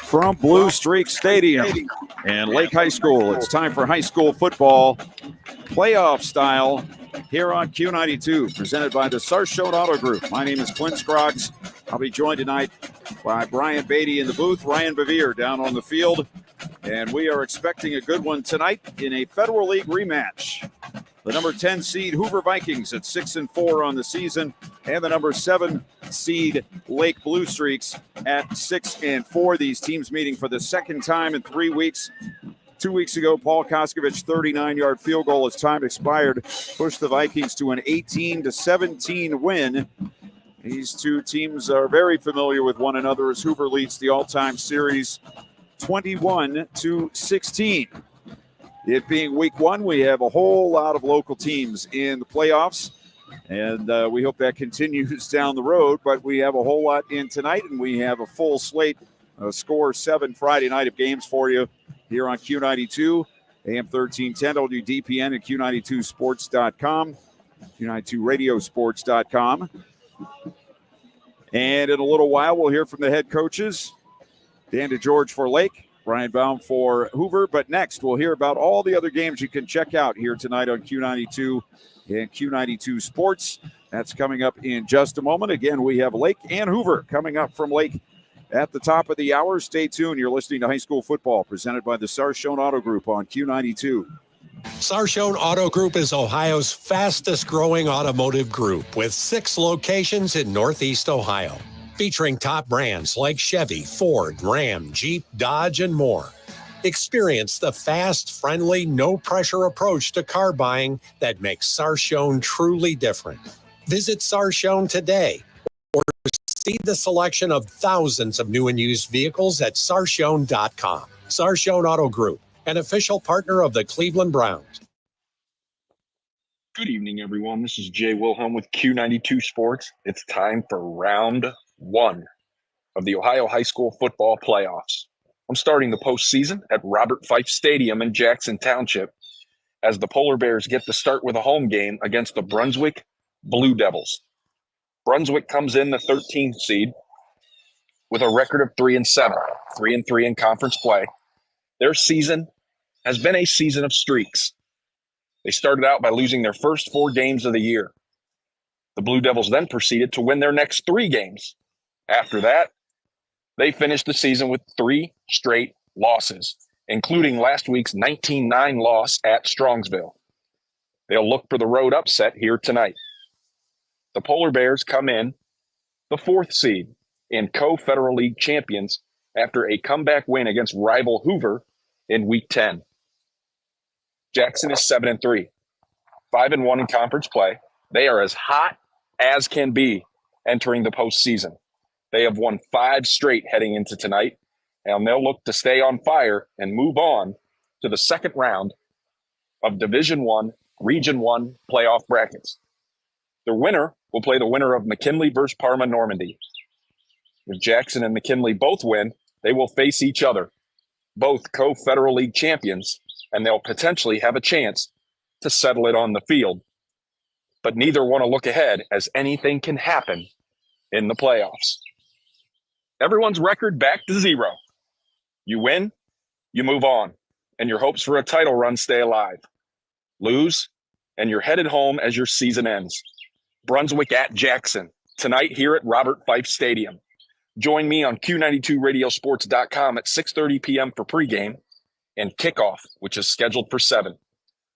From Blue Streak Stadium and Lake High School, it's time for high school football playoff style here on Q92, presented by the Sarshone Auto Group. My name is Clint Scroggs. I'll be joined tonight by Brian Beatty in the booth, Ryan Bevere down on the field, and we are expecting a good one tonight in a Federal League rematch. The number 10 seed Hoover Vikings at 6-4 on the season, and the number 7 seed Lake Blue Streaks at 6-4. These teams meeting for the second time in 3 weeks. 2 weeks ago, Paul Koskovich 39-yard field goal as time expired pushed the Vikings to an 18-17 win. These two teams are very familiar with one another as Hoover leads the all-time series 21-16. It being week one, we have a whole lot of local teams in the playoffs, and we hope that continues down the road. But we have a whole lot in tonight, and we have a full slate, Score 7 Friday night of games for you here on Q92, AM 1310, WDPN, and Q92sports.com, Q92radiosports.com. And in a little while, we'll hear from the head coaches, Dan DeGeorge for Lake, Brian Baum for Hoover. But next, we'll hear about all the other games you can check out here tonight on Q92 and Q92 Sports. That's coming up in just a moment. Again, we have Lake and Hoover coming up from Lake at the top of the hour. Stay tuned. You're listening to High School Football presented by the Sarshone Auto Group on Q92. Sarshone Auto Group is Ohio's fastest growing automotive group with 6 locations in Northeast Ohio, featuring top brands like Chevy, Ford, Ram, Jeep, Dodge, and more. Experience the fast, friendly, no-pressure approach to car buying that makes Sarshone truly different. Visit Sarshone today or see the selection of thousands of new and used vehicles at Sarshone.com. Sarshone Auto Group, an official partner of the Cleveland Browns. Good evening, everyone. This is Jay Wilhelm with Q92 Sports. It's time for round 1 of the Ohio High School Football Playoffs. I'm starting the postseason at Robert Fife Stadium in Jackson Township as the Polar Bears get to start with a home game against the Brunswick Blue Devils. Brunswick comes in the 13th seed with a record of 3-7, 3-3 in conference play. Their season has been a season of streaks. They started out by losing their first 4 games of the year. The Blue Devils then proceeded to win their next 3 games. After that, they finished the season with 3 straight losses, including last week's 19-9 loss at Strongsville. They'll look for the road upset here tonight. The Polar Bears come in the 4th seed and co-Federal League champions after a comeback win against rival Hoover in Week 10. Jackson is 7-3, 5-1 in conference play. They are as hot as can be entering the postseason. They have won 5 straight heading into tonight, and they'll look to stay on fire and move on to the second round of Division I, Region I playoff brackets. The winner will play the winner of McKinley versus Parma Normandy. If Jackson and McKinley both win, they will face each other, both co-Federal League champions, and they'll potentially have a chance to settle it on the field. But neither want to look ahead as anything can happen in the playoffs. Everyone's record back to 0. You win, you move on, and your hopes for a title run stay alive. Lose, and you're headed home as your season ends. Brunswick at Jackson, tonight here at Robert Fife Stadium. Join me on Q92radiosports.com at 6:30 p.m. for pregame and kickoff, which is scheduled for 7.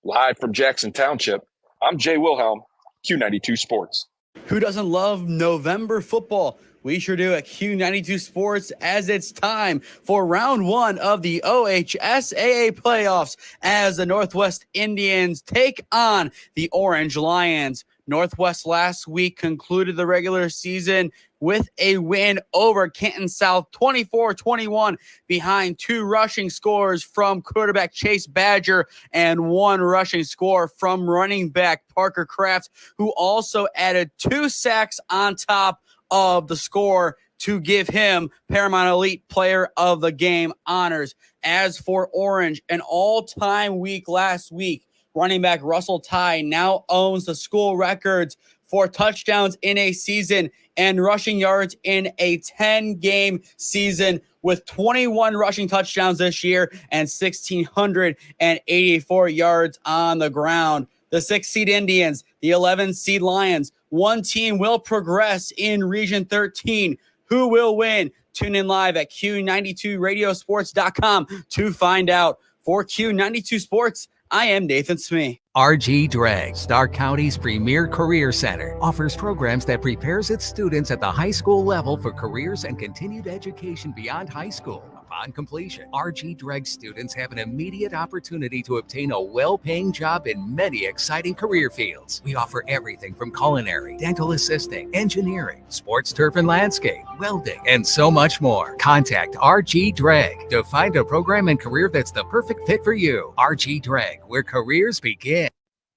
Live from Jackson Township, I'm Jay Wilhelm, Q92 Sports. Who doesn't love November football? We sure do at Q92 Sports, as it's time for round 1 of the OHSAA playoffs as the Northwest Indians take on the Orange Lions. Northwest last week concluded the regular season with a win over Canton South 24-21 behind 2 rushing scores from quarterback Chase Badger and 1 rushing score from running back Parker Kraft, who also added 2 sacks on top of the score to give him Paramount Elite Player of the Game honors. As for Orange, an all-time week last week, running back Russell Ty now owns the school records for touchdowns in a season and rushing yards in a 10-game season, with 21 rushing touchdowns this year and 1,684 yards on the ground. The 6-seed Indians, the 11-seed Lions, one team will progress in Region 13. Who will win? Tune in live at Q92radiosports.com to find out. For Q92 Sports, I am Nathan Smee. RG Drag, Stark County's premier career center, offers programs that prepares its students at the high school level for careers and continued education beyond high school. Upon completion, RG Drag students have an immediate opportunity to obtain a well-paying job in many exciting career fields. We offer everything from culinary, dental assisting, engineering, sports turf and landscape, welding, and so much more. Contact RG Drag to find a program and career that's the perfect fit for you. RG Drag, where careers begin.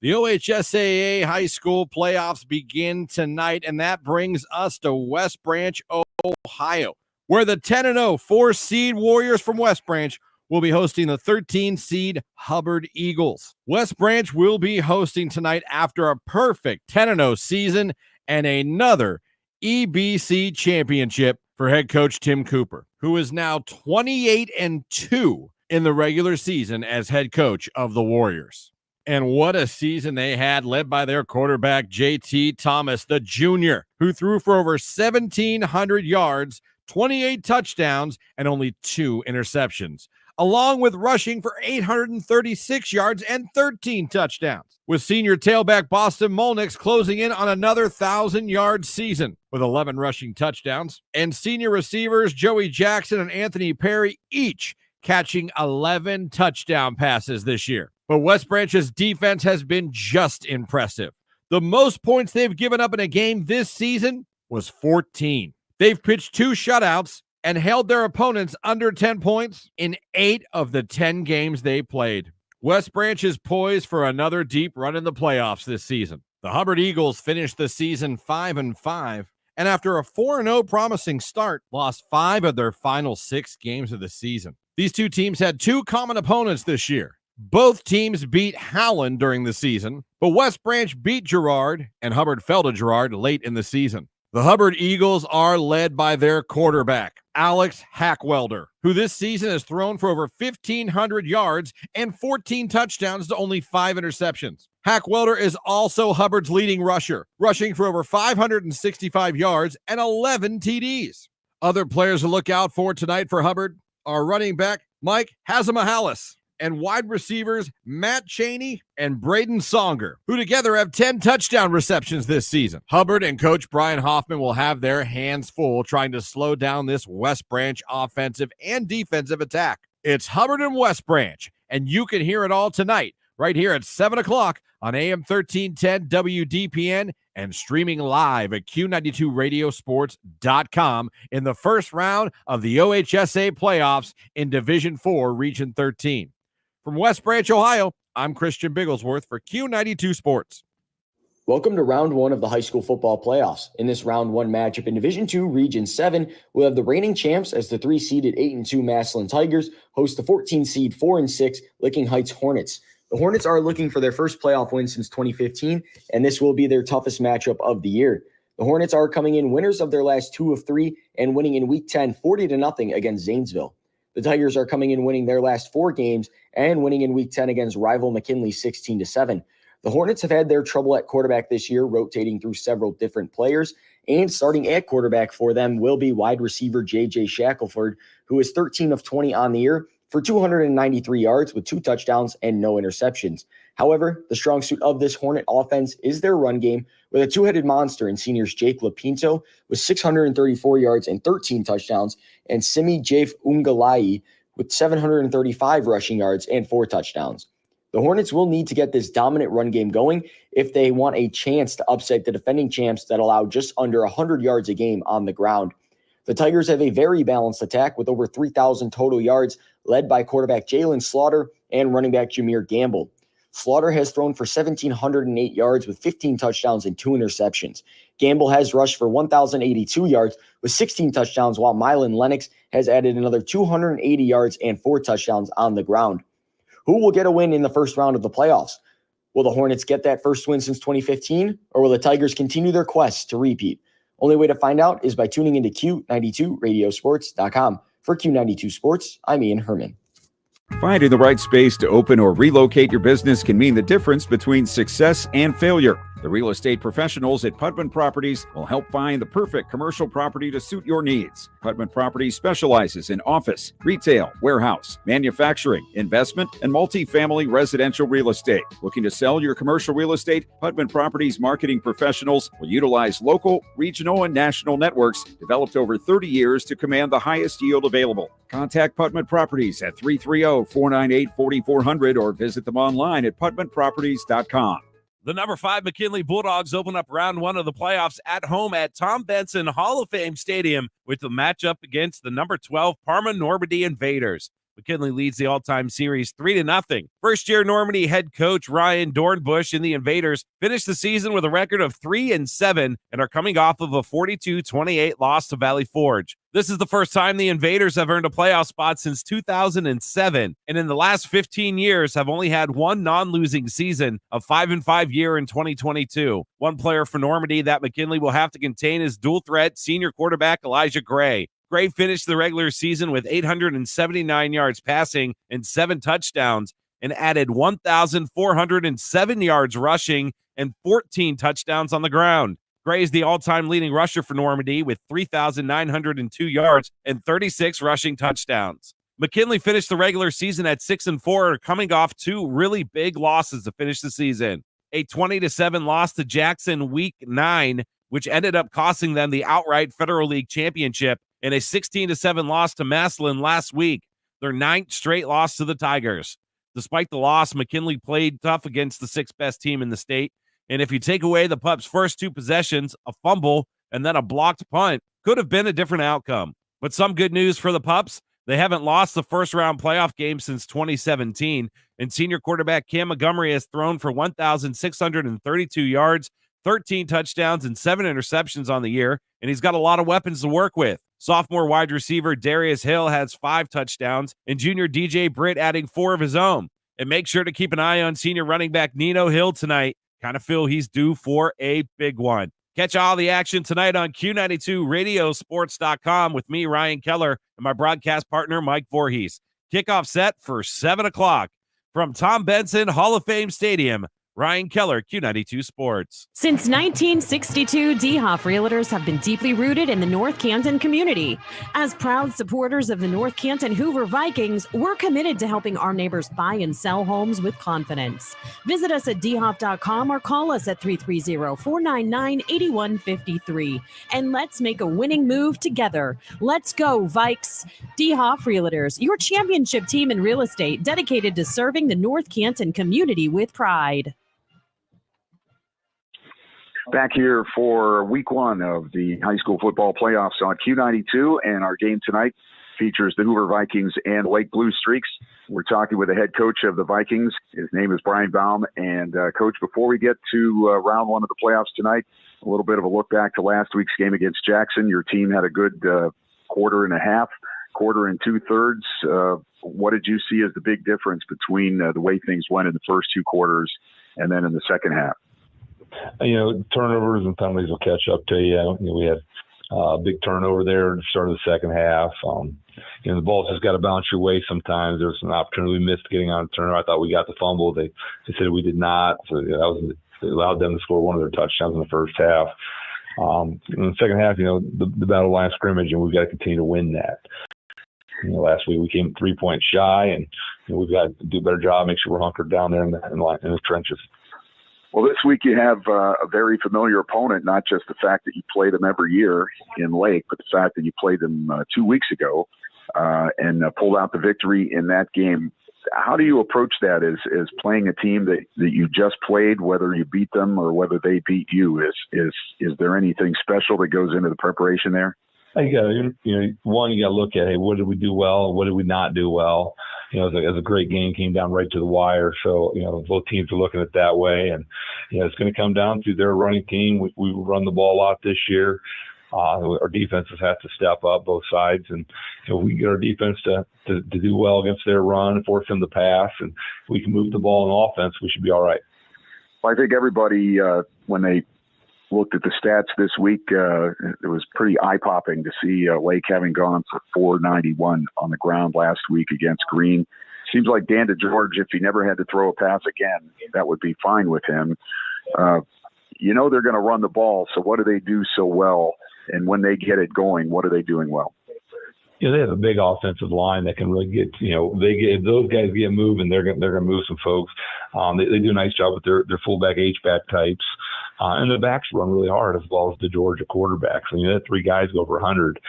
The OHSAA high school playoffs begin tonight, and that brings us to West Branch, Ohio, where the 10-0 4-seed Warriors from West Branch will be hosting the 13-seed Hubbard Eagles. West Branch will be hosting tonight after a perfect 10-0 season and another EBC championship for head coach Tim Cooper, who is now 28-2 in the regular season as head coach of the Warriors. And what a season they had, led by their quarterback, JT Thomas, the junior, who threw for over 1,700 yards, 28 touchdowns, and only 2 interceptions, along with rushing for 836 yards and 13 touchdowns, with senior tailback Boston Molnix closing in on another 1,000-yard season with 11 rushing touchdowns, and senior receivers Joey Jackson and Anthony Perry each catching 11 touchdown passes this year. But West Branch's defense has been just impressive. The most points they've given up in a game this season was 14. They've pitched 2 shutouts and held their opponents under 10 points in 8 of the 10 games they played. West Branch is poised for another deep run in the playoffs this season. The Hubbard Eagles finished the season 5-5, and after a 4-0 promising start, lost 5 of their final 6 games of the season. These two teams had 2 common opponents this year. Both teams beat Howland during the season, but West Branch beat Girard and Hubbard fell to Girard late in the season. The Hubbard Eagles are led by their quarterback, Alex Hackwelder, who this season has thrown for over 1,500 yards and 14 touchdowns to only 5 interceptions. Hackwelder is also Hubbard's leading rusher, rushing for over 565 yards and 11 TDs. Other players to look out for tonight for Hubbard are running back Mike Hazamahalis and wide receivers Matt Cheney and Braden Songer, who together have 10 touchdown receptions this season. Hubbard and coach Brian Hoffman will have their hands full trying to slow down this West Branch offensive and defensive attack. It's Hubbard and West Branch, and you can hear it all tonight right here at 7 o'clock on AM 1310 WDPN and streaming live at Q92radiosports.com in the first round of the OHSA playoffs in Division 4, Region 13. From West Branch, Ohio, I'm Christian Bigglesworth for Q92 Sports. Welcome to round 1 of the high school football playoffs. In this round 1 matchup in Division 2, Region 7, we'll have the reigning champs as the 3-seeded 8-2 Massillon Tigers host the 14-seed 4-6 Licking Heights Hornets. The Hornets are looking for their first playoff win since 2015, and this will be their toughest matchup of the year. The Hornets are coming in winners of their last 2 of 3 and winning in Week 10 40-0 against Zanesville. The Tigers are coming in winning their last 4 games and winning in Week 10 against rival McKinley 16-7. The Hornets have had their trouble at quarterback this year, rotating through several different players, and starting at quarterback for them will be wide receiver J.J. Shackelford, who is 13 of 20 on the year for 293 yards with 2 touchdowns and no interceptions. However, the strong suit of this Hornet offense is their run game, with a 2-headed monster in seniors Jake Lapinto with 634 yards and 13 touchdowns, and Simi Jafe Ungalai with 735 rushing yards and 4 touchdowns. The Hornets will need to get this dominant run game going if they want a chance to upset the defending champs that allow just under 100 yards a game on the ground. The Tigers have a very balanced attack with over 3,000 total yards, led by quarterback Jalen Slaughter and running back Jameer Gamble. Slaughter has thrown for 1,708 yards with 15 touchdowns and 2 interceptions. Gamble has rushed for 1,082 yards with 16 touchdowns, while Mylan Lennox has added another 280 yards and 4 touchdowns on the ground. Who will get a win in the first round of the playoffs? Will the Hornets get that first win since 2015, or will the Tigers continue their quest to repeat? Only way to find out is by tuning into Q92radiosports.com. For Q92 Sports, I'm Ian Herman. Finding the right space to open or relocate your business can mean the difference between success and failure. The real estate professionals at Putman Properties will help find the perfect commercial property to suit your needs. Putman Properties specializes in office, retail, warehouse, manufacturing, investment, and multifamily residential real estate. Looking to sell your commercial real estate? Putman Properties marketing professionals will utilize local, regional, and national networks developed over 30 years to command the highest yield available. Contact Putman Properties at 330-498-4400 or visit them online at putmanproperties.com. The number 5 McKinley Bulldogs open up round 1 of the playoffs at home at Tom Benson Hall of Fame Stadium with the matchup against the number 12 Parma Normandy Invaders. McKinley leads the all-time series 3-0. First-year Normandy head coach Ryan Dornbush and the Invaders finished the season with a record of 3-7 and are coming off of a 42-28 loss to Valley Forge. This is the first time the Invaders have earned a playoff spot since 2007, and in the last 15 years have only had one non-losing season, a 5-5 year in 2022. One player for Normandy that McKinley will have to contain is dual-threat senior quarterback Elijah Gray. Gray finished the regular season with 879 yards passing and 7 touchdowns and added 1,407 yards rushing and 14 touchdowns on the ground. Gray is the all-time leading rusher for Normandy with 3,902 yards and 36 rushing touchdowns. McKinley finished the regular season at 6-4, coming off 2 really big losses to finish the season. A 20-7 loss to Jackson Week 9, which ended up costing them the outright Federal League Championship, and a 16-7 loss to Massillon last week, their 9th straight loss to the Tigers. Despite the loss, McKinley played tough against the 6th best team in the state, and if you take away the Pups' first 2 possessions, a fumble, and then a blocked punt, could have been a different outcome. But some good news for the Pups, they haven't lost the first-round playoff game since 2017, and senior quarterback Cam Montgomery has thrown for 1,632 yards, 13 touchdowns, and 7 interceptions on the year, and he's got a lot of weapons to work with. Sophomore wide receiver Darius Hill has 5 touchdowns, and junior DJ Britt adding 4 of his own. And make sure to keep an eye on senior running back Nino Hill tonight. Kind of feel he's due for a big one. Catch all the action tonight on Q92radiosports.com with me, Ryan Keller, and my broadcast partner, Mike Voorhees. Kickoff set for 7 o'clock. From Tom Benson Hall of Fame Stadium, Ryan Keller, Q92 Sports. Since 1962, DeHoff Realtors have been deeply rooted in the North Canton community. As proud supporters of the North Canton Hoover Vikings, we're committed to helping our neighbors buy and sell homes with confidence. Visit us at DeHoff.com or call us at 330-499-8153. And let's make a winning move together. Let's go, Vikes. DeHoff Realtors, your championship team in real estate dedicated to serving the North Canton community with pride. Back here for week 1 of the high school football playoffs on Q92, and our game tonight features the Hoover Vikings and Lake Blue Streaks. We're talking with the head coach of the Vikings. His name is Brian Baum. And, Coach, before we get to round 1 of the playoffs tonight, a little bit of a look back to last week's game against Jackson. Your team had a good quarter and a half, quarter and 2/3. What did you see as the big difference between the way things went in the first 2 quarters and then in the second half? Turnovers and penalties will catch up to you. We had a big turnover there at the start of the second half. The ball's just got to bounce your way sometimes. There was an opportunity we missed getting on a turnover. I thought we got the fumble. They said we did not. So it allowed them to score one of their touchdowns in the first half. In the second half, the battle line of scrimmage, and we've got to continue to win that. Last week we came 3 points shy, and we've got to do a better job, make sure we're hunkered down there in the trenches. Well, this week you have a very familiar opponent, not just the fact that you play them every year in Lake, but the fact that you played them 2 weeks ago and pulled out the victory in that game. How do you approach that as playing a team that you just played, whether you beat them or whether they beat you? Is there anything special that goes into the preparation there? You got to look at, hey, what did we do well? What did we not do well? As a great game, came down right to the wire. So, both teams are looking at it that way. And, it's going to come down to their running team. We run the ball a lot this year. Our defenses have to step up both sides. And we get our defense to do well against their run, force them to pass, and we can move the ball in offense, we should be all right. Well, I think everybody, when they looked at the stats this week, it was pretty eye-popping to see Lake having gone for 491 on the ground last week against Green. Seems like Dan DeGeorge, if he never had to throw a pass again, that would be fine with him. They're going to run the ball, so what do they do so well? And when they get it going, what are they doing well? They have a big offensive line that can really get, if those guys get moving, they're going to move some folks. They do a nice job with their fullback H-back types. And the backs run really hard, as well as the Georgia quarterbacks. I mean, that 3 guys go over 100,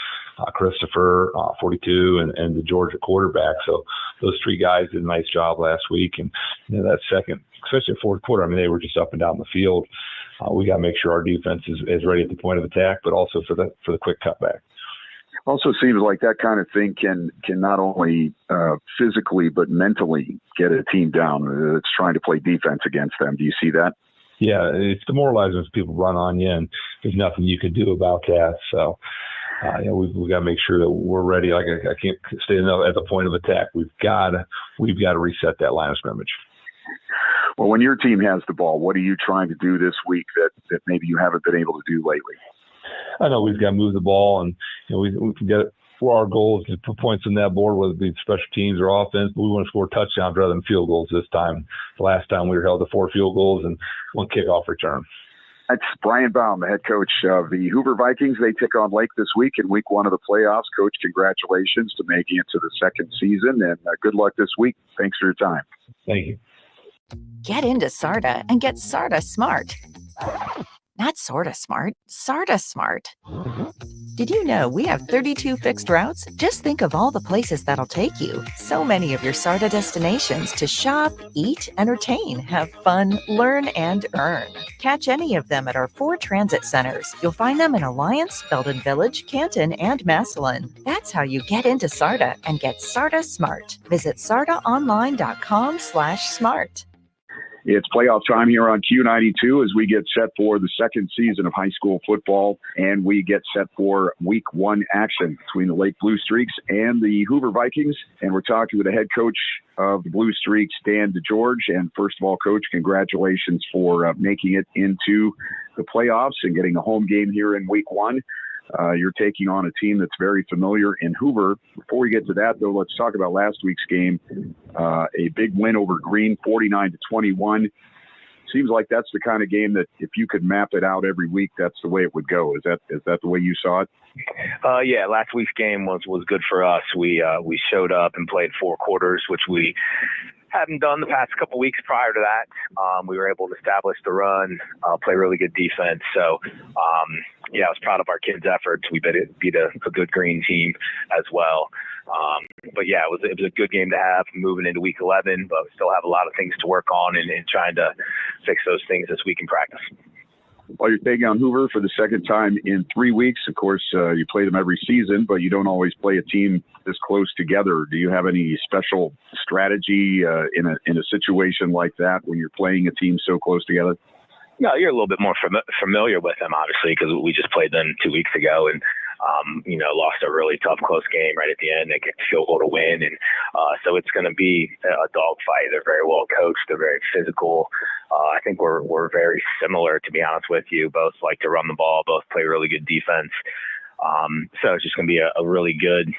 Christopher, 42, and the Georgia quarterback. So those 3 guys did a nice job last week. And that second, especially the fourth quarter, I mean, they were just up and down the field. We got to make sure our defense is ready at the point of attack, but also for the quick cutback. Also seems like that kind of thing can not only physically but mentally get a team down that's trying to play defense against them. Do you see that? Yeah, it's demoralizing when people run on you, and there's nothing you can do about that. So, we've got to make sure that we're ready. Like I can't stay enough at the point of attack. We've got to reset that line of scrimmage. Well, when your team has the ball, what are you trying to do this week that maybe you haven't been able to do lately? I know we've got to move the ball, and we can get it. For our goal is to put points on that board, whether it be special teams or offense. But we want to score touchdowns rather than field goals this time. The last time we were held to 4 field goals and 1 kickoff return. That's Brian Baum, the head coach of the Hoover Vikings. They take on Lake this week in week 1 of the playoffs. Coach, congratulations to making it to the second season, and good luck this week. Thanks for your time. Thank you. Get into SARTA and get SARTA Smart. Not sorta smart, SARTA Smart. Did you know we have 32 fixed routes? Just think of all the places that'll take you. So many of your SARTA destinations to shop, eat, entertain, have fun, learn, and earn. Catch any of them at our 4 transit centers. You'll find them in Alliance, Belden Village, Canton, and Massillon. That's how you get into SARTA and get SARTA Smart. Visit sartaonline.com/smart. It's playoff time here on Q92 as we get set for the second season of high school football, and we get set for week 1 action between the Lake Blue Streaks and the Hoover Vikings. And we're talking with the head coach of the Blue Streaks, Dan DeGeorge. And first of all, Coach, congratulations for making it into the playoffs and getting a home game here in week 1. You're taking on a team that's very familiar in Hoover. Before we get to that, though, let's talk about last week's game. A big win over Green, 49-21. Seems like that's the kind of game that if you could map it out every week, that's the way it would go. Is that the way you saw it? Yeah, last week's game was good for us. We showed up and played 4 quarters, which we hadn't done the past couple weeks prior to that. We were able to establish the run, play really good defense. So, I was proud of our kids' efforts. We beat a good Green team as well. But yeah, it was a good game to have moving into week 11, but we still have a lot of things to work on and trying to fix those things this week in practice. Well, you're taking on Hoover for the second time in 3 weeks. Of course, you play them every season, but you don't always play a team this close together. Do you have any special strategy in a situation like that when you're playing a team so close together? No, you're a little bit more familiar with them, obviously, because we just played them 2 weeks ago and, lost a really tough, close game right at the end. They kicked a field goal to win. And so it's going to be a dogfight. They're very well coached. They're very physical. I think we're very similar, to be honest with you. Both like to run the ball, both play really good defense. So it's just going to be a really good,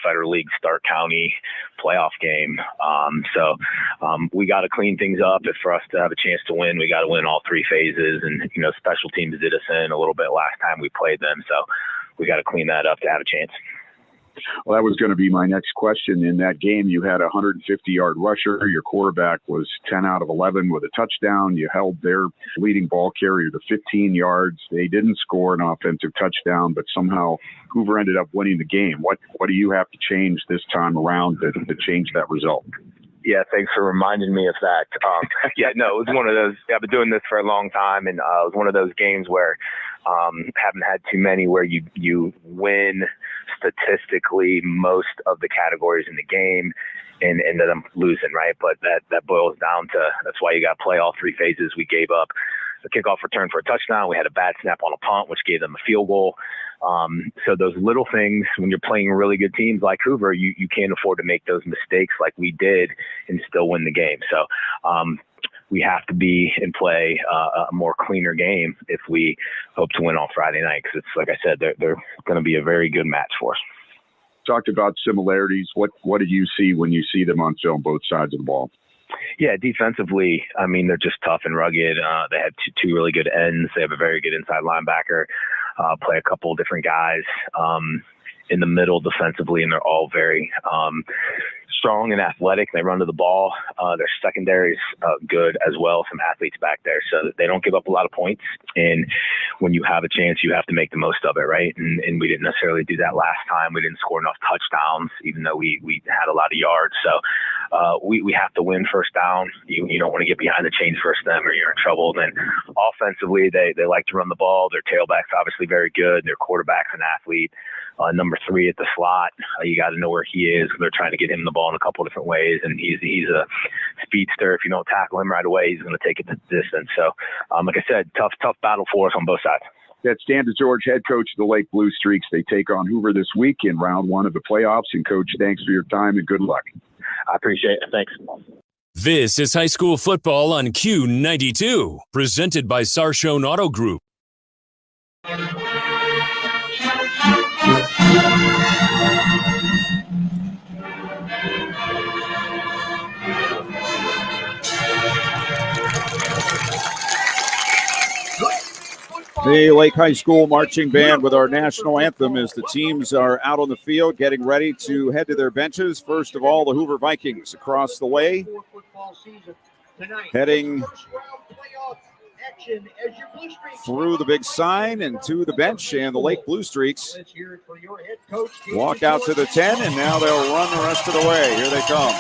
Federal League Stark County playoff game. We got to clean things up. If for us to have a chance to win, we got to win all 3 phases. And, special teams did us in a little bit last time we played them. So we got to clean that up to have a chance. Well, that was going to be my next question. In that game, you had a 150-yard rusher. Your quarterback was 10 out of 11 with a touchdown. You held their leading ball carrier to 15 yards. They didn't score an offensive touchdown, but somehow Hoover ended up winning the game. What do you have to change this time around to change that result? Yeah, thanks for reminding me of that. It was one of those. I've been doing this for a long time, and it was one of those games where haven't had too many where you win statistically most of the categories in the game and end up losing, right? But that boils down to that's why you got to play all 3 phases. We gave up a kickoff return for a touchdown. We had a bad snap on a punt, which gave them a field goal. So those little things, when you're playing really good teams like Hoover, you can't afford to make those mistakes like we did and still win the game. So we have to be and play a more cleaner game if we hope to win on Friday night. Because it's like I said, they're going to be a very good match for us. Talked about similarities. What do you see when you see them on film, both sides of the ball? Yeah, defensively, I mean, they're just tough and rugged. They have two really good ends. They have a very good inside linebacker, play a couple of different guys in the middle defensively, and they're all very strong and athletic. They run to the ball. Their secondary's good as well, some athletes back there. So they don't give up a lot of points. And when you have a chance, you have to make the most of it, right? And we didn't necessarily do that last time. We didn't score enough touchdowns, even though we had a lot of yards. So we have to win first down. You don't want to get behind the chains first then, or you're in trouble. Then offensively, they like to run the ball. Their tailback's obviously very good. Their quarterback's an athlete. Number 3 at the slot, you got to know where he is. They're trying to get him the ball in a couple different ways, and he's a speedster. If you don't tackle him right away, he's going to take it the distance. So, like I said, tough battle for us on both sides. That's Dan DeGeorge, head coach of the Lake Blue Streaks. They take on Hoover this week in round 1 of the playoffs. And, Coach, thanks for your time and good luck. I appreciate it. Thanks. This is high school football on Q92, presented by Sarshone Auto Group. The Lake High School marching band with our national anthem as the teams are out on the field getting ready to head to their benches. First of all, the Hoover Vikings across the way, heading through the big sign and to the bench, and the Lake Blue Streaks walk out to the 10, and now they'll run the rest of the way. Here they come.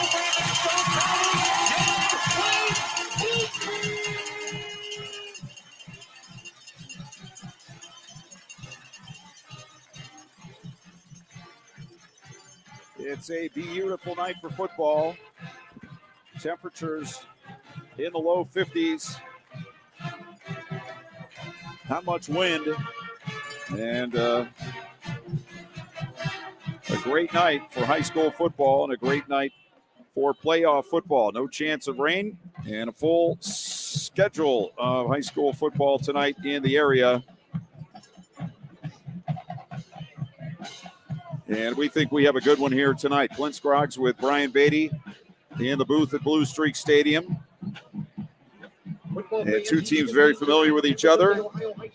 It's a beautiful night for football. Temperatures in the low 50s. Not much wind. And a great night for high school football and a great night for playoff football. No chance of rain and a full schedule of high school football tonight in the area. And we think we have a good one here tonight. Clint Scroggs with Brian Beatty in the booth at Blue Streak Stadium. And two teams very familiar with each other.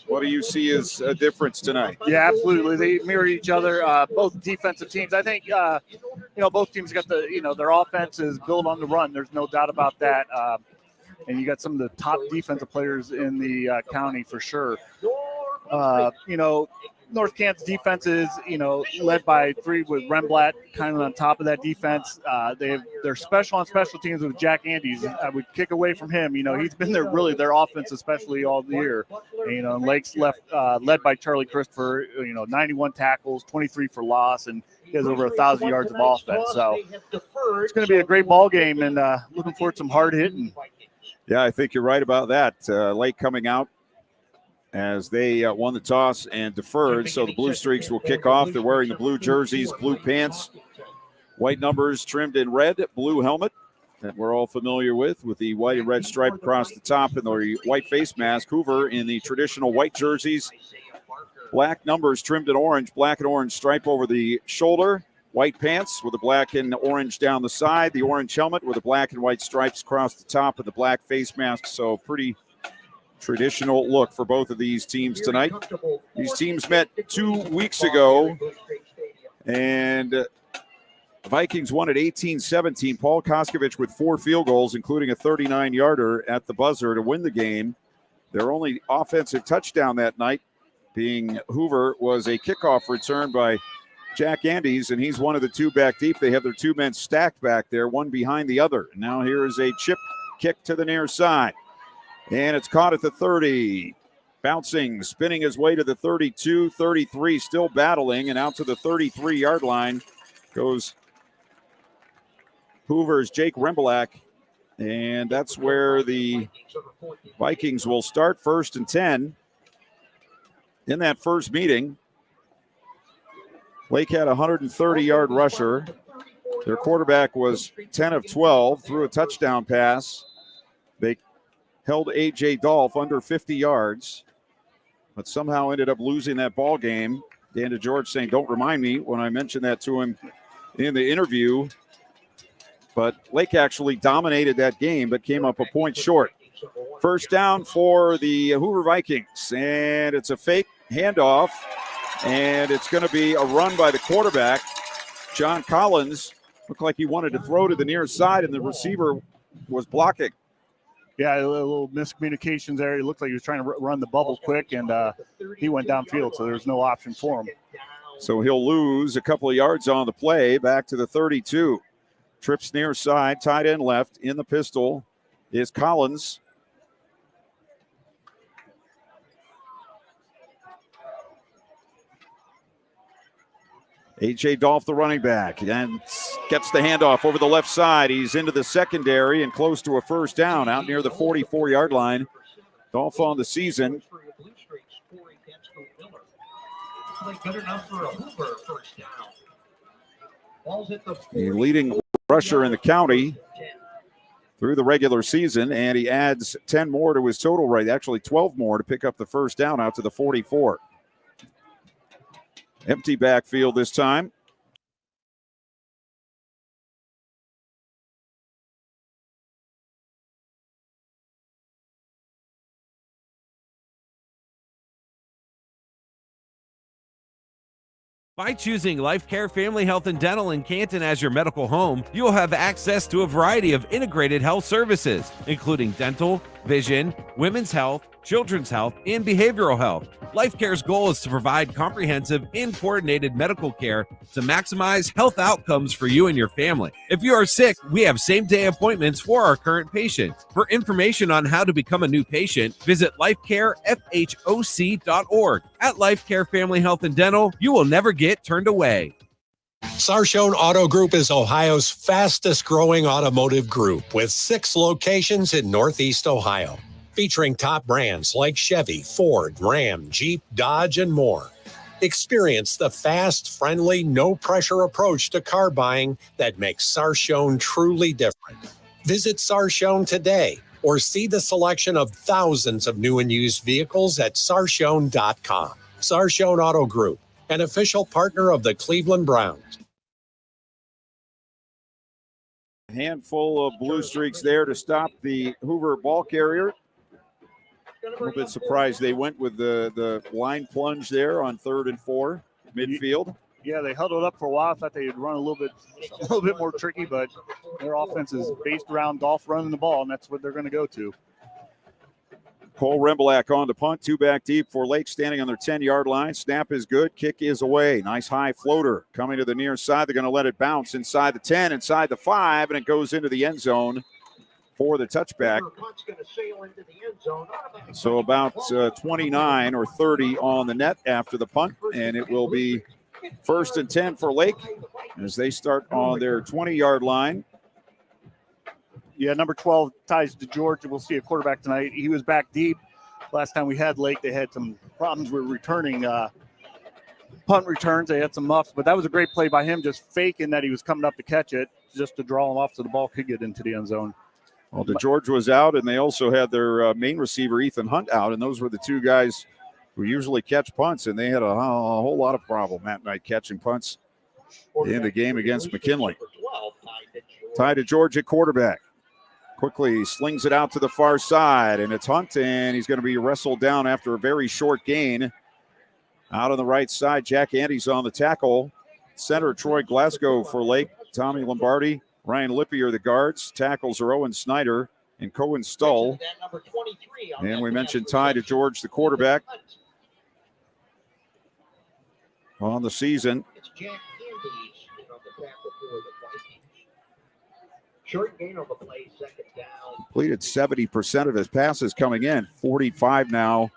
What do you see as a difference tonight? Yeah, absolutely. They mirror each other, both defensive teams. I think, both teams got their offense is built on the run. There's no doubt about that. And you got some of the top defensive players in the county for sure. North Kansas defense is, led by 3 with Remblatt kind of on top of that defense. They're special on special teams with Jack Andes. I would kick away from him. He's been there really their offense, especially all year. And Lake's led by Charlie Christopher, 91 tackles, 23 for loss, and he has over 1,000 yards of offense. So it's going to be a great ball game, and looking forward to some hard hitting. Yeah, I think you're right about that. Lake coming out as they won the toss and deferred. So the Blue Streaks will kick off. They're wearing the blue jerseys, blue pants, white numbers trimmed in red, blue helmet that we're all familiar with the white and red stripe across the top and the white face mask. Hoover in the traditional white jerseys, black numbers trimmed in orange, black and orange stripe over the shoulder, white pants with the black and orange down the side, the orange helmet with the black and white stripes across the top and the black face mask. So pretty traditional look for both of these teams tonight. These teams met 2 weeks ago, and the Vikings won at 18-17. Paul Koskovich with 4 field goals, including a 39-yarder at the buzzer to win the game. Their only offensive touchdown that night, being Hoover, was a kickoff return by Jack Andes, and he's one of the 2 back deep. They have their 2 men stacked back there, one behind the other. And now here is a chip kick to the near side. And it's caught at the 30, bouncing, spinning his way to the 32, 33, still battling, and out to the 33-yard line goes Hoover's Jake Remblack, and that's where the Vikings will start, 1st and 10. In that first meeting, Lake had a 130-yard rusher. Their quarterback was 10 of 12, threw a touchdown pass. They held A.J. Dolph under 50 yards, but somehow ended up losing that ball game. Dan DeGeorge saying, don't remind me when I mentioned that to him in the interview. But Lake actually dominated that game, but came up a point short. First down for the Hoover Vikings, and it's a fake handoff, and it's going to be a run by the quarterback. John Collins looked like he wanted to throw to the near side, and the receiver was blocking. Yeah, a little miscommunications there. It looked like he was trying to run the bubble quick, and he went downfield, so there's no option for him. So he'll lose a couple of yards on the play, back to the 32. Trips near side, tight end left. In the pistol is Collins. A.J. Dolph, the running back, and gets the handoff over the left side. He's into the secondary and close to a first down out near the 44-yard line. Dolph on the season. The leading rusher in the county through the regular season, and he adds 10 more to his total rate, actually 12 more to pick up the first down out to the 44. Empty backfield this time. By choosing Life Care Family Health and Dental in Canton as your medical home, you will have access to a variety of integrated health services, including dental, vision, women's health, children's health, and behavioral health. Life Care's goal is to provide comprehensive and coordinated medical care to maximize health outcomes for you and your family. If you are sick, we have same-day appointments for our current patients. For information on how to become a new patient, visit lifecarefhoc.org. At Life Care Family Health and Dental, you will never get turned away. Sarshone Auto Group is Ohio's fastest growing automotive group with 6 locations in Northeast Ohio, featuring top brands like Chevy, Ford, Ram, Jeep, Dodge, and more. Experience the fast, friendly, no-pressure approach to car buying that makes Sarshone truly different. Visit Sarshone today or see the selection of thousands of new and used vehicles at sarshone.com. Sarshone Auto Group, an official partner of the Cleveland Browns. A handful of blue streaks there to stop the Hoover ball carrier. A little bit surprised they went with the line plunge there on 3rd and 4 midfield. Yeah, they huddled up for a while. Thought they'd run a little bit more tricky, but their offense is based around Dolph running the ball, and that's what they're going to go to. Cole Remblak on the punt, 2 back deep for Lake, standing on their 10-yard line. Snap is good, kick is away. Nice high floater coming to the near side. They're going to let it bounce inside the 10, inside the 5, and it goes into the end zone for the touchback. So about 29 or 30 on the net after the punt, and it will be 1st and 10 for Lake as they start on their 20-yard line. Yeah, number 12 ties to George. We'll see a quarterback tonight. He was back deep. Last time we had Lake, they had some problems with returning punt returns. They had some muffs, but that was a great play by him, just faking that he was coming up to catch it, just to draw him off so the ball could get into the end zone. Well, DeGeorge was out, and they also had their main receiver, Ethan Hunt, out, and those were the 2 guys who usually catch punts, and they had a whole lot of problem that night catching punts in the game against McKinley. Ty DeGeorge at quarterback. Quickly slings it out to the far side, and it's Hunt, and he's going to be wrestled down after a very short gain. Out on the right side, Jack Andy's on the tackle. Center, Troy Glasgow for Lake. Tommy Lombardi, Ryan Lippy are the guards. Tackles are Owen Snyder and Cohen Stull. And we mentioned Ty DeGeorge, the quarterback, on the season. Short gain on the play, 2nd down. Completed 70% of his passes coming in. 45 now,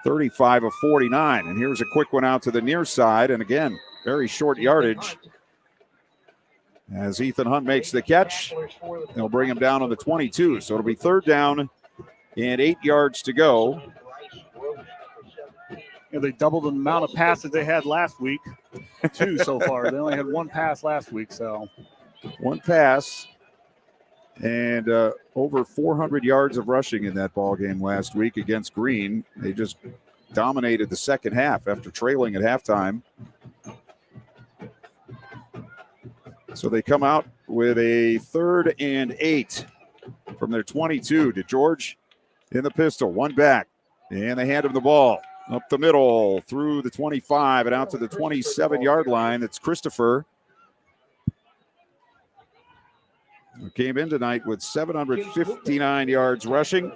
35 of 49. And here's a quick one out to the near side. And again, very short yardage. As Ethan Hunt makes the catch, they'll bring him down on the 22. So it'll be 3rd down and 8 yards to go. Yeah, they doubled the amount of passes they had last week, 2 so far. They only had 1 pass last week, so. 1 pass. And over 400 yards of rushing in that ball game last week against Green. They just dominated the second half after trailing at halftime. So they come out with a 3rd and 8 from their 22 to George in the pistol. One back, and they hand him the ball up the middle through the 25 and out to the 27-yard line. It's Christopher, who came in tonight with 759 yards rushing.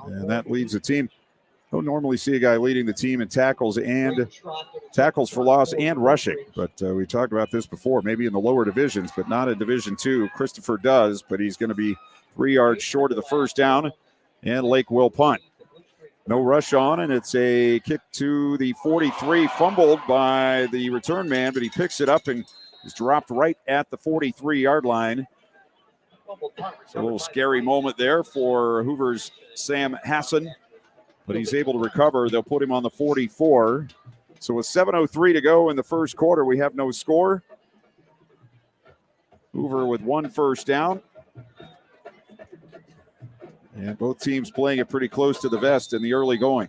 And that leads the team. Don't normally see a guy leading the team in tackles for loss and rushing. But we talked about this before, maybe in the lower divisions, but not in Division II. Christopher does, but he's going to be 3 yards short of the first down, and Lake will punt. No rush on, and it's a kick to the 43, fumbled by the return man, but he picks it up and is dropped right at the 43-yard line. It's a little scary moment there for Hoover's Sam Hassan, but he's able to recover. They'll put him on the 44. So with 7:03 to go in the first quarter, we have no score. Hoover with 1 first down. And both teams playing it pretty close to the vest in the early going.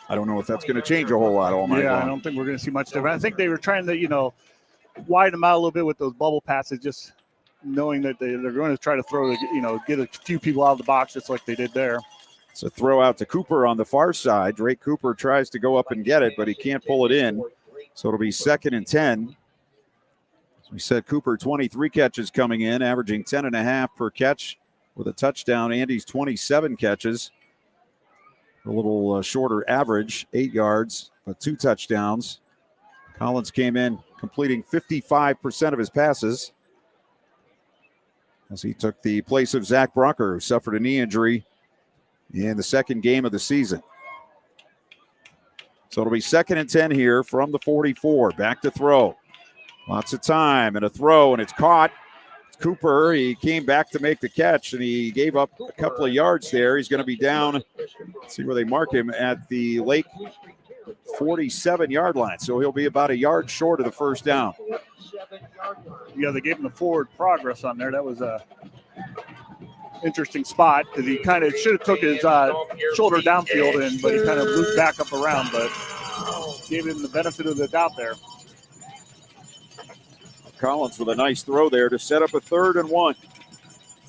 I don't know if that's going to change a whole lot all night long. I don't think we're going to see much different. I think they were trying to, widen them out a little bit with those bubble passes, just knowing that they're going to try to throw, get a few people out of the box just like they did there. It's a throw out to Cooper on the far side. Drake Cooper tries to go up and get it, but he can't pull it in. So it'll be 2nd and 10. We said Cooper, 23 catches coming in, averaging 10.5 per catch with a touchdown. Andy's 27 catches, a little shorter average, 8 yards, but 2 touchdowns. Collins came in completing 55% of his passes as he took the place of Zach Bronker, who suffered a knee injury in the second game of the season. So it'll be 2nd and 10 here from the 44. Back to throw. Lots of time and a throw, and it's caught. It's Cooper, he came back to make the catch, and he gave up a couple of yards there. He's going to be down, let's see where they mark him, at the Lake 47-yard line. So he'll be about a yard short of the first down. Yeah, they gave him the forward progress on there. That was a interesting spot because he kind of should have took his shoulder downfield, but he kind of looped back up around, but gave him the benefit of the doubt there. Collins with a nice throw there to set up a 3rd and 1.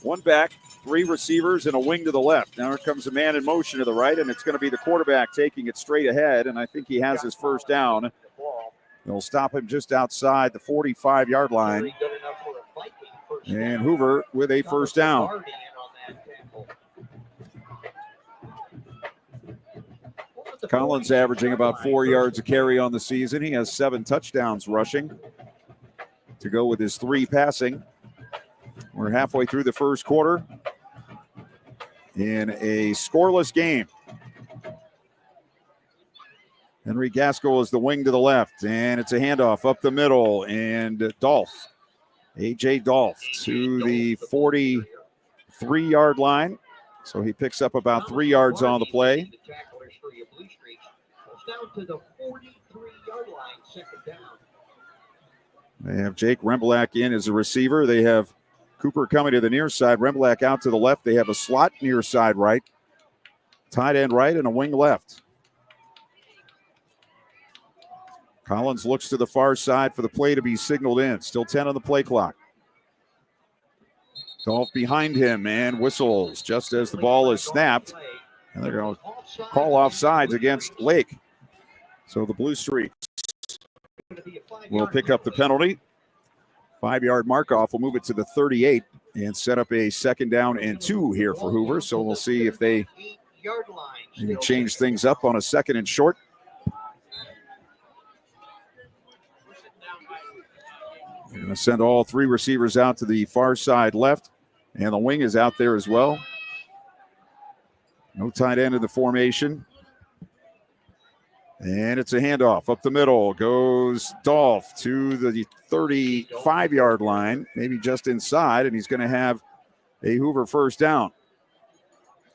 One back, 3 receivers, and a wing to the left. Now here comes a man in motion to the right, and it's going to be the quarterback taking it straight ahead, and I think he has his first down. They'll stop him just outside the 45-yard line. And Hoover with a first down. Collins averaging about 4 yards a carry on the season. He has 7 touchdowns rushing to go with his 3 passing. We're halfway through the first quarter in a scoreless game. Henry Gaskell is the wing to the left, and it's a handoff up the middle, and Dolph, A.J. Dolph, to the 43-yard line. So he picks up about 3 yards on the play. Down to the 43-yard line, 2nd down. They have Jake Remblak in as a receiver. They have Cooper coming to the near side, Remblak out to the left. They have a slot near side right, tight end right, and a wing left. Collins looks to the far side for the play to be signaled in. Still 10 on the play clock. Dolph behind him and whistles just as the ball is snapped. And they're going to call offsides against Lake. So the Blue Streaks will pick up the penalty. 5-yard mark off. We'll move it to the 38 and set up a 2nd down and 2 here for Hoover. So we'll see if they maybe change things up on a 2nd and short. They're going to send all 3 receivers out to the far side left, and the wing is out there as well. No tight end in the formation. And it's a handoff up the middle. Goes Dolph to the 35-yard line, maybe just inside, and he's going to have a Hoover first down.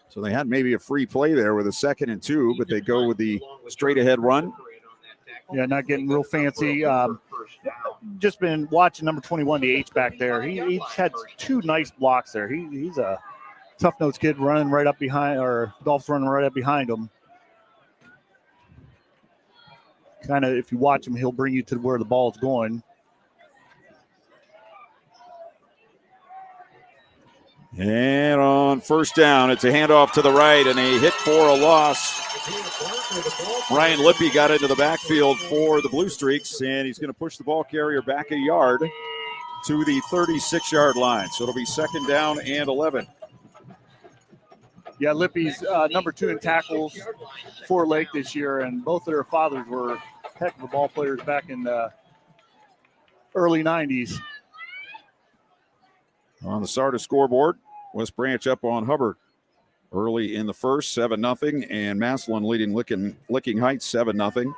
So they had maybe a free play there with a 2nd and 2, but they go with the straight-ahead run. Yeah, not getting real fancy. Just been watching number 21, the H back there. He's had 2 nice blocks there. He's a tough-nosed kid running right up behind, or Dolph's running right up behind him. Kind of, if you watch him, he'll bring you to where the ball's going. And on first down, it's a handoff to the right and a hit for a loss. Ryan Lippy got into the backfield for the Blue Streaks, and he's going to push the ball carrier back a yard to the 36-yard line. So it'll be second down and 11. Yeah, Lippy's number 2 in tackles for Lake this year, and both of their fathers were heck of a ball players back in the early 90s. On the Sardis scoreboard, West Branch up on Hubbard early in the first, 7-0, and Massillon leading Licking Heights 7-0.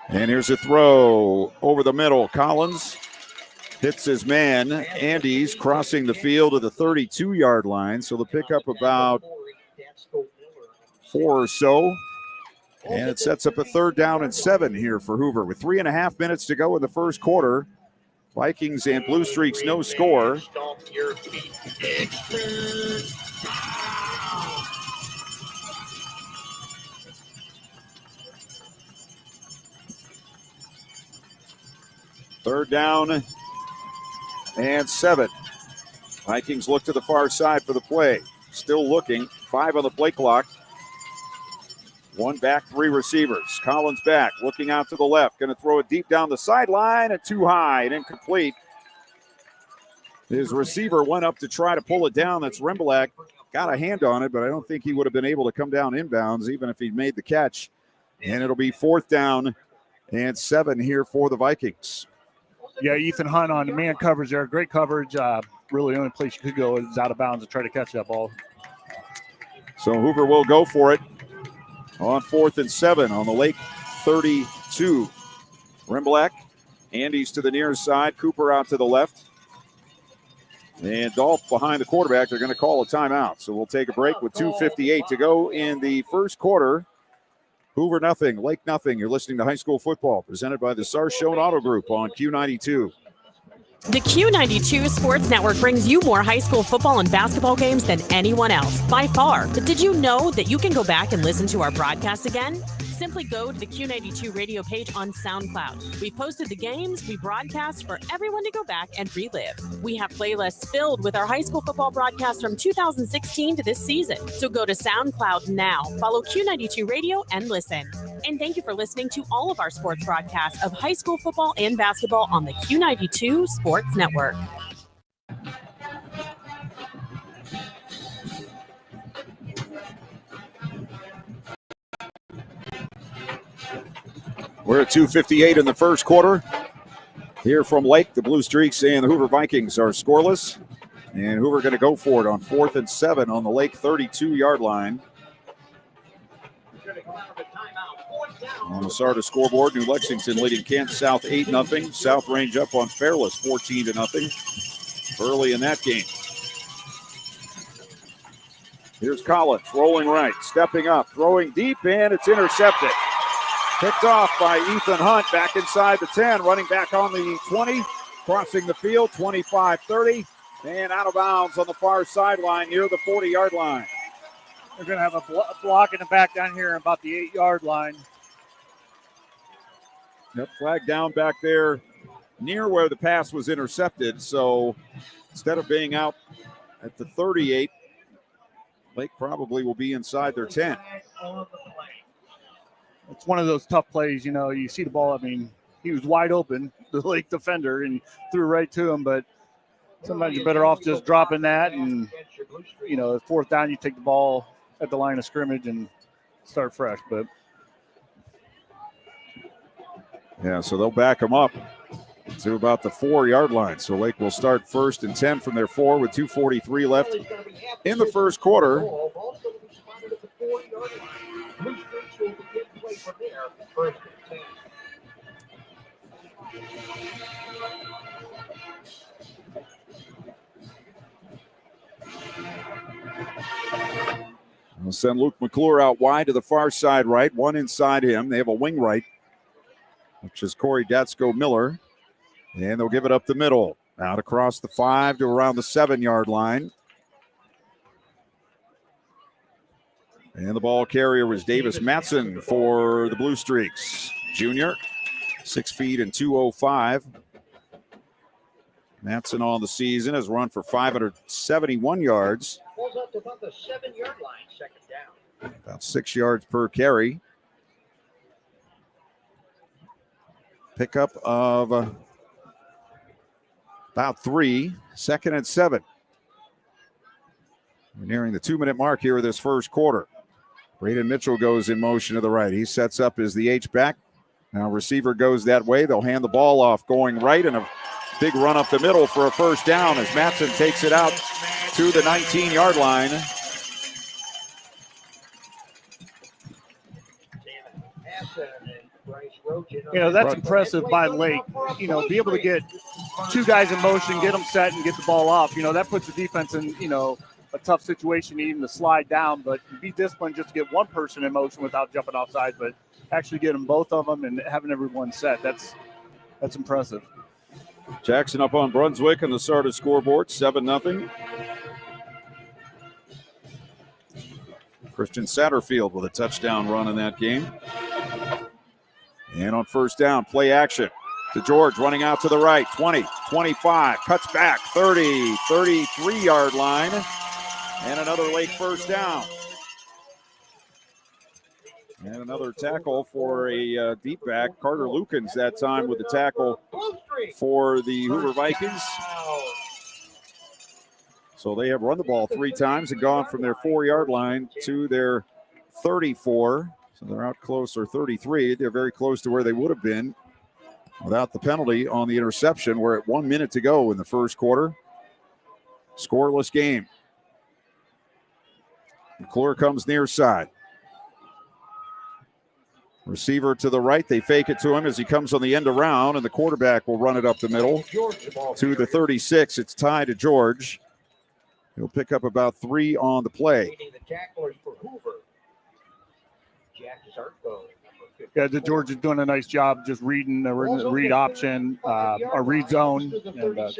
And here's a throw over the middle. Collins hits his man. Andes crossing the field to the 32-yard line, so they'll pick up about 4 or so. And it sets up a third down and 7 here for Hoover with 3.5 minutes to go in the first quarter. Vikings and Blue Streaks no score. Third down and 7. Vikings look to the far side for the play. Still looking. 5 on the play clock. 1 back, 3 receivers. Collins back, looking out to the left. Going to throw it deep down the sideline and too high and incomplete. His receiver went up to try to pull it down. That's Remblak. Got a hand on it, but I don't think he would have been able to come down inbounds even if he'd made the catch. And it'll be 4th down and 7 here for the Vikings. Yeah, Ethan Hunt on the man coverage there. Great coverage. Really the only place you could go is out of bounds to try to catch that ball. So Hoover will go for it. On 4th and 7 on the Lake 32. Remblak, Andes to the near side, Cooper out to the left. And Dolph behind the quarterback. They're going to call a timeout. So we'll take a break with 2:58 to go in the first quarter. Hoover nothing, Lake nothing. You're listening to High School Football presented by the Sarshone Auto Group on Q92. The Q92 Sports Network brings you more high school football and basketball games than anyone else, by far. But did you know that you can go back and listen to our broadcast again? Simply go to the Q92 radio page on SoundCloud. We posted the games we broadcast for everyone to go back and relive. We have playlists filled with our high school football broadcasts from 2016 to this season. So go to SoundCloud now, follow Q92 Radio, and listen. And thank you for listening to all of our sports broadcasts of high school football and basketball on the Q92 Sports Network. We're at 2:58 in the first quarter. Here from Lake, the Blue Streaks and the Hoover Vikings are scoreless. And Hoover going to go for it on 4th and 7 on the Lake 32-yard line. On the Sardis scoreboard, New Lexington leading Kent South 8-0. South Range up on Fairless 14-0 early in that game. Here's Collins rolling right, stepping up, throwing deep, and it's intercepted. Picked off by Ethan Hunt back inside the 10, running back on the 20, crossing the field, 25-30, and out of bounds on the far sideline near the 40-yard line. They're going to have a block in the back down here about the 8-yard line. Yep, flag down back there near where the pass was intercepted. So instead of being out at the 38, Lake probably will be inside their 10. It's one of those tough plays, you know, you see the ball. I mean, he was wide open, the Lake defender, and threw right to him. But sometimes you're better off just dropping that. And, you know, 4th down, you take the ball at the line of scrimmage and start fresh. But yeah, so they'll back them up to about the 4-yard line. So Lake will start 1st and 10 from their 4 with 2:43 left in the first quarter. They'll send Luke McClure out wide to the far side right, one inside him. They have a wing right, which is Corey Datsko-Miller. And they'll give it up the middle. Out across the 5 to around the 7-yard line. And the ball carrier was Davis Matson for the Blue Streaks. Junior, 6 feet and 205. Matson on the season has run for 571 yards. Pulls up to about the 7-yard line, second down. About 6 yards per carry. Pickup of about 3, 2nd and 7. We're nearing the 2-minute mark here of this first quarter. Braden Mitchell goes in motion to the right. He sets up as the H-back. Now receiver goes that way. They'll hand the ball off going right, and a big run up the middle for a first down as Matson takes it out to the 19-yard line. That's impressive by Lake. Be able to get 2 guys in motion, get them set, and get the ball off. That puts the defense in, a tough situation even to slide down, but be disciplined just to get one person in motion without jumping offside, but actually getting both of them and having everyone set. That's impressive. Jackson up on Brunswick on the starter scoreboard, 7-0. Christian Satterfield with a touchdown run in that game. And on first down, play action to George running out to the right, 20, 25, cuts back, 30, 33-yard line, and another Lake first down. And another tackle for a deep back, Carter Lukens that time with the tackle for the Hoover Vikings. So they have run the ball 3 times and gone from their 4-yard line to their 34. So they're out close, or 33. They're very close to where they would have been without the penalty on the interception. We're at 1 minute to go in the first quarter. Scoreless game. McClure comes near side. Receiver to the right. They fake it to him as he comes on the end around, and the quarterback will run it up the middle to the 36. It's tied to George. He'll pick up about 3 on the play. The tacklers for Hoover. Jack Zarko. Yeah, George is doing a nice job just reading the read option, or read zone, and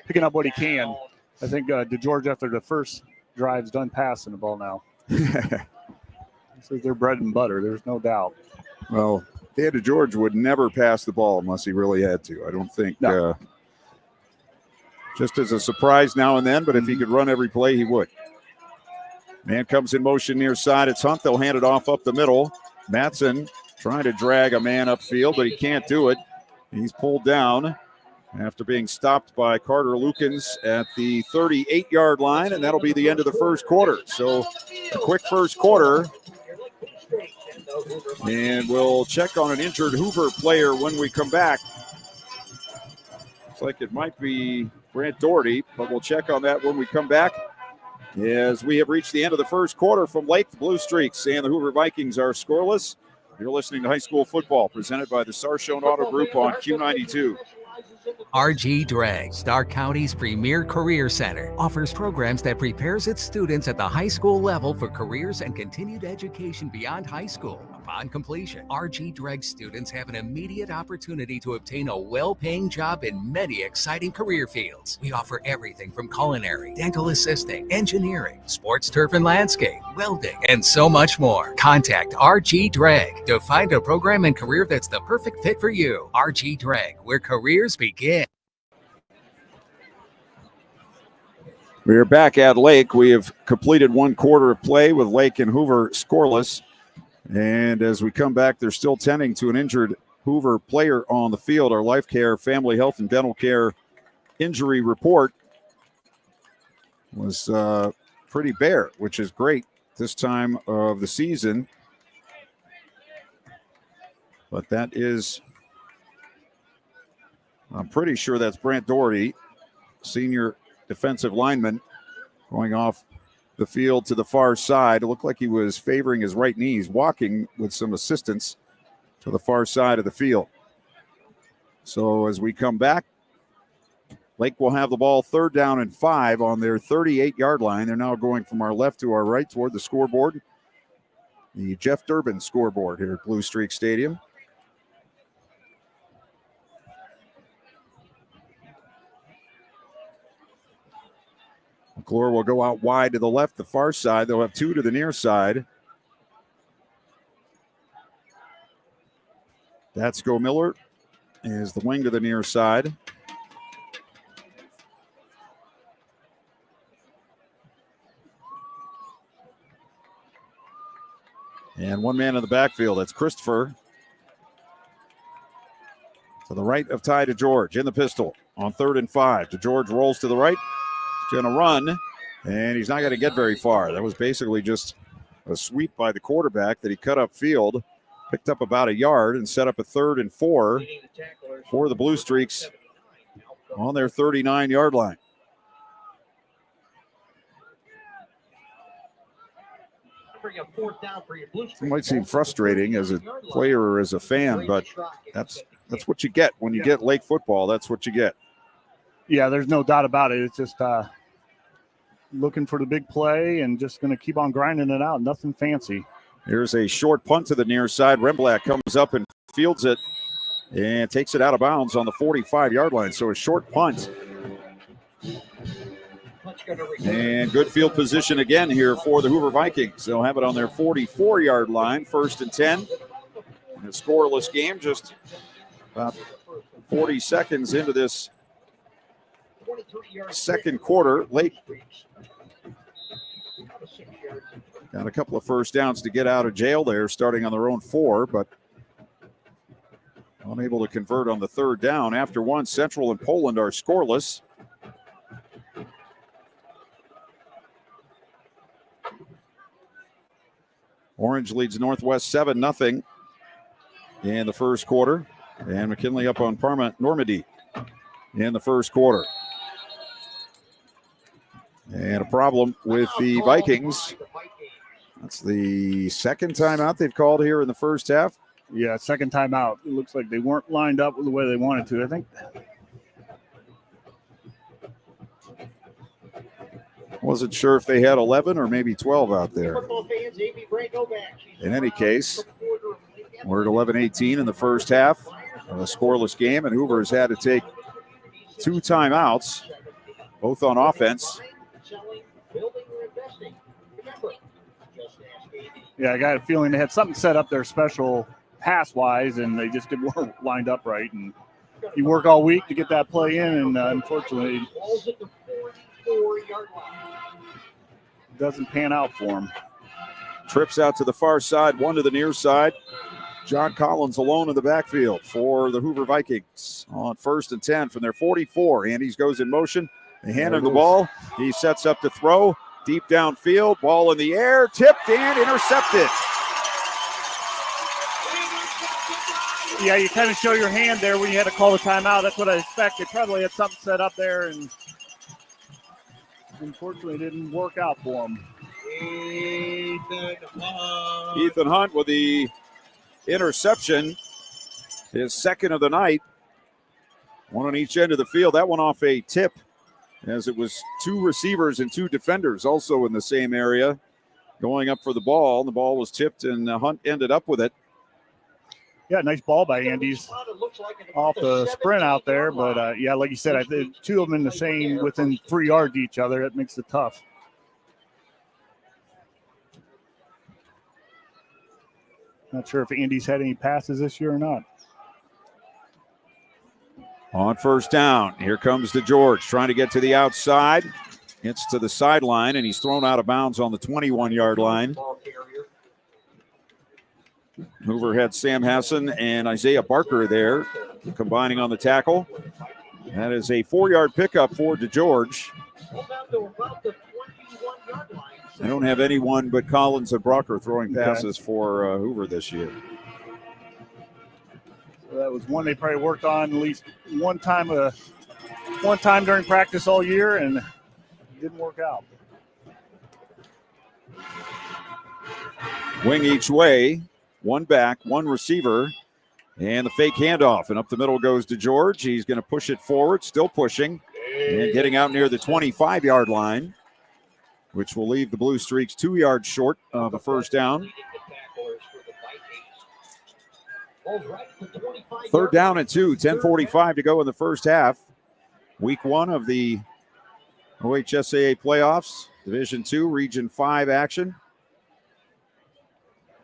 picking up what he can. I think DeGeorge, after the first drive's done passing the ball now. This is their bread and butter. There's no doubt. Well, Dan DeGeorge would never pass the ball unless he really had to. I don't think. No. Just as a surprise now and then, but if he could run every play, he would. Man comes in motion near side. It's Hunt. They'll hand it off up the middle. Matson trying to drag a man upfield, but he can't do it. He's pulled down after being stopped by Carter Lukens at the 38-yard line, and that'll be the end of the first quarter. So a quick first quarter. And we'll check on an injured Hoover player when we come back. Looks like it might be Grant Doherty, but we'll check on that when we come back. As we have reached the end of the first quarter from Lake, the Blue Streaks and the Hoover Vikings are scoreless. You're listening to High School Football, presented by the Sarshone Auto Group on Q92. RG Drag, Star County's premier career center, offers programs that prepares its students at the high school level for careers and continued education beyond high school. Upon completion, RG Drag students have an immediate opportunity to obtain a well-paying job in many exciting career fields. We offer everything from culinary, dental assisting, engineering, sports turf and landscape, welding, and so much more. Contact RG Drag to find a program and career that's the perfect fit for you. RG Drag, where careers begin. We are back at Lake. We have completed 1 quarter of play with Lake and Hoover scoreless. And as we come back, they're still tending to an injured Hoover player on the field. Our Life Care, Family Health, and Dental Care injury report was pretty bare, which is great this time of the season. But that is, I'm pretty sure that's Brant Doherty, senior defensive lineman, going off the field to the far side. It looked like he was favoring his right knee. He's walking with some assistance to the far side of the field. So as we come back, Lake will have the ball 3rd down and 5 on their 38-yard line. They're now going from our left to our right toward the scoreboard. The Jeff Durbin scoreboard here at Blue Streak Stadium. McClure will go out wide to the left, the far side. They'll have 2 to the near side. Datsko Miller is the wing to the near side. And 1 man in the backfield. That's Christopher. To the right of Ty DeGeorge in the pistol on 3rd and 5. DeGeorge rolls to the right. He's going to run, and he's not going to get very far. That was basically just a sweep by the quarterback that he cut upfield, picked up about a yard, and set up a 3rd and 4 for the Blue Streaks on their 39-yard line. It might seem frustrating as a player or as a fan, but that's what you get when you get Lake football. That's what you get. Yeah, there's no doubt about it. It's just looking for the big play and just going to keep on grinding it out. Nothing fancy. Here's a short punt to the near side. Remblatt comes up and fields it and takes it out of bounds on the 45-yard line. So a short punt. And good field position again here for the Hoover Vikings. They'll have it on their 44-yard line, 1st and 10. In a scoreless game, just about 40 seconds into this second quarter. Lake got a couple of first downs to get out of jail there, starting on their own 4, but unable to convert on the 3rd down. After 1, Central and Poland are scoreless. Orange leads Northwest 7-0 in the first quarter. And McKinley up on Parma Normandy in the first quarter. And a problem with the Vikings. That's the second timeout they've called here in the first half. Yeah, second timeout. It looks like they weren't lined up the way they wanted to, I think. Wasn't sure if they had 11 or maybe 12 out there. In any case, we're at 11-18 in the first half of a scoreless game, and Hoover has had to take 2 timeouts, both on offense. Yeah, I got a feeling they had something set up there special pass-wise, and they just weren't lined up right. And you work all week to get that play in, and unfortunately, doesn't pan out for them. Trips out to the far side, 1 to the near side. John Collins alone in the backfield for the Hoover Vikings on 1st and 10 from their 44. Andes goes in motion. They hand him the ball. He sets up to throw. Deep downfield, ball in the air, tipped and intercepted. Yeah, you kind of show your hand there when you had to call the timeout. That's what I expected. Probably had something set up there, and unfortunately it didn't work out for him. Ethan Hunt with the interception, his second of the night. 1 on each end of the field. That one off a tip, as it was 2 receivers and 2 defenders also in the same area going up for the ball. The ball was tipped, and Hunt ended up with it. Yeah, nice ball by Andes off the sprint out there. But, yeah, like you said, I think 2 of them in the same within 3 yards of each other. That makes it tough. Not sure if Andes had any passes this year or not. On 1st down, here comes DeGeorge trying to get to the outside. Gets to the sideline, and he's thrown out of bounds on the 21-yard line. Hoover had Sam Hassan and Isaiah Barker there combining on the tackle. That is a 4-yard pickup for DeGeorge. I don't have anyone but Collins and Brocker throwing passes for Hoover this year. So that was one they probably worked on at least one time during practice all year, and it didn't work out. Wing each way, 1 back, 1 receiver, and the fake handoff. And up the middle goes DeGeorge. He's going to push it forward, still pushing. And getting out near the 25-yard line, which will leave the Blue Streaks 2 yards short of a first down. 3rd down and 2, 10:45 to go in the first half. Week 1 of the OHSAA playoffs, Division II, Region 5 action.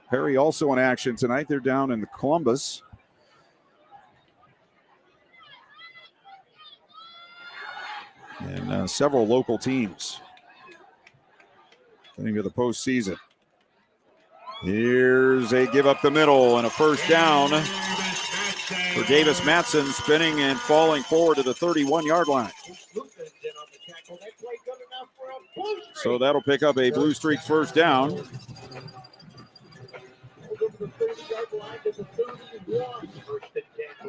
Perry also in action tonight. They're down in Columbus. And several local teams getting to the postseason. Here's a give up the middle and a first down for Davis Matson, spinning and falling forward to the 31-yard line. So that'll pick up a Blue Streaks first down.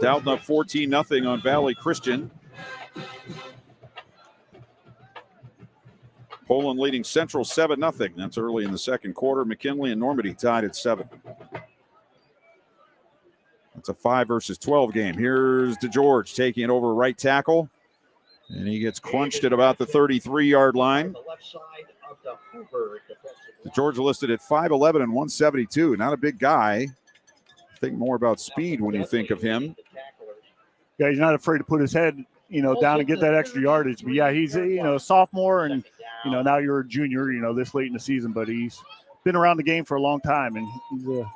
Dalton up 14-0 on Valley Christian. Poland leading Central 7-0. That's early in the second quarter. McKinley and Normandy tied at 7. It's a 5 versus 12 game. Here's DeGeorge taking it over right tackle. And he gets crunched at about the 33-yard line. DeGeorge listed at 5'11 and 172. Not a big guy. Think more about speed when you think of him. Yeah, he's not afraid to put his head, down and get that extra yardage. But yeah, he's a sophomore, and now you're a junior, this late in the season. But he's been around the game for a long time, and he's a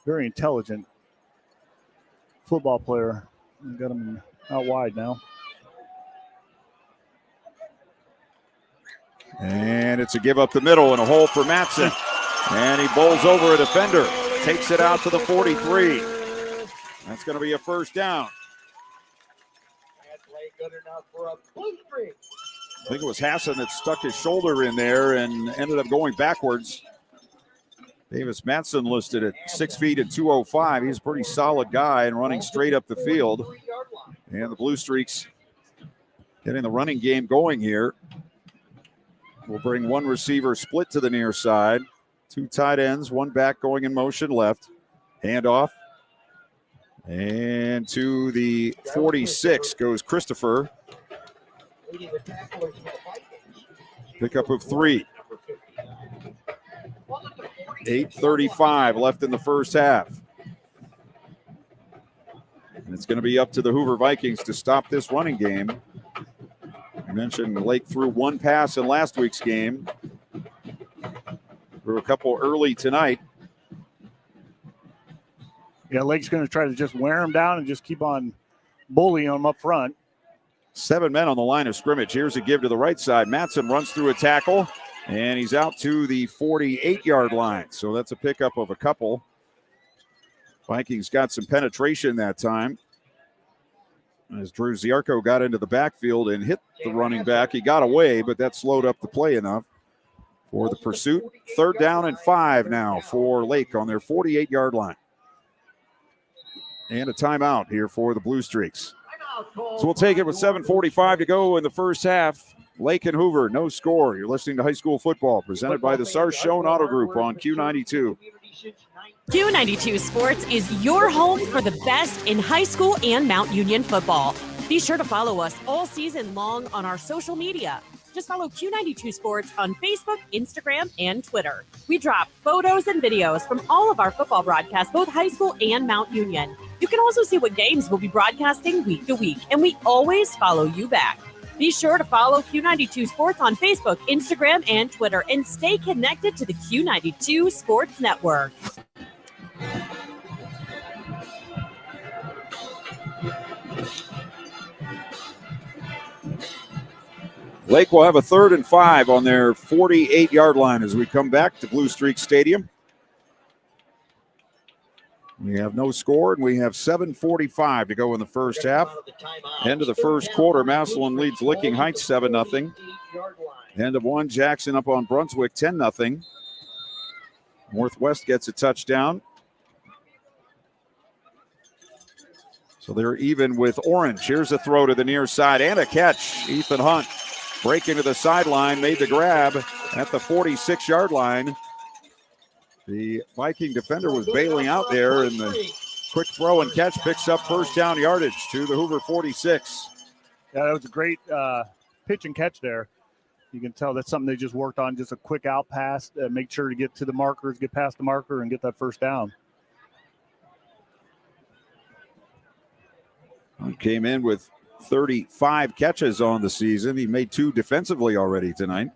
very intelligent football player. We got him out wide now. And it's a give up the middle and a hole for Matson. And he bowls over a defender. Takes it out to the 43. That's going to be a first down. I think it was Hassan that stuck his shoulder in there and ended up going backwards. Davis Matson listed at 6 feet and 205. He's a pretty solid guy and running straight up the field. And the Blue Streaks getting the running game going here. We'll bring one receiver split to the near side. 2 tight ends, 1 back going in motion left. Handoff. And to the 46 goes Christopher. Pickup of 3. 8:35 left in the first half. And it's going to be up to the Hoover Vikings to stop this running game. I mentioned Lake threw 1 pass in last week's game. Threw a couple early tonight. Yeah, Lake's going to try to just wear him down and just keep on bullying him up front. 7 men on the line of scrimmage. Here's a give to the right side. Matson runs through a tackle, and he's out to the 48-yard line. So that's a pickup of a couple. Vikings got some penetration that time. As Drew Ziarko got into the backfield and hit the running back, he got away, but that slowed up the play enough for the pursuit. 3rd down and 5 now for Lake on their 48-yard line. And a timeout here for the Blue Streaks. So we'll take it with 7:45 to go in the first half. Lake and Hoover, no score. You're listening to High School Football, presented by the Sarshone Auto Group on Q92. Q92 Sports is your home for the best in high school and Mount Union football. Be sure to follow us all season long on our social media. Just follow Q92 Sports on Facebook, Instagram, and Twitter. We drop photos and videos from all of our football broadcasts, both high school and Mount Union. You can also see what games we'll be broadcasting week to week, and we always follow you back. Be sure to follow Q92 Sports on Facebook, Instagram, and Twitter, and stay connected to the Q92 Sports Network. Lake will have a 3rd and 5 on their 48-yard line as we come back to Blue Streak Stadium. We have no score, and we have 7:45 to go in the first half. End of the first quarter, Massillon leads Licking Heights 7-0. End of 1, Jackson up on Brunswick 10-0. Northwest gets a touchdown. So they're even with Orange. Here's a throw to the near side and a catch. Ethan Hunt breaking to the sideline, made the grab at the 46-yard line. The Viking defender was bailing out there, and the quick throw and catch picks up first down yardage to the Hoover 46. Yeah, that was a great pitch and catch there. You can tell that's something they just worked on, just a quick out pass, make sure to get to the markers, get past the marker, and get that first down. Came in with 35 catches on the season. He made 2 defensively already tonight.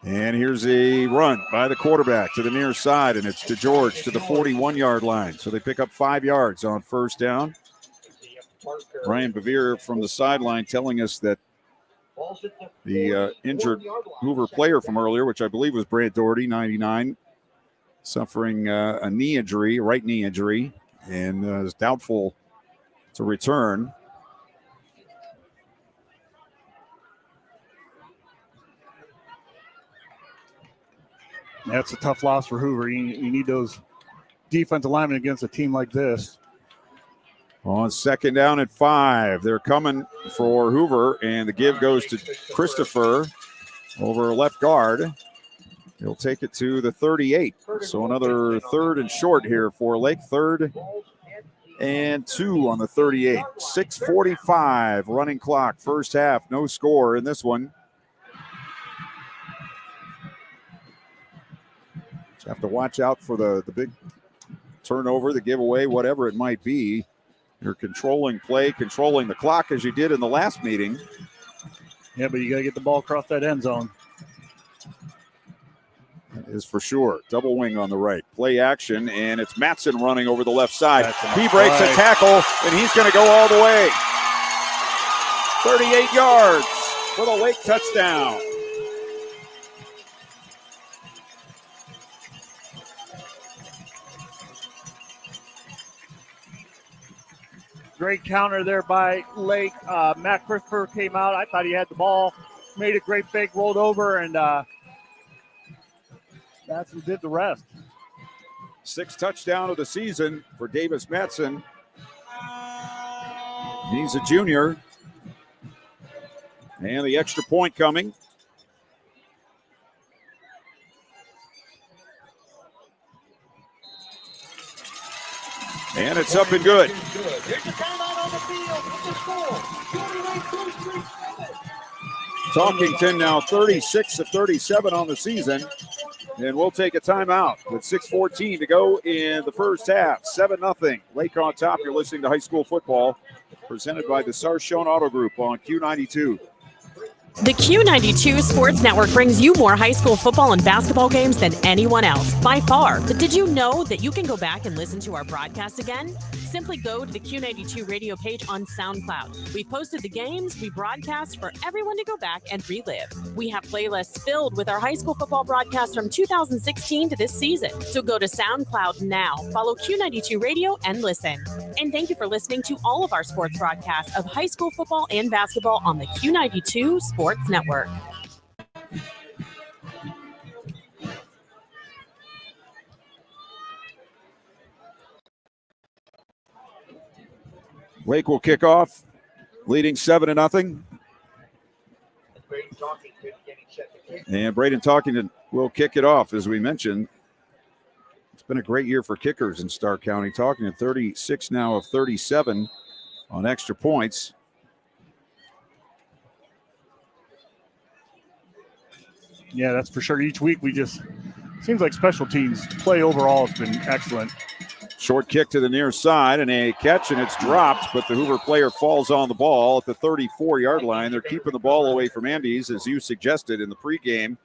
And here's a run by the quarterback to the near side, and it's to George to the 41-yard line. So they pick up 5 yards on first down. Brian Bevere from the sideline telling us that the injured Hoover player from earlier, which I believe was Brant Doherty, 99, suffering a knee injury, right knee injury, and is doubtful to return. That's a tough loss for Hoover. You need those defensive linemen against a team like this. On second down at 5, they're coming for Hoover, and the give goes to Christopher over left guard. He'll take it to the 38. So another 3rd and short here for Lake. 3rd and 2 on the 38. 6:45 running clock, first half. No score in this one. Just have to watch out for the big turnover, the giveaway, whatever it might be. You're controlling play, controlling the clock as you did in the last meeting. Yeah, but you got to get the ball across that end zone. That is for sure. Double wing on the right. Play action, and it's Matson running over the left side. He breaks a tackle, and he's going to go all the way. 38 yards for the Lake touchdown. Great counter there by Lake. Matt Christopher came out. I thought he had the ball, made a great fake, rolled over, and that's who did the rest. 6th touchdown of the season for Davis Matson. He's a junior. And the extra point coming. And it's up and good. Talkington now 36-37 on the season. And we'll take a timeout with 6:14 to go in the first half. 7-0. Lake on top. You're listening to high school football presented by the Sarshone Auto Group on Q92. The Q92 Sports Network brings you more high school football and basketball games than anyone else, by far. But did you know that you can go back and listen to our broadcast again? Simply go to the Q92 radio page on SoundCloud. We posted the games we broadcast for everyone to go back and relive. We have playlists filled with our high school football broadcasts from 2016 to this season. So go to SoundCloud now, follow Q92 Radio, and listen. And thank you for listening to all of our sports broadcasts of high school football and basketball on the Q92 Sports Network. Lake will kick off, leading 7-0. And Braden Talkington will kick it off, as we mentioned. It's been a great year for kickers in Stark County. Talkington 36 now of 37 on extra points. Yeah, that's for sure. Each week we just seems like special teams play overall has been excellent. Short kick to the near side and a catch, and it's dropped, but the Hoover player falls on the ball at the 34-yard line. They're keeping the ball away from Andes, as you suggested in the pregame.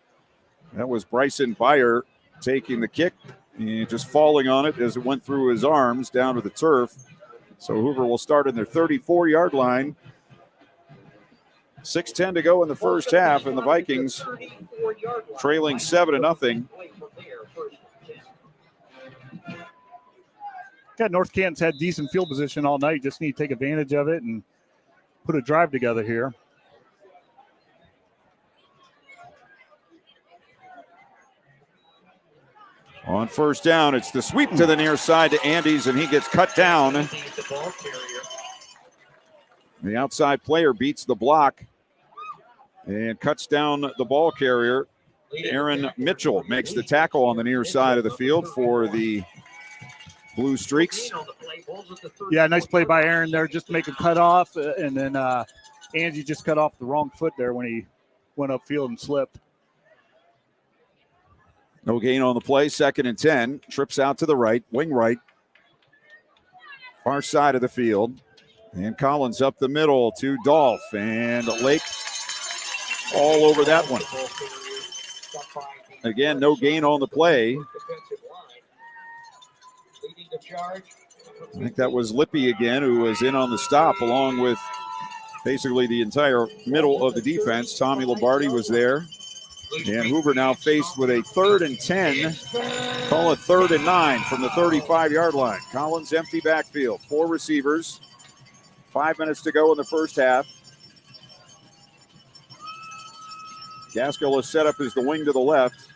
That was Bryson Byer taking the kick and just falling on it as it went through his arms down to the turf. So Hoover will start in their 34-yard line. 6:10 to go in the first half, and the Vikings trailing 7-0. God, North Canton's had decent field position all night. Just need to take advantage of it and put a drive together here. On first down, it's the sweep to the near side to Andes, and he gets cut down. The outside player beats the block and cuts down the ball carrier. Aaron Mitchell makes the tackle on the near side of the field for the Blue Streaks. Yeah, nice play by Aaron there. Just make a cut off, and then Angie just cut off the wrong foot there when he went upfield and slipped. No gain on the play. 2nd and 10. Trips out to the right, wing right. Far side of the field. And Collins up the middle to Dolph. And Lake all over that one. Again, no gain on the play. I think that was Lippy again, who was in on the stop, along with basically the entire middle of the defense. Tommy Lombardi was there. And Hoover now faced with a 3rd and 10. Call it 3rd and 9 from the 35-yard line. Collins empty backfield. 4 receivers. 5 minutes to go in the first half. Gaskell is set up as the wing to the left.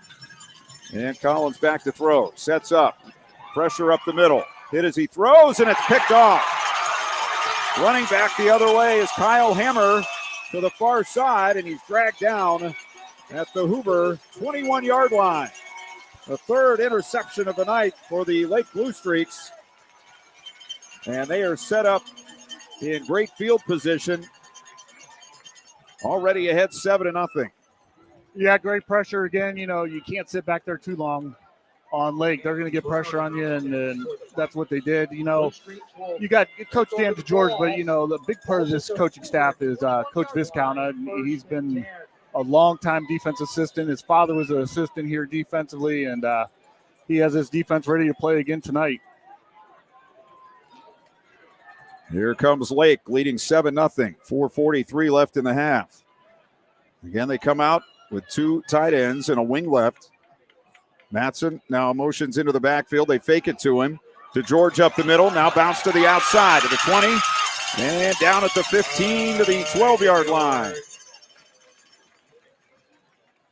And Collins back to throw. Sets up. Pressure up the middle. Hit as he throws, and it's picked off. Running back the other way is Kyle Hammer to the far side, and he's dragged down at the Hoover 21-yard line. The 3rd interception of the night for the Lake Blue Streaks. And they are set up in great field position. Already ahead 7-0. Yeah, great pressure again. You know, you can't sit back there too long on Lake. They're going to get pressure on you, and that's what they did. You know, you got Coach Dan DeGeorge, but, you know, the big part of this coaching staff is Coach Viscount. He's been a long-time defense assistant. His father was an assistant here defensively, and he has his defense ready to play again tonight. Here comes Lake leading 7-0. 4:43 left in the half. Again, they come out with 2 tight ends and a wing left. Matson now motions into the backfield. They fake it to him. To George up the middle. Now bounce to the outside to the 20. And down at the 15 to the 12-yard line.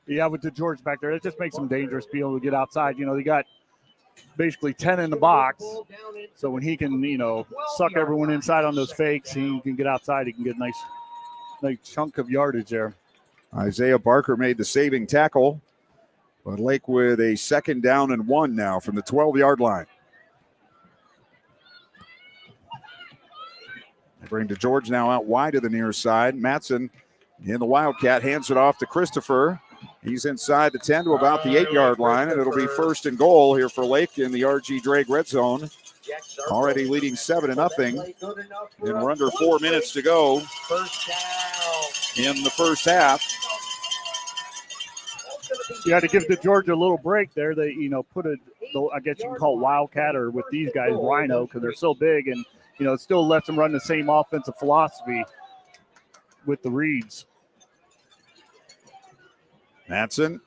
Yeah, with DeGeorge back there, it just makes him dangerous, be able to get outside. You know, they got basically 10 in the box. So when he can, you know, suck everyone inside on those fakes, he can get outside. He can get a nice chunk of yardage there. Isaiah Barker made the saving tackle. But Lake with a 2nd down and 1 now from the 12-yard line. They bring DeGeorge now out wide to the near side. Matson in the Wildcat hands it off to Christopher. He's inside the 10 to about the 8-yard line, and it'll be 1st and goal here for Lake in the RG Drake red zone. Already leading 7-0, and we're under 4 minutes to go in the first half. You had to give DeGeorge a little break there. They, you know, put a, I guess you can call it Wildcat, or with these guys, Rhino, because they're so big, and, you know, it still lets them run the same offensive philosophy with the reads. Matson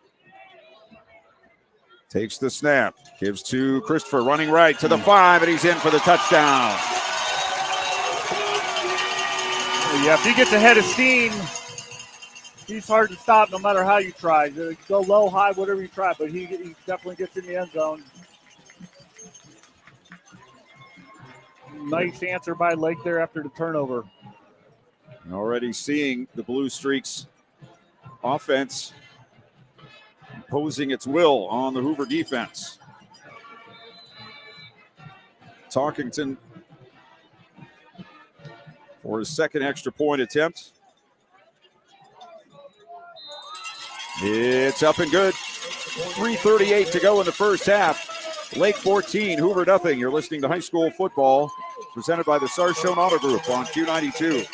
takes the snap, gives to Christopher, running right to the 5, and he's in for the touchdown. Yeah, if he gets ahead of steam, he's hard to stop no matter how you try. Go low, high, whatever you try, but he definitely gets in the end zone. Nice answer by Lake there after the turnover. Already seeing the Blue Streaks offense imposing its will on the Hoover defense. Talkington for his 2nd extra point attempt. It's up and good. 3:38 to go in the first half. Lake 14, Hoover nothing. You're listening to High School Football, presented by the Sarshone Auto Group on Q92.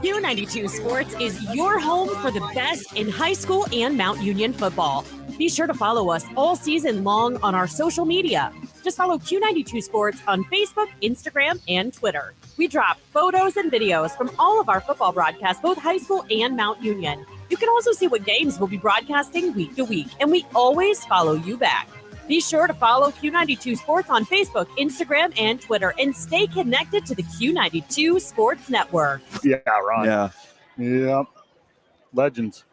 Q92 Sports is your home for the best in high school and Mount Union football. Be sure to follow us all season long on our social media. Just follow Q92 Sports on Facebook, Instagram, and Twitter. We drop photos and videos from all of our football broadcasts, both high school and Mount Union. You can also see what games we'll be broadcasting week to week, and we always follow you back. Be sure to follow Q92 Sports on Facebook, Instagram, and Twitter, and stay connected to the Q92 Sports Network. Yeah, Ron. Yeah. Yep. Legends.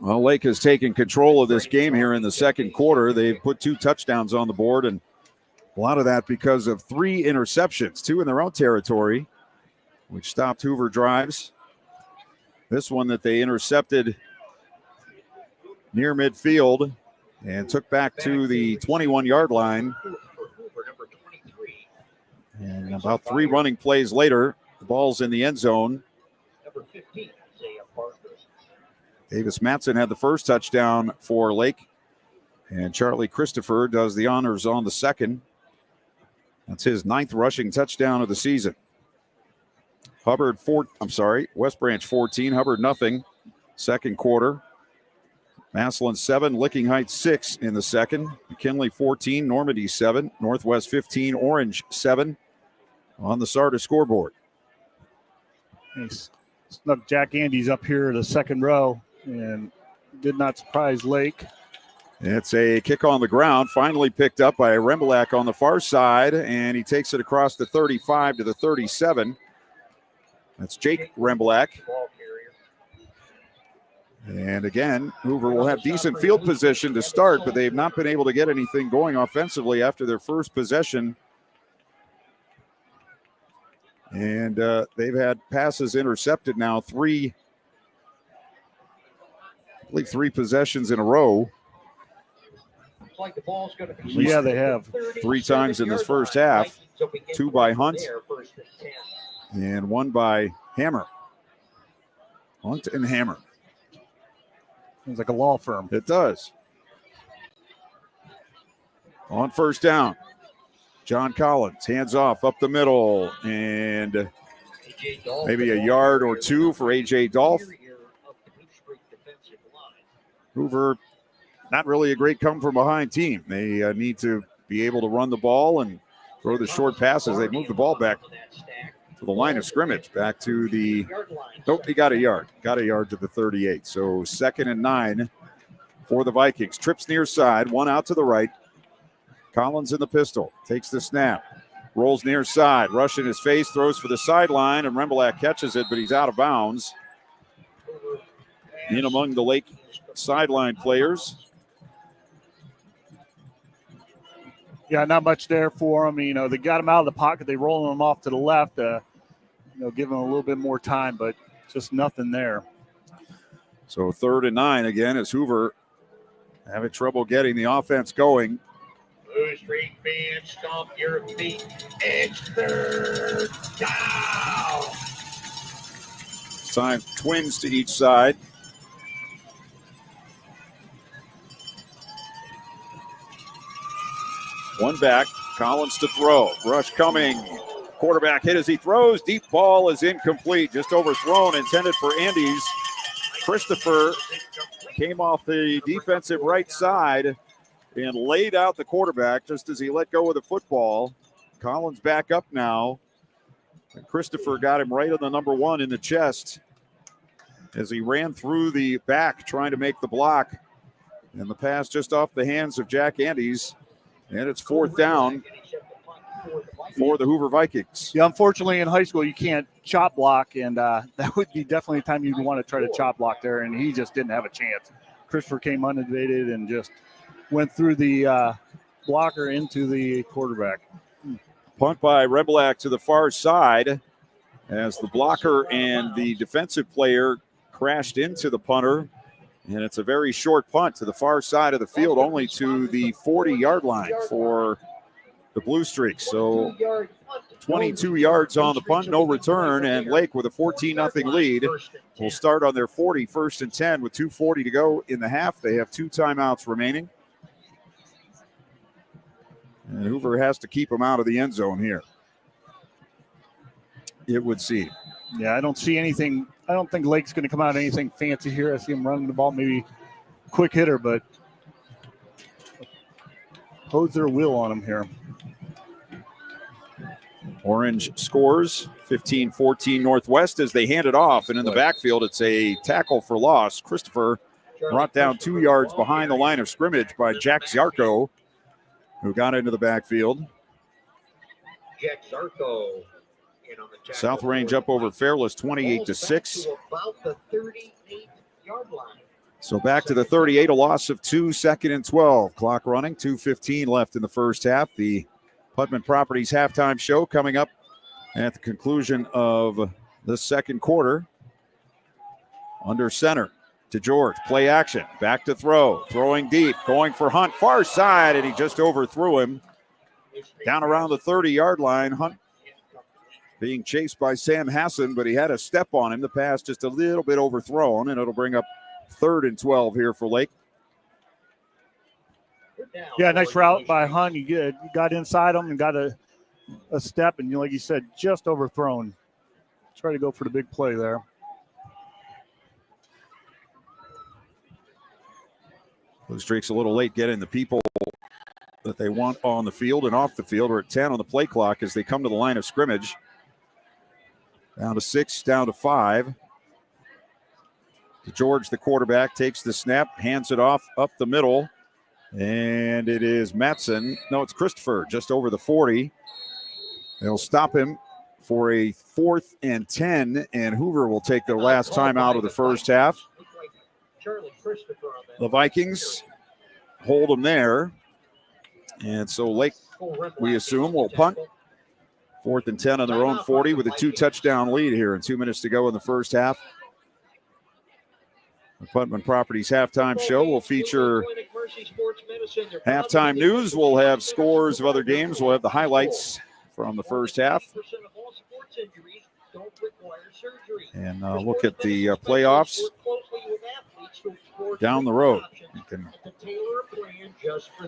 Well, Lake has taken control of this game here in the second quarter. They've put 2 touchdowns on the board, and a lot of that because of 3 interceptions, 2 in their own territory, which stopped Hoover drives. This one that they intercepted near midfield and took back to the 21-yard line. And about 3 running plays later, the ball's in the end zone. Davis Matson had the first touchdown for Lake, and Charlie Christopher does the honors on the second. That's his 9th rushing touchdown of the season. West Branch 14, Hubbard nothing. Second quarter. Massillon 7, Licking Heights 6 in the second. McKinley 14, Normandy 7, Northwest 15, Orange 7 on the Sarda scoreboard. He's snuck Jack Andes up here the second row and did not surprise Lake. It's a kick on the ground, finally picked up by Remblak on the far side, and he takes it across the 35 to the 37. That's Jake Remblak. And again, Hoover will have decent field position to start, but they've not been able to get anything going offensively after their first possession. And they've had passes intercepted now 3 possessions in a row. Like the ball's going to be yeah, they have 3 times in this first half. 2 by Hunt and 1 by Hammer. Hunt and Hammer. Sounds like a law firm. It does. On first down, John Collins, hands off up the middle, and maybe a yard or 2 for A.J. Dolph. Hoover, not really a great come-from-behind team. They need to be able to run the ball and throw the short passes. They move the ball back to the line of scrimmage, back to the – nope, he got a yard. Got a yard to the 38. So 2nd and 9 for the Vikings. Trips near side, 1 out to the right. Collins in the pistol, takes the snap, rolls near side, rush in his face, throws for the sideline, and Remblak catches it, but he's out of bounds. In among the Lake sideline players. Yeah, not much there for him. You know, they got him out of the pocket. They roll him off to the left, give him a little bit more time, but just nothing there. So 3rd and 9 again as Hoover having trouble getting the offense going. Blue Street fans, stomp your feet. It's 3rd down. Time twins to each side. One back, Collins to throw. Rush coming. Quarterback hit as he throws. Deep ball is incomplete. Just overthrown, intended for Andes. Christopher came off the defensive right side and laid out the quarterback just as he let go of the football. Collins back up now. And Christopher got him right on the number 1 in the chest as he ran through the back trying to make the block. And the pass just off the hands of Jack Andes. And it's 4th down for the Hoover Vikings. Yeah, unfortunately in high school you can't chop block, and that would be definitely a time you'd want to try to chop block there, and he just didn't have a chance. Christopher came uninvited and just went through the blocker into the quarterback. Punt by Remblak to the far side as the blocker and the defensive player crashed into the punter. And it's a very short punt to the far side of the field, only to the 40-yard line for the Blue Streaks. So 22 yards on the punt, no return, and Lake with a 14-0 lead will start on their 40, 1st and 10 with 2:40 to go in the half. They have 2 timeouts remaining. And Hoover has to keep them out of the end zone here, it would seem. Yeah, I don't see anything. I don't think Lake's going to come out anything fancy here. I see him running the ball, maybe quick hitter, but pose their will on him here. Orange scores 15-14 Northwest as they hand it off. And in the backfield, it's a tackle for loss. Christopher brought down 2 yards behind the line of scrimmage by Jack Zarko, who got into the backfield. Jack Zarko. South Range up over Fairless 28-6. About the 38-yard line. So back to the 38, a loss of 2, 2nd and 12. Clock running, 2:15 left in the first half. The Putman Properties halftime show coming up at the conclusion of the second quarter. Under center, to George. Play action. Back to throw. Throwing deep. Going for Hunt. Far side, and he just overthrew him. Down around the 30-yard line. Hunt being chased by Sam Hassan, but he had a step on him. The pass just a little bit overthrown, and it'll bring up 3rd and 12 here for Lake. Yeah, nice route by Hunt. He got inside him and got a step, and like you said, just overthrown. Try to go for the big play there. Blue Streak's a little late getting the people that they want on the field and off the field. We're at 10 on the play clock as they come to the line of scrimmage. Down to 6, down to 5. George, the quarterback, takes the snap, hands it off up the middle, and it is Matson. No, it's Christopher, just over the 40. They'll stop him for a 4th and 10, and Hoover will take their last time out of the first half. The Vikings hold them there, and so Lake, we assume, will punt. 4th and 10 on their own 40 with a 2-touchdown lead here and 2 minutes to go in the first half. The Putman Properties halftime show will feature halftime news. We'll have scores of other games. We'll have the highlights from the first half. And look at the playoffs down the road. You can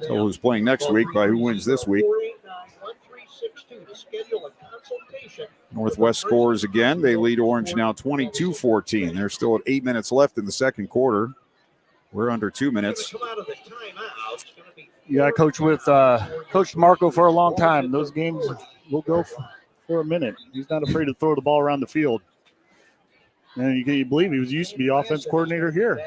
tell who's playing next week by who wins this week. Northwest scores again. They lead Orange now 22-14. They're still at 8 minutes left in the second quarter. We're under 2 minutes. Yeah, I coached with Coach Marco for a long time. Those games will go for a minute. He's not afraid to throw the ball around the field. And you believe he used to be offense coordinator here.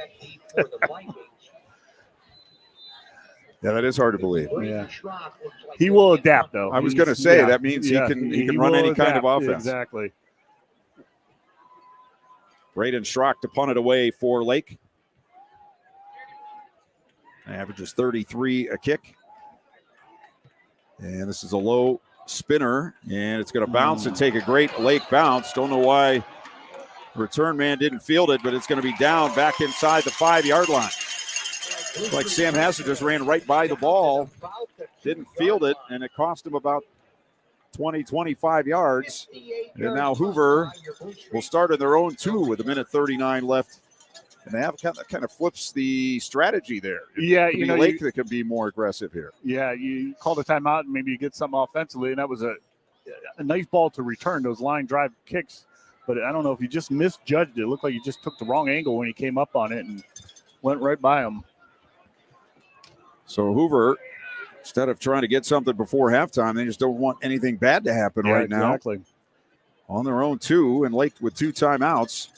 Yeah, that is hard to believe. Yeah, he will adapt, though. I was going to say that means he can run any kind of offense. Exactly. Braden Schrock to punt it away for Lake. Averages 33 a kick. And this is a low spinner, and it's going to bounce and take a great Lake bounce. Don't know why return man didn't field it, but it's going to be down back inside the 5-yard line. Looks like Sam Hassan just ran right by the ball, didn't field it, and it cost him about 20, 25 yards. And now Hoover will start on their own 2 with 1:39 left. And they have kind of flips the strategy there. Yeah, Lake that could be more aggressive here. Yeah, you call the timeout and maybe you get something offensively, and that was a nice ball to return those line drive kicks. But I don't know if you just misjudged it. It looked like you just took the wrong angle when he came up on it and went right by him. So Hoover, instead of trying to get something before halftime, they just don't want anything bad to happen right now. Exactly. On their own 2, and Lake with 2 timeouts.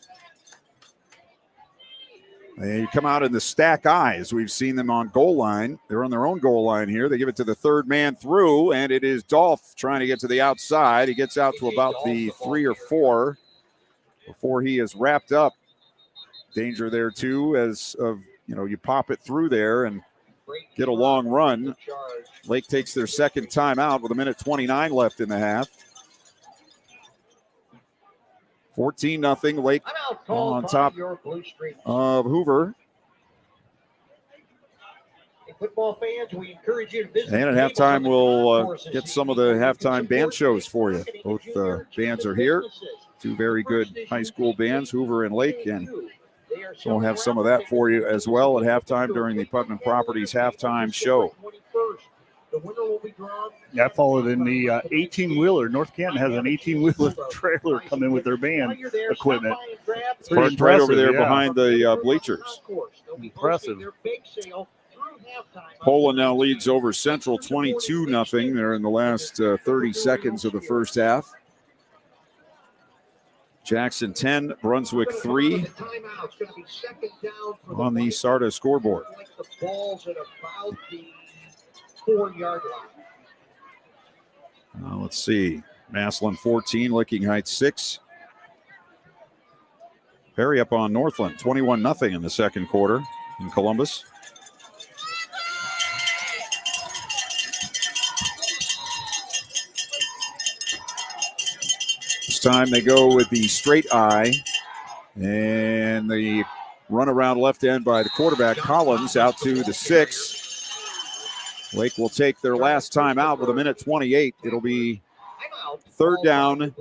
They come out in the stack eyes. We've seen them on goal line. They're on their own goal line here. They give it to the 3rd man through, and it is Dolph trying to get to the outside. He gets out to about the 3 or 4 before he is wrapped up. Danger there, too, as of, you pop it through there and get a long run. Lake takes their second timeout with 1:29 left in the half. 14-0 Lake on top of Hoover. Football fans, we encourage you to visit. And at halftime, we'll get some of the halftime band shows for you. Both bands are here. 2 very good high school bands, Hoover and Lake, and we'll have some of that for you as well at halftime during the Putman Properties halftime show. Yeah, I followed in the 18-wheeler. North Canton has an 18-wheeler trailer coming with their band equipment. It's parked right over there behind the bleachers. Impressive. Poland now leads over Central 22-0. They're in the last 30 seconds of the first half. Jackson 10, Brunswick 3 on the SARTA scoreboard. The ball's at about the 4-yard line. Let's see. Massillon 14, Licking Heights 6. Perry up on Northland, 21-0 in the second quarter in Columbus. This time they go with the straight eye, and the Run around left end by the quarterback, Collins, out to the 6. Lake will take their last time out with 1:28. It'll be third down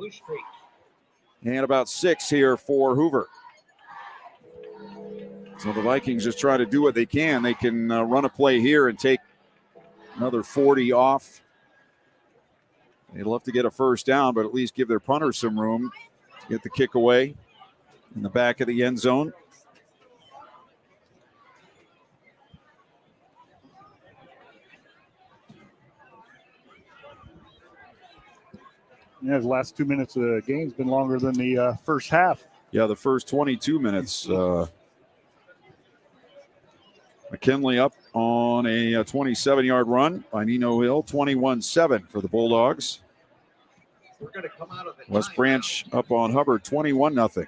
and about 6 here for Hoover. So the Vikings just try to do what they can. They can run a play here and take another 40 off. They'd love to get a first down, but at least give their punter some room to get the kick away in the back of the end zone. Yeah, the last 2 minutes of the game's been longer than the first half. Yeah, the first 22 minutes. McKinley up on a 27-yard run by Nino Hill, 21-7 for the Bulldogs. West Branch up on Hubbard, 21-0.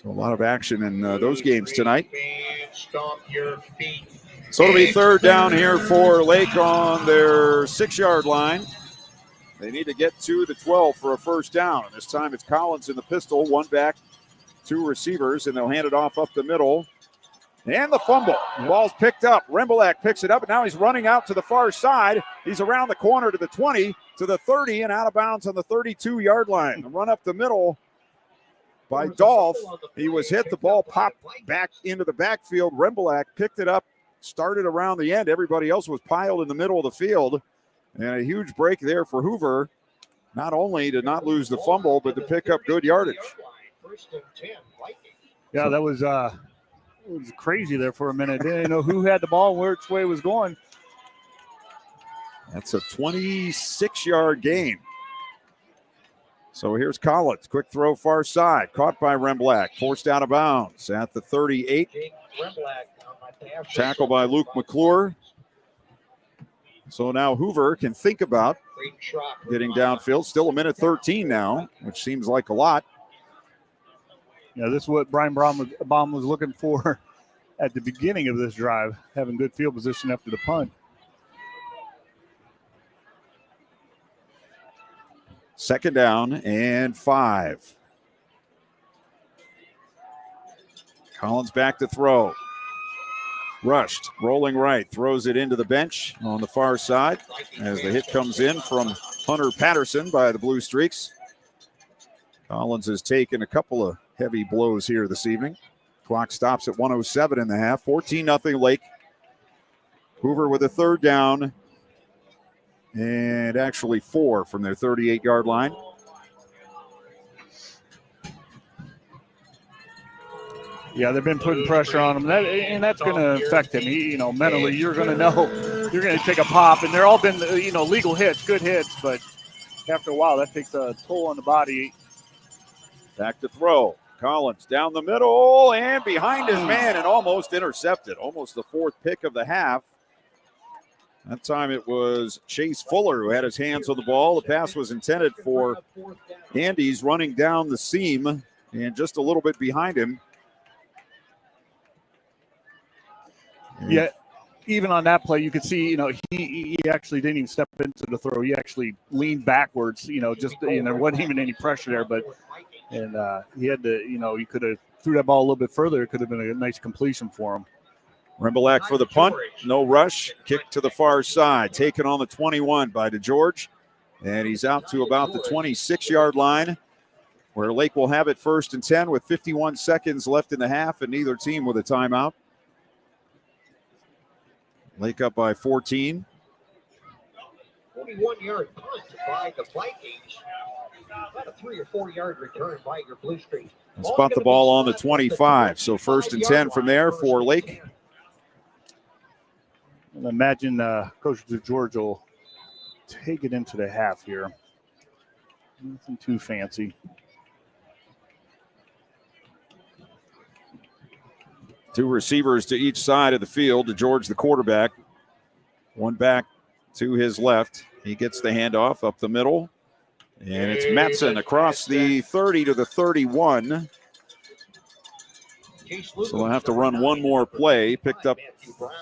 So a lot of action in those games tonight. So it'll be third down here for Lake on their 6-yard line. They need to get to the 12 for a first down. This time it's Collins in the pistol, one back, 2 receivers, and they'll hand it off up the middle. And the fumble. Ball's picked up. Rembolak picks it up, and now he's running out to the far side. He's around the corner to the 20, to the 30, and out of bounds on the 32-yard line. The run up the middle by Dolph. He was hit. The ball popped back into the backfield. Rembolak picked it up, started around the end. Everybody else was piled in the middle of the field. And a huge break there for Hoover, not only to not lose the fumble, but to pick up good yardage. Yeah, that was it was crazy there for a minute. They didn't know who had the ball, which way it was going. That's a 26-yard gain. So here's Collins. Quick throw far side. Caught by Remblak. Forced out of bounds at the 38. Tackle by Luke McClure. So now Hoover can think about getting downfield. Still 1:13 now, which seems like a lot. Yeah, this is what Brian Baum was looking for at the beginning of this drive, having good field position after the punt. Second down and 5. Collins back to throw. Rushed, rolling right, throws it into the bench on the far side as the hit comes in from Hunter Patterson by the Blue Streaks. Collins has taken a couple of heavy blows here this evening. Clock stops at 1:07 in the half. 14-0 Lake. Hoover with a third down and actually 4 from their 38-yard line. Yeah, they've been putting pressure on him, and that's going to affect him. Mentally, you're going to know you're going to take a pop, and they're all been, legal hits, good hits, but after a while, that takes a toll on the body. Back to throw. Collins down the middle and behind his man and almost intercepted. Almost the 4th pick of the half. That time it was Chase Fuller who had his hands on the ball. The pass was intended for Andes running down the seam and just a little bit behind him. Yeah, even on that play, you could see, he actually didn't even step into the throw. He actually leaned backwards, there wasn't even any pressure there. But he had to, he could have threw that ball a little bit further. It could have been a nice completion for him. Rembolak for the punt. No rush. Kick to the far side. Taken on the 21 by DeGeorge. And he's out to about the 26-yard line, where Lake will have it 1st and 10 with 51 seconds left in the half and neither team with a timeout. Lake up by 14. 41-yard punt by the Vikings. About a 3 or 4 yard return by your Blue Streaks. Spot the ball on the 25. So 1st and 10 from there for Lake. And imagine Coach DeGeorge will take it into the half here. Nothing too fancy. Two receivers to each side of the field. DeGeorge, the quarterback. One back to his left. He gets the handoff up the middle. And it's Matson across the 30 to the 31. So they'll have to run one more play. Picked up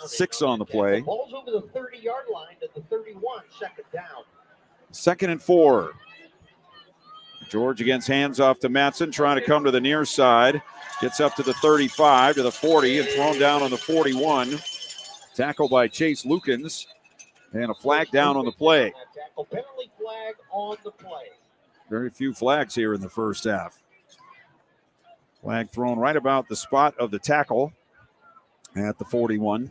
6 on the play. Ball's over the 30-yard line to the 31, second down. 2nd and 4. George against hands off to Matson, trying to come to the near side. Gets up to the 35, to the 40, and thrown down on the 41. Tackle by Chase Lukens, and a flag down on the play. Penalty flag on the play. Very few flags here in the first half. Flag thrown right about the spot of the tackle at the 41.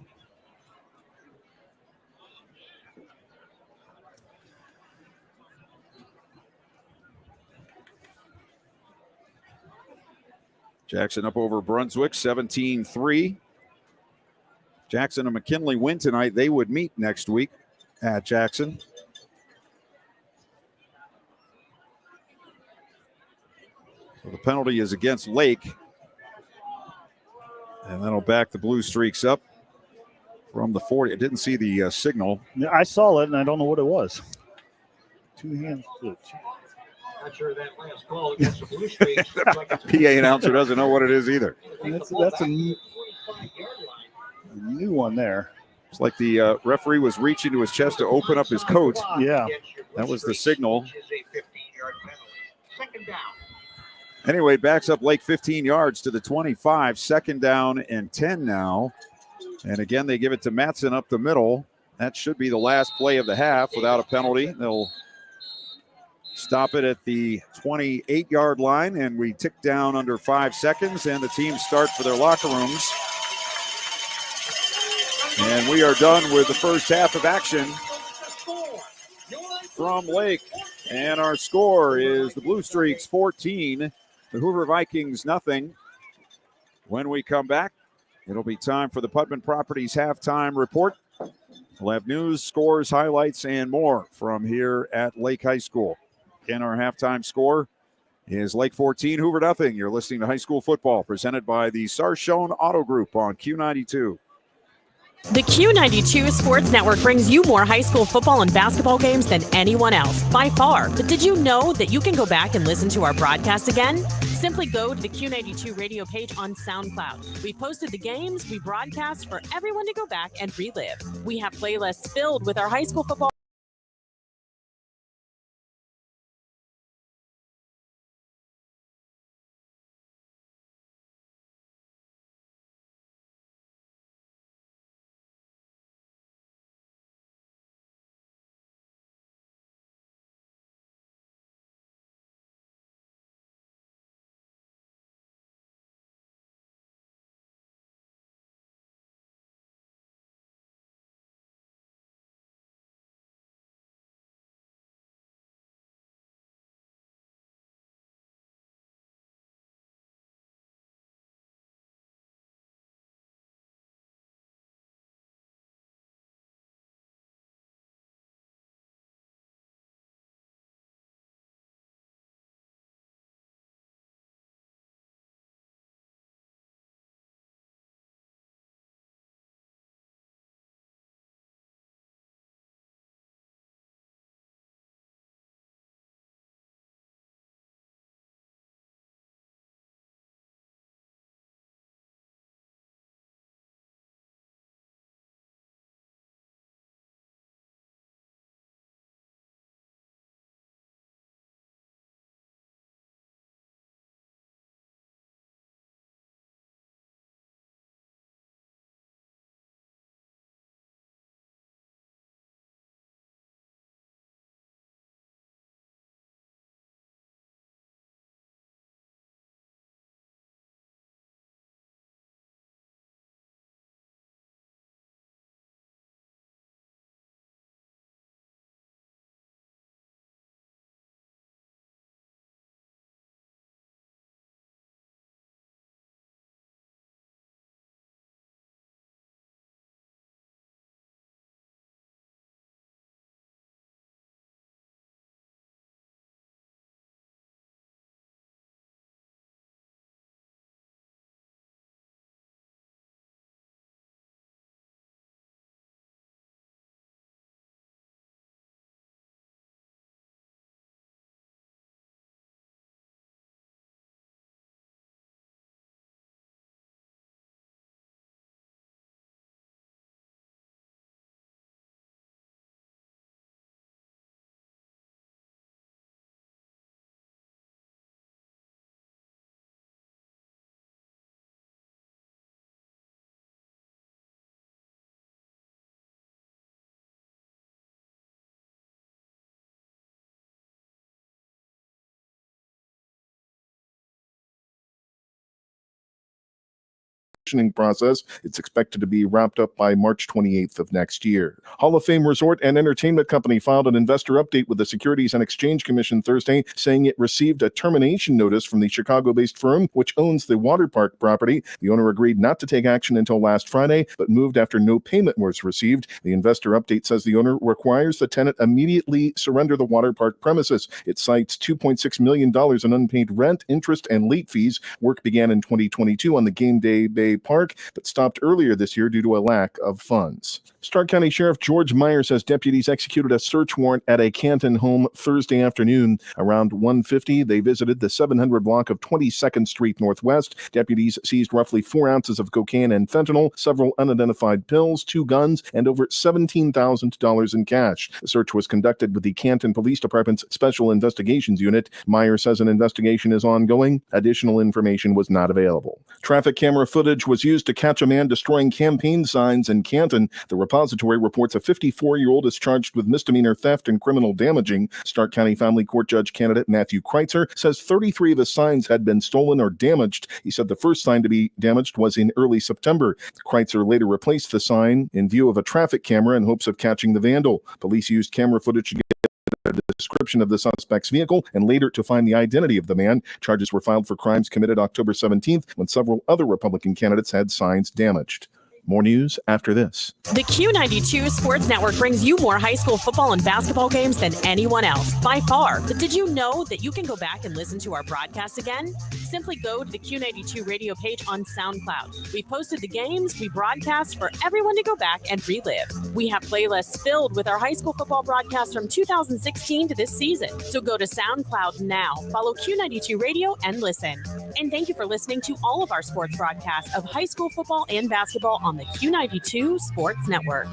Jackson up over Brunswick, 17-3. Jackson and McKinley win tonight. They would meet next week at Jackson. So the penalty is against Lake. And that'll back the Blue Streaks up from the 40. I didn't see the signal. Yeah, I saw it, and I don't know what it was. Two hands. Not sure that last call against the Blue Streaks. PA announcer doesn't know what it is either. That's a new one there. It's like the referee was reaching to his chest to open up his coat. Yeah. That was the signal. Second down. Anyway, backs up Lake 15 yards to the 25. Second down and 10 now. And again, they give it to Matson up the middle. That should be the last play of the half without a penalty. They'll stop it at the 28-yard line, and we tick down under 5 seconds, and the teams start for their locker rooms. And we are done with the first half of action from Lake. And our score is the Blue Streaks 14, the Hoover Vikings nothing. When we come back, it'll be time for the Putman Properties halftime report. We'll have news, scores, highlights, and more from here at Lake High School. Again, our halftime score is Lake 14, Hoover nothing. You're listening to high school football presented by the Sarshone Auto Group on Q92. The Q92 Sports Network brings you more high school football and basketball games than anyone else, by far. But did you know that you can go back and listen to our broadcast again? Simply go to the Q92 radio page on SoundCloud. We've posted the games we broadcast for everyone to go back and relive. We have playlists filled with our high school football process. It's expected to be wrapped up by March 28th of next year. Hall of Fame Resort and Entertainment Company filed an investor update with the Securities and Exchange Commission Thursday, saying it received a termination notice from the Chicago-based firm which owns the water park property. The owner agreed not to take action until last Friday, but moved after no payment was received. The investor update says the owner requires the tenant immediately surrender the water park premises. It cites $2.6 million in unpaid rent, interest, and late fees. Work began in 2022 on the Game Day Bay Park, but stopped earlier this year due to a lack of funds. Stark County Sheriff George Meyer says deputies executed a search warrant at a Canton home Thursday afternoon. Around 1:50, they visited the 700 block of 22nd Street Northwest. Deputies seized roughly 4 ounces of cocaine and fentanyl, several unidentified pills, 2 guns, and over $17,000 in cash. The search was conducted with the Canton Police Department's Special Investigations Unit. Meyer says an investigation is ongoing. Additional information was not available. Traffic camera footage was used to catch a man destroying campaign signs in Canton. The repository reports a 54-year-old is charged with misdemeanor theft and criminal damaging. Stark County Family Court Judge candidate Matthew Kreitzer says 33 of his signs had been stolen or damaged. He said the first sign to be damaged was in early September. Kreitzer later replaced the sign in view of a traffic camera in hopes of catching the vandal. Police used camera footage to get a description of the suspect's vehicle and later to find the identity of the man. Charges were filed for crimes committed October 17th when several other Republican candidates had signs damaged. More news after this. The Q92 Sports Network brings you more high school football and basketball games than anyone else, by far. But did you know that you can go back and listen to our broadcast again? Simply go to the Q92 radio page on SoundCloud. We posted the games we broadcast for everyone to go back and relive. We have playlists filled with our high school football broadcasts from 2016 to this season. So go to SoundCloud now, follow Q92 Radio, and listen. And thank you for listening to all of our sports broadcasts of high school football and basketball on the Q92 Sports Network.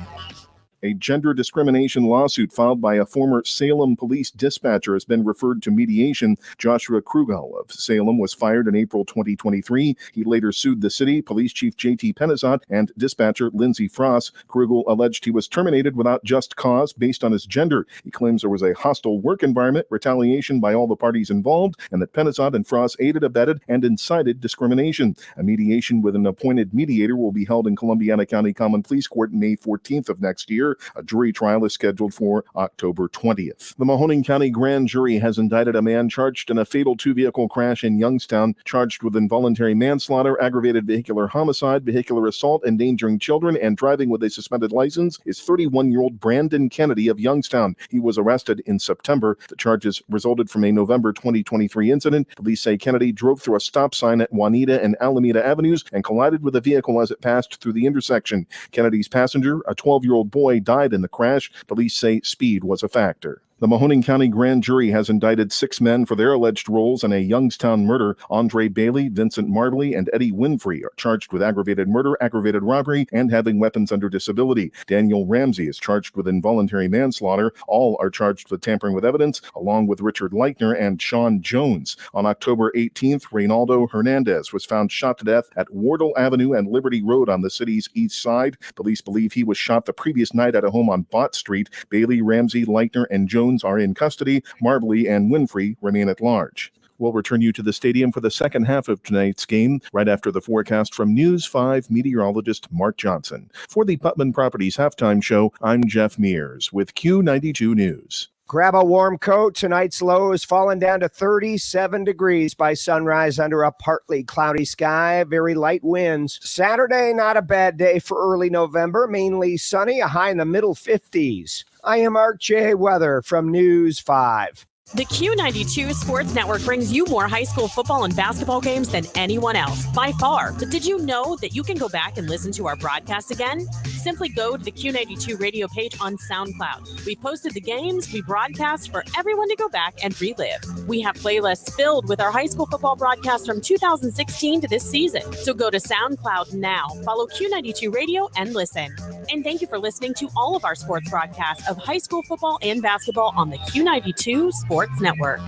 A gender discrimination lawsuit filed by a former Salem police dispatcher has been referred to mediation. Joshua Krugel of Salem was fired in April 2023. He later sued the city, police chief J.T. Penizot, and dispatcher Lindsey Frost. Krugel alleged he was terminated without just cause based on his gender. He claims there was a hostile work environment, retaliation by all the parties involved, and that Penizot and Frost aided, abetted, and incited discrimination. A mediation with an appointed mediator will be held in Columbiana County Common Pleas Court May 14th of next year. A jury trial is scheduled for October 20th. The Mahoning County Grand Jury has indicted a man charged in a fatal two-vehicle crash in Youngstown, charged with involuntary manslaughter, aggravated vehicular homicide, vehicular assault, endangering children, and driving with a suspended license is 31-year-old Brandon Kennedy of Youngstown. He was arrested in September. The charges resulted from a November 2023 incident. Police say Kennedy drove through a stop sign at Juanita and Alameda Avenues and collided with a vehicle as it passed through the intersection. Kennedy's passenger, a 12-year-old boy, died in the crash. Police say speed was a factor. The Mahoning County Grand Jury has indicted 6 men for their alleged roles in a Youngstown murder. Andre Bailey, Vincent Marbley, and Eddie Winfrey are charged with aggravated murder, aggravated robbery, and having weapons under disability. Daniel Ramsey is charged with involuntary manslaughter. All are charged with tampering with evidence, along with Richard Leichner and Sean Jones. On October 18th, Reynaldo Hernandez was found shot to death at Wardle Avenue and Liberty Road on the city's east side. Police believe he was shot the previous night at a home on Bott Street. Bailey, Ramsey, Leichner, and Jones are in custody. Marbley and Winfrey remain at large. We'll return you to the stadium for the second half of tonight's game, right after the forecast from News 5 meteorologist Mark Johnson. For the Putman Properties Halftime Show, I'm Jeff Mears with Q92 News. Grab a warm coat. Tonight's low is falling down to 37 degrees by sunrise under a partly cloudy sky, very light winds. Saturday, not a bad day for early November, mainly sunny, a high in the middle 50s. I am Art J. Weather from News 5. The Q92 Sports Network brings you more high school football and basketball games than anyone else, by far. But did you know that you can go back and listen to our broadcast again? Simply go to the Q92 radio page on SoundCloud. We posted the games we broadcast for everyone to go back and relive. We have playlists filled with our high school football broadcasts from 2016 to this season. So go to SoundCloud now, follow Q92 Radio, and listen. And thank you for listening to all of our sports broadcasts of high school football and basketball on the Q92 Sports Network.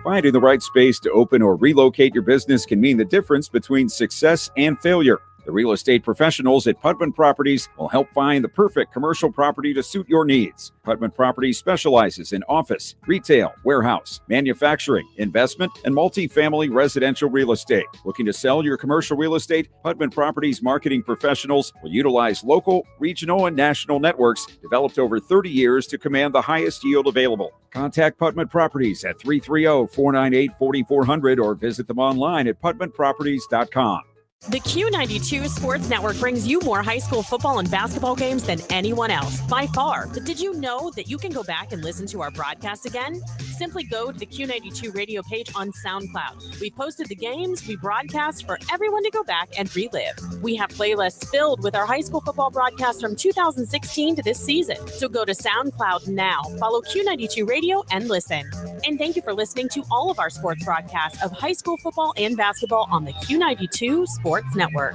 Finding the right space to open or relocate your business can mean the difference between success and failure. The real estate professionals at Putman Properties will help find the perfect commercial property to suit your needs. Putman Properties specializes in office, retail, warehouse, manufacturing, investment, and multifamily residential real estate. Looking to sell your commercial real estate? Putman Properties marketing professionals will utilize local, regional, and national networks developed over 30 years to command the highest yield available. Contact Putman Properties at 330-498-4400 or visit them online at putmanproperties.com. The Q92 Sports Network brings you more high school football and basketball games than anyone else, by far. But did you know that you can go back and listen to our broadcast again? Simply go to the Q92 radio page on SoundCloud. We posted the games we broadcast for everyone to go back and relive. We have playlists filled with our high school football broadcasts from 2016 to this season. So go to SoundCloud now, follow Q92 Radio, and listen. And thank you for listening to all of our sports broadcasts of high school football and basketball on the Q92 Sports Network.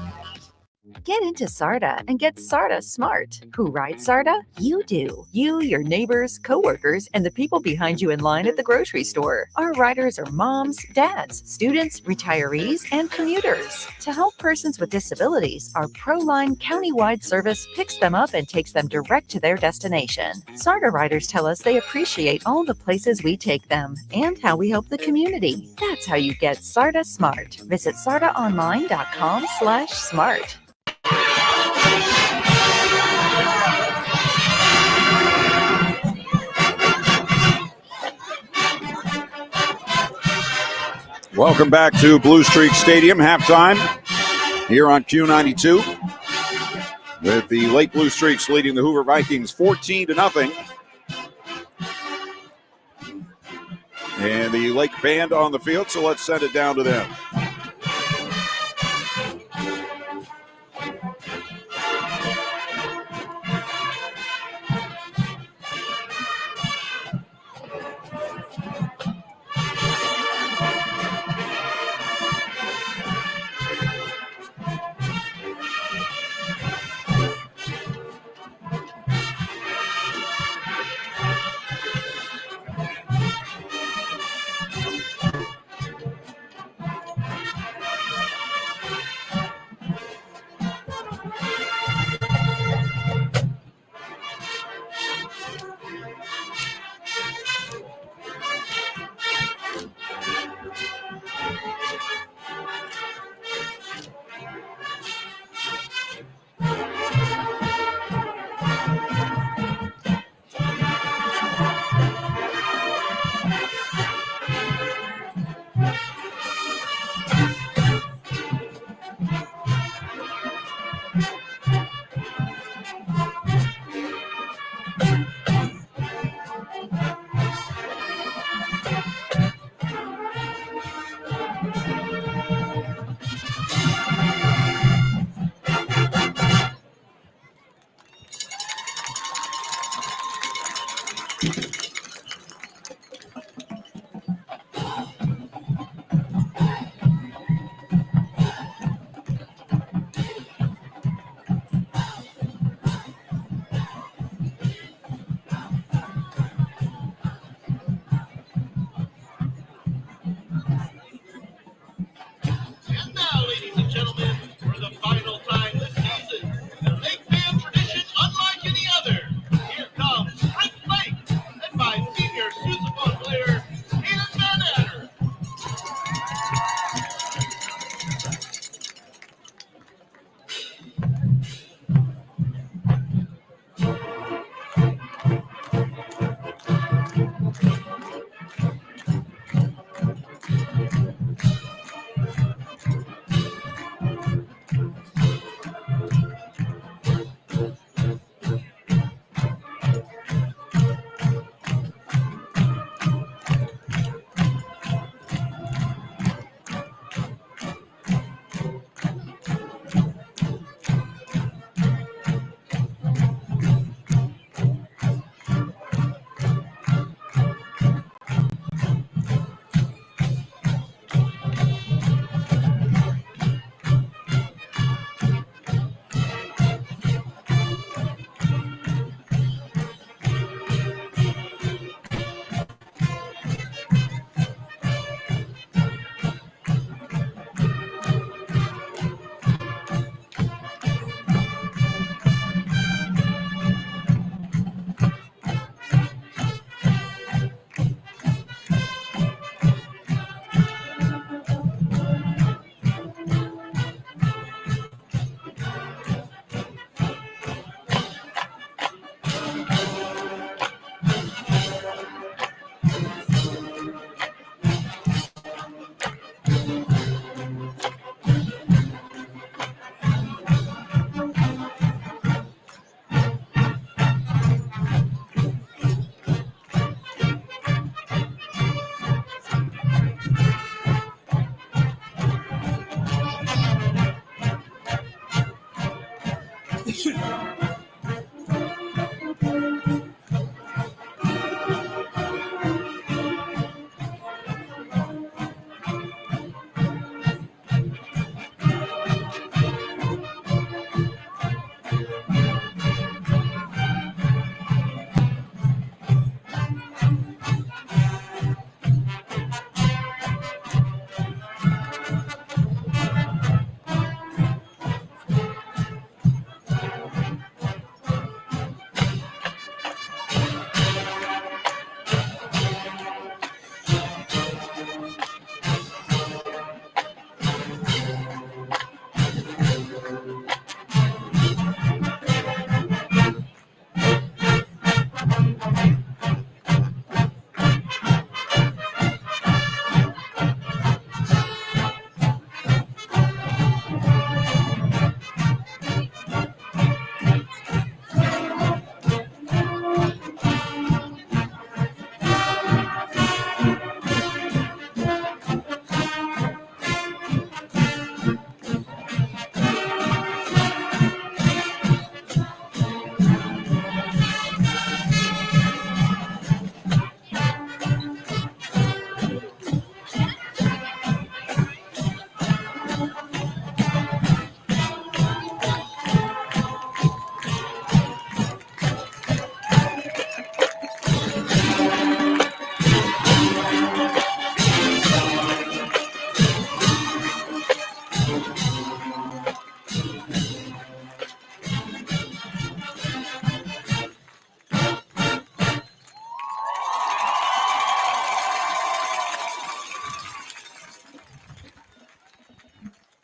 Get into SARTA and get SARTA smart. Who rides SARTA? You do. You, your neighbors, coworkers, and the people behind you in line at the grocery store. Our riders are moms, dads, students, retirees, and commuters. To help persons with disabilities, our ProLine countywide service picks them up and takes them direct to their destination. SARTA riders tell us they appreciate all the places we take them and how we help the community. That's how you get SARTA smart. Visit sartaonline.com/smart. Welcome back to Blue Streak Stadium, halftime here on Q92 with the Lake Blue Streaks leading the Hoover Vikings 14-0. And the Lake band on the field, so let's send it down to them.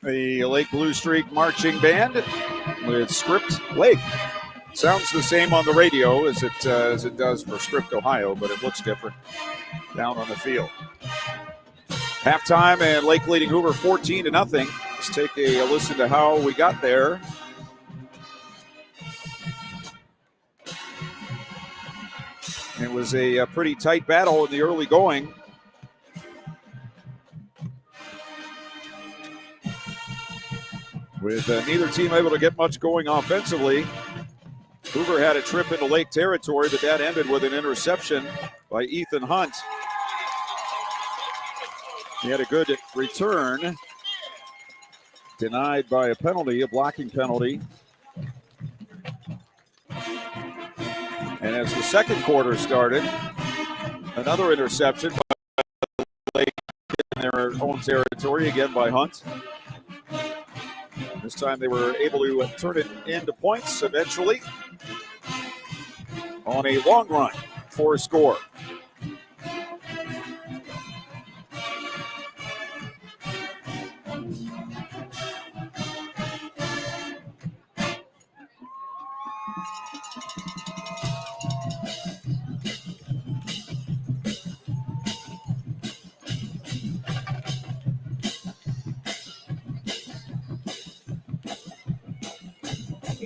the Lake Blue Streak Marching Band with Script Lake. Sounds the same on the radio as it does for Script, Ohio, but it looks different down on the field. Halftime and Lake leading Hoover 14-0. Let's take a listen to how we got there. It was a pretty tight battle in the early going. With neither team able to get much going offensively. Hoover had a trip into Lake territory, but that ended with an interception by Ethan Hunt. He had a good return, denied by a penalty, a blocking penalty. And as the second quarter started, another interception by Lake in their own territory, again by Hunt. This time they were able to turn it into points eventually on a long run for a score.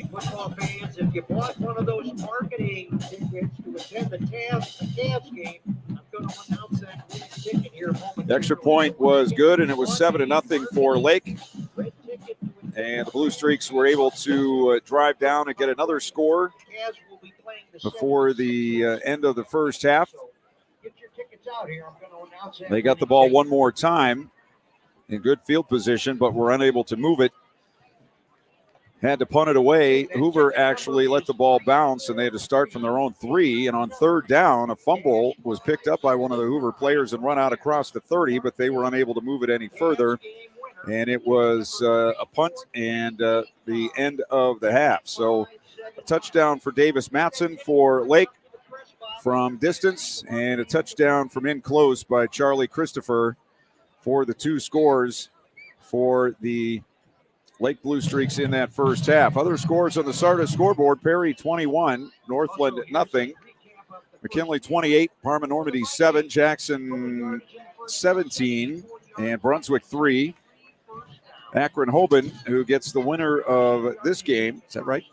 Football fans, if you bought one of those marketing tickets to attend the Cavs game, I'm going to announce that winning ticket here. The extra point was good, and it was 7-0 for Lake. And the Blue Streaks were able to drive down and get another score before the end of the first half. They got the ball one more time in good field position, but were unable to move it. Had to punt it away. Hoover actually let the ball bounce, and they had to start from their own 3. And on third down, a fumble was picked up by one of the Hoover players and run out across the 30, but they were unable to move it any further. And it was a punt and the end of the half. So a touchdown for Davis Matson for Lake from distance, and a touchdown from in close by Charlie Christopher for the 2 scores for the Lake Blue Streaks in that first half. Other scores on the Sardis scoreboard: Perry 21, Northland nothing. McKinley 28, Parma Normandy 7, Jackson 17, and Brunswick 3. Akron Hoban, who gets the winner of this game. Is that right?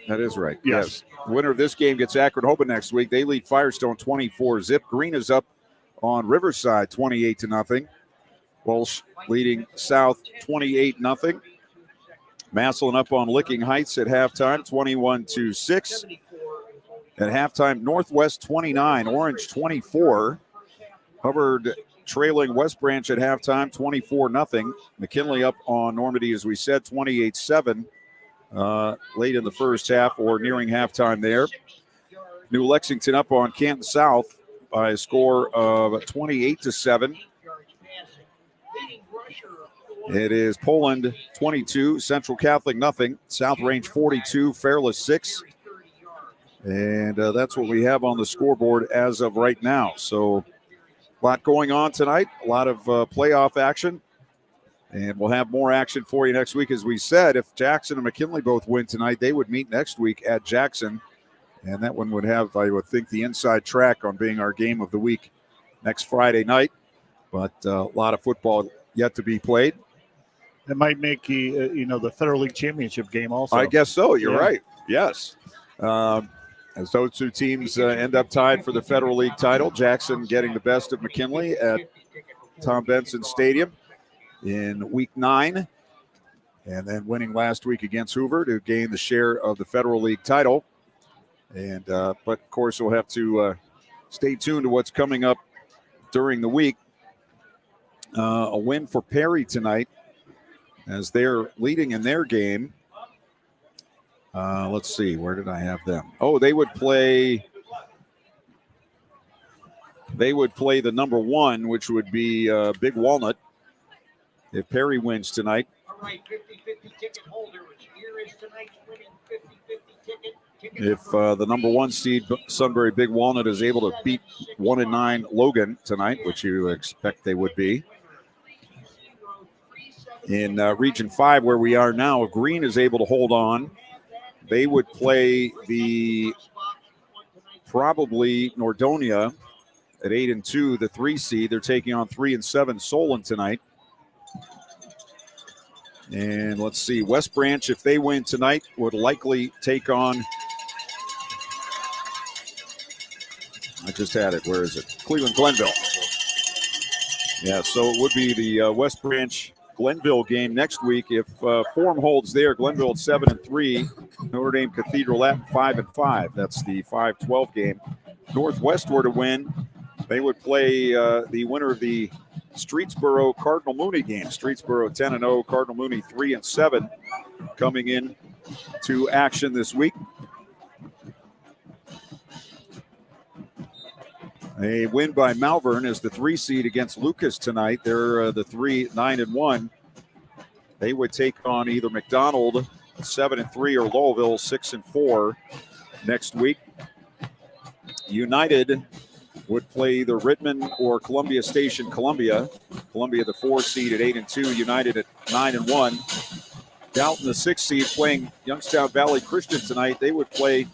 That is right. Yes. The winner of this game gets Akron Hoban next week. They lead Firestone 24-0. Green is up on Riverside 28-0. Walsh leading South 28-0. Massillon up on Licking Heights at halftime, 21-6. At halftime, Northwest 29, Orange 24. Hubbard trailing West Branch at halftime, 24-0. McKinley up on Normandy, as we said, 28-7 late in the first half or nearing halftime there. New Lexington up on Canton South by a score of 28-7. It is Poland 22, Central Catholic nothing, South Range 42, Fairless 6. And that's what we have on the scoreboard as of right now. So a lot going on tonight, a lot of playoff action. And we'll have more action for you next week. As we said, if Jackson and McKinley both win tonight, they would meet next week at Jackson. And that one would have, I would think, the inside track on being our game of the week next Friday night. But a lot of football yet to be played. It might make the Federal League Championship game also. I guess so. You're right. Yes. As those two teams end up tied for the Federal League title, Jackson getting the best of McKinley at Tom Benson Stadium in Week 9, and then winning last week against Hoover to gain the share of the Federal League title. And but of course, we'll have to stay tuned to what's coming up during the week. A win for Perry tonight, as they're leading in their game. Let's see, where did I have them? Oh, they would play the number 1, which would be Big Walnut, if Perry wins tonight. All right, 50-50 ticket holders. Here is tonight's winning 50-50 ticket. If the number 1 seed, Sunbury Big Walnut, is able to beat 1-9 Logan tonight, which you expect they would be. In Region 5, where we are now, if Green is able to hold on, they would play probably Nordonia at 8-2, the 3 seed. They're taking on 3-7 Solon tonight. And let's see, West Branch, if they win tonight, would likely take on, I just had it, where is it? Cleveland Glenville. Yeah, so it would be the West Branch Glenville game next week. If form holds there, Glenville at 7-3, Notre Dame Cathedral at 5-5. That's the 5-12 game. Northwest were to win, they would play the winner of the Streetsboro Cardinal Mooney game. Streetsboro 10-0, Cardinal Mooney 3-7 coming in to action this week. A win by Malvern is the 3 seed against Lucas tonight. They're the 9-1. They would take on either McDonald 7-3 or Lowellville 6-4 next week. United would play either Rittman or Columbia Station Columbia. Columbia the 4 seed at 8-2, United at 9-1. Dalton the 6 seed playing Youngstown Valley Christian tonight. They would play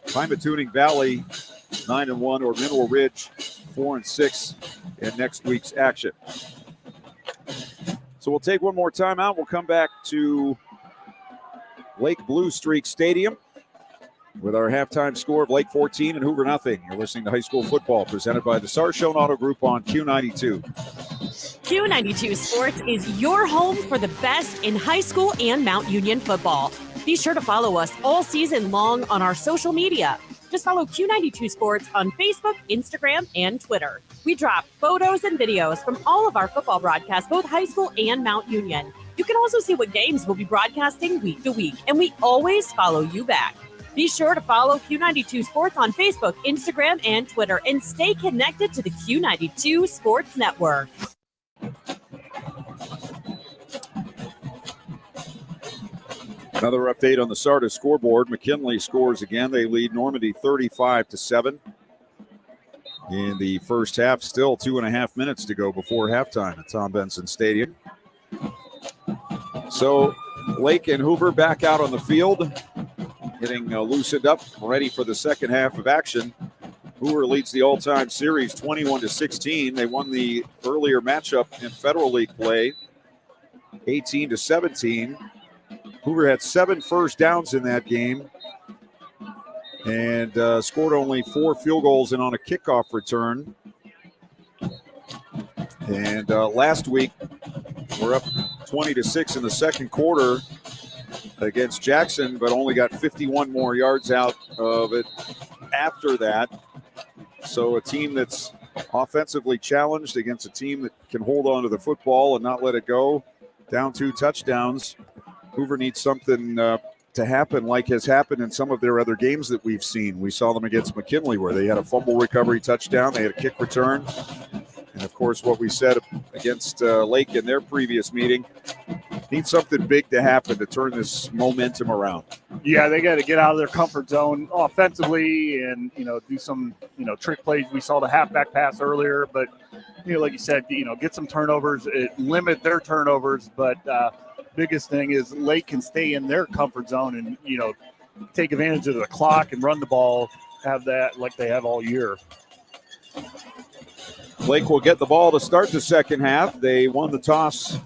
Pymatuning Valley 9-1 or Mineral Ridge 4-6 in next week's action. So we'll take one more time out. We'll come back to Lake Blue Streak Stadium with our halftime score of Lake 14 and Hoover nothing. You're listening to High School Football presented by the Sarshone Auto Group on Q92. Q92 Sports is your home for the best in high school and Mount Union football. Be sure to follow us all season long on our social media. Just follow Q92 Sports on Facebook, Instagram, and Twitter. We drop photos and videos from all of our football broadcasts, both high school and Mount Union. You can also see what games we'll be broadcasting week to week, and we always follow you back. Be sure to follow Q92 Sports on Facebook, Instagram, and Twitter, and stay connected to the Q92 Sports Network. Another update on the Sardis scoreboard. McKinley scores again. They lead Normandy 35-7 in the first half. Still 2.5 minutes to go before halftime at Tom Benson Stadium. So Lake and Hoover back out on the field, getting loosened up, ready for the second half of action. Hoover leads the all-time series 21-16. They won the earlier matchup in Federal League play 18-17. Hoover had 7 first downs in that game and scored only 4 field goals and on a kickoff return. And last week, we're up 20-6 in the second quarter against Jackson, but only got 51 more yards out of it after that. So a team that's offensively challenged against a team that can hold on to the football and not let it go. Down 2 touchdowns. Hoover needs something to happen like has happened in some of their other games that we've seen. We saw them against McKinley where they had a fumble recovery touchdown. They had a kick return. And, of course, what we said against Lake in their previous meeting, needs something big to happen to turn this momentum around. Yeah, they got to get out of their comfort zone offensively and, do some, trick plays. We saw the halfback pass earlier, but, like you said, get some turnovers, limit their turnovers. But biggest thing is Lake can stay in their comfort zone and, take advantage of the clock and run the ball, have that like they have all year. Lake will get the ball to start the second half. They won the toss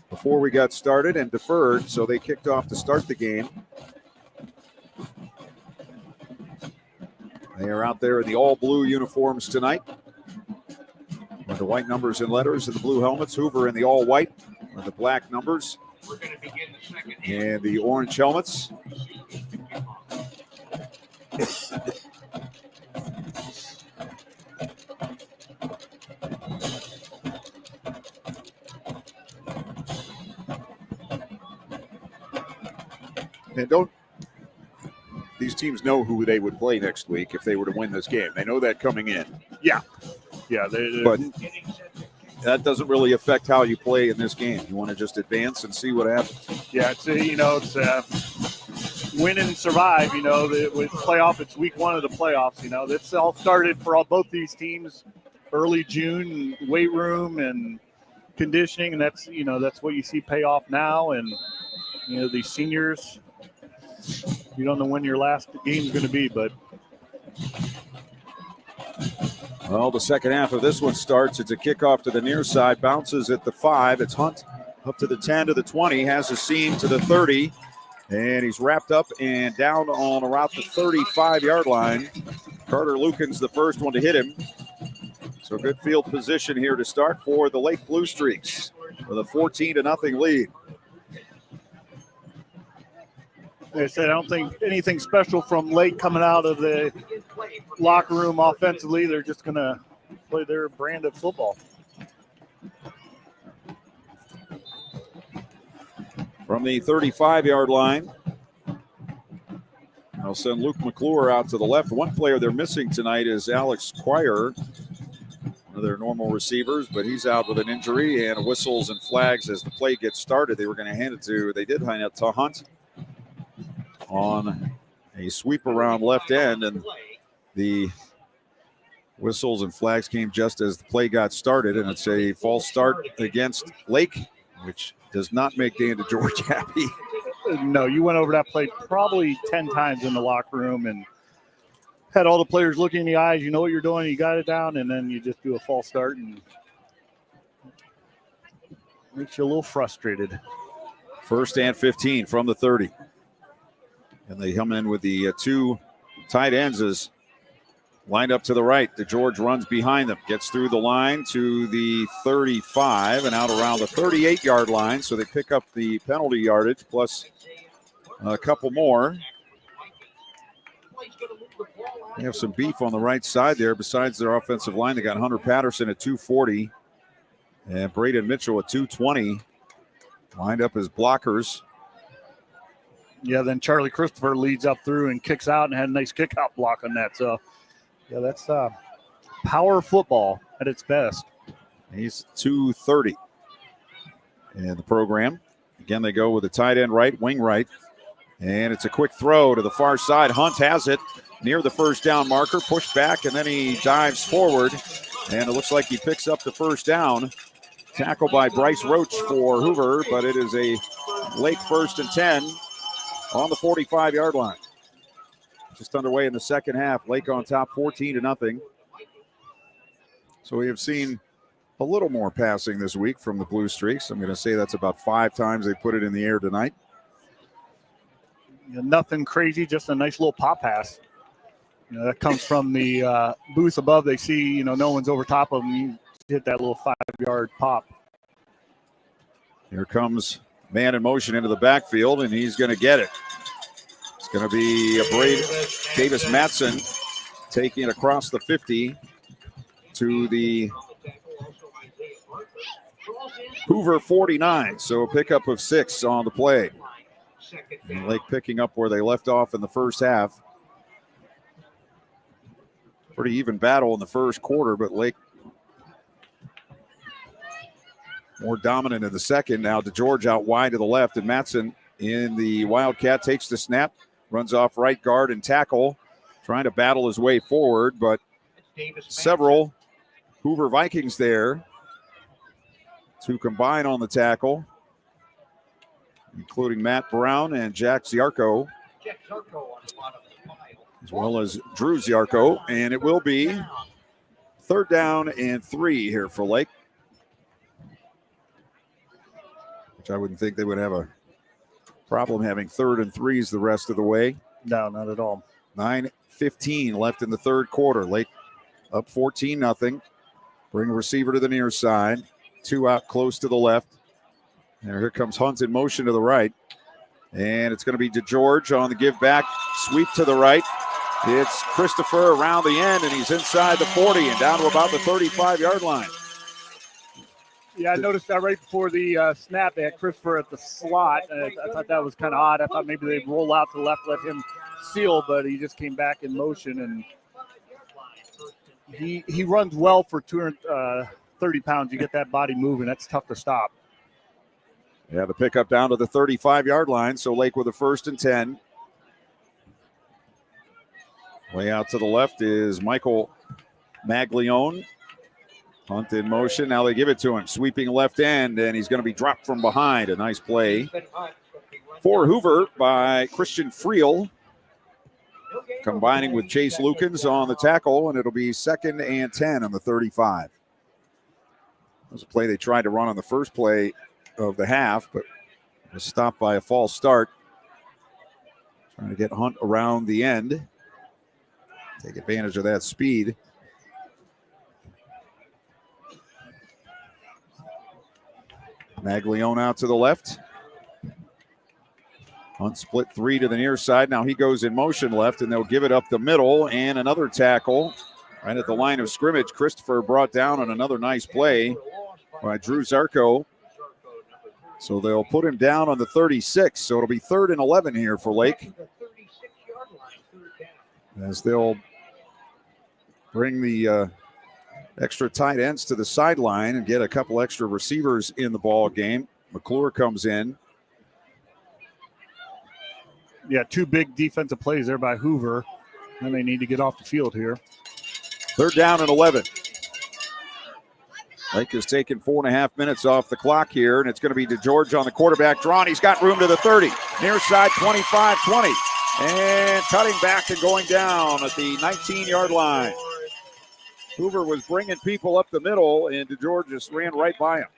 before we got started and deferred, so they kicked off to start the game. They are out there in the all-blue uniforms tonight with the white numbers and letters and the blue helmets. Hoover in the all-white with the black numbers and the orange helmets. And these teams know who they would play next week if they were to win this game. They know that coming in. Yeah. But that doesn't really affect how you play in this game. You want to just advance and see what happens. Yeah, it's win and survive. With playoff, it's week 1 of the playoffs. This all started for both these teams early June, weight room and conditioning, and that's what you see pay off now. And these seniors, you don't know when your last game is going to be, but. Well, the second half of this one starts. It's a kickoff to the near side, bounces at the 5. It's Hunt up to the 10, to the 20, has a seam to the 30, and he's wrapped up and down on around the 35-yard line. Carter Lukens, the first one to hit him. So good field position here to start for the Lake Blue Streaks with a 14-0 lead. Like I said, I don't think anything special from Lake coming out of the locker room offensively. They're just going to play their brand of football. From the 35-yard line, I'll send Luke McClure out to the left. One player they're missing tonight is Alex Quire, one of their normal receivers, but he's out with an injury, and whistles and flags as the play gets started. They did hand it to Hunt on a sweep around left end, and the whistles and flags came just as the play got started, and it's a false start against Lake, which does not make Dan DeGeorge happy. No, you went over that play probably 10 times in the locker room and had all the players looking in the eyes. You know what you're doing, you got it down, and then you just do a false start and makes you a little frustrated. First and 15 from the 30. And they come in with the two tight ends as lined up to the right. DeGeorge runs behind them, gets through the line to the 35 and out around the 38-yard line. So they pick up the penalty yardage plus a couple more. They have some beef on the right side there. Besides their offensive line, they got Hunter Patterson at 240 and Braden Mitchell at 220 lined up as blockers. Yeah, then Charlie Christopher leads up through and kicks out and had a nice kick-out block on that. So, yeah, that's power football at its best. He's 230 in the program. Again, they go with the tight end right, wing right. And it's a quick throw to the far side. Hunt has it near the first down marker, pushed back, and then he dives forward. And it looks like he picks up the first down. Tackled by Bryce Roach for Hoover, but it is a Lake 1st and 10 on the 45-yard line. Just underway in the second half. Lake on top 14-0. So we have seen a little more passing this week from the Blue Streaks. I'm going to say that's about 5 times they put it in the air tonight. Nothing crazy, just a nice little pop pass. That comes from the booth above. They see, no one's over top of them. You hit that little 5-yard pop. Here comes man in motion into the backfield, and he's going to get it. It's going to be Davis Matson taking it across the 50 to the Hoover 49. So a pickup of 6 on the play. And Lake picking up where they left off in the first half. Pretty even battle in the first quarter, but Lake more dominant in the second. Now DeGeorge out wide to the left, and Matson in the Wildcat takes the snap, runs off right guard and tackle, trying to battle his way forward, but several Hoover Vikings there to combine on the tackle, including Matt Brown and Jack Ziarko, as well as Drew Ziarko, and it will be 3rd down and 3 here for Lake, which I wouldn't think they would have a problem having 3rd and 3s the rest of the way. No, not at all. 9:15 left in the third quarter. Lake up 14-0. Bring a receiver to the near side. 2 out close to the left. And here comes Hunt in motion to the right. And it's going to be DeGeorge on the give back. Sweep to the right. It's Christopher around the end, and he's inside the 40 and down to about the 35-yard line. Yeah, I noticed that right before the snap. They had Christopher at the slot. I thought that was kind of odd. I thought maybe they'd roll out to the left, let him seal, but he just came back in motion, and he runs well for 230 pounds. You get that body moving. That's tough to stop. Yeah, the pickup down to the 35-yard line, so Lake with a 1st and 10. Way out to the left is Michael Maglione. Hunt in motion. Now they give it to him. Sweeping left end, and he's going to be dropped from behind. A nice play for Hoover by Christian Friel, combining with Chase Lukens on the tackle, and it'll be 2nd and 10 on the 35. It was a play they tried to run on the first play of the half, but was stopped by a false start. Trying to get Hunt around the end. Take advantage of that speed. Maglione out to the left. Hunt split 3 to the near side. Now he goes in motion left, and they'll give it up the middle. And another tackle right at the line of scrimmage. Christopher brought down on another nice play by Drew Zarko. So they'll put him down on the 36. So it'll be 3rd and 11 here for Lake, as they'll bring the extra tight ends to the sideline and get a couple extra receivers in the ball game. McClure comes in. Yeah, 2 big defensive plays there by Hoover, and they need to get off the field here. 3rd down and 11. Lake has taken 4.5 minutes off the clock here, and it's going to be DeGeorge on the quarterback draw. He's got room to the 30. Near side, 25-20. And cutting back and going down at the 19-yard line. Hoover was bringing people up the middle, and DeGeorge just ran right by him.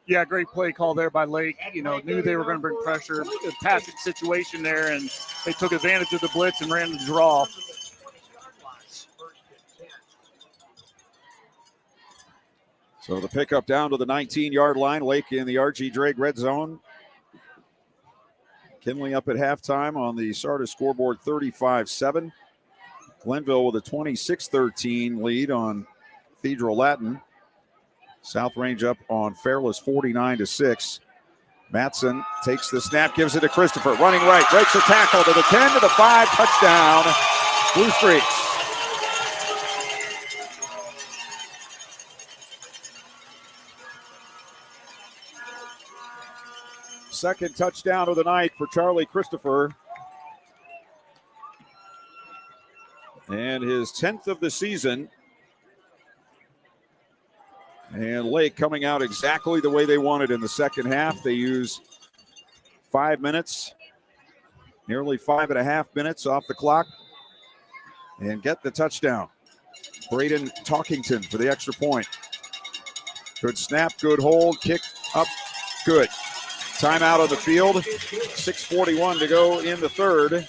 Yeah, great play call there by Lake. Knew they were going to bring pressure. A passing situation there, and they took advantage of the blitz and ran the draw. So the pickup down to the 19-yard line. Lake in the R.G. Drake red zone. Kinley up at halftime on the Sardis scoreboard, 35-7. Glenville with a 26-13 lead on Cathedral Latin. South Range up on Fairless, 49-6. Matson takes the snap, gives it to Christopher. Running right, breaks a tackle to the 10, to the 5, touchdown, Blue Streaks. Second touchdown of the night for Charlie Christopher. And his 10th of the season. And Lake coming out exactly the way they wanted in the second half. They use 5 minutes, nearly 5.5 minutes off the clock, and get the touchdown. Braden Talkington for the extra point. Good snap, good hold, kick up, good. Timeout on the field, 6:41 to go in the third.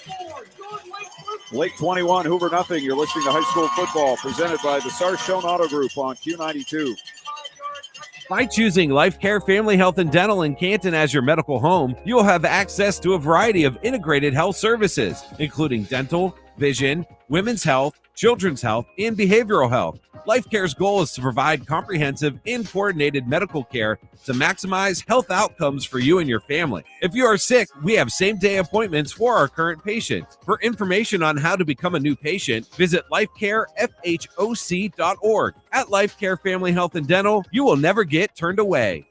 Lake 21, Hoover nothing. You're listening to High School Football, presented by the Sarshone Auto Group on Q92. By choosing Life Care Family Health and Dental in Canton as your medical home, you will have access to a variety of integrated health services, including dental, vision, women's health, children's health, and behavioral health. Life Care's goal is to provide comprehensive and coordinated medical care to maximize health outcomes for you and your family. If you are sick, we have same-day appointments for our current patients. For information on how to become a new patient, visit lifecarefhoc.org. At Life Care Family Health and Dental, you will never get turned away.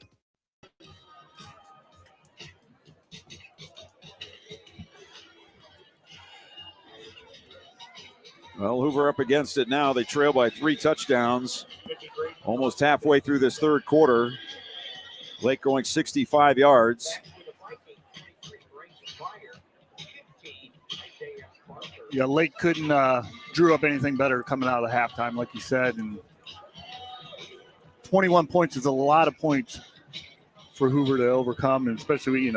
Well, Hoover up against it now. They trail by 3 touchdowns. Almost halfway through this third quarter. Lake going 65 yards. Yeah, Lake couldn't drew up anything better coming out of halftime, like you said. And 21 points is a lot of points for Hoover to overcome, and especially,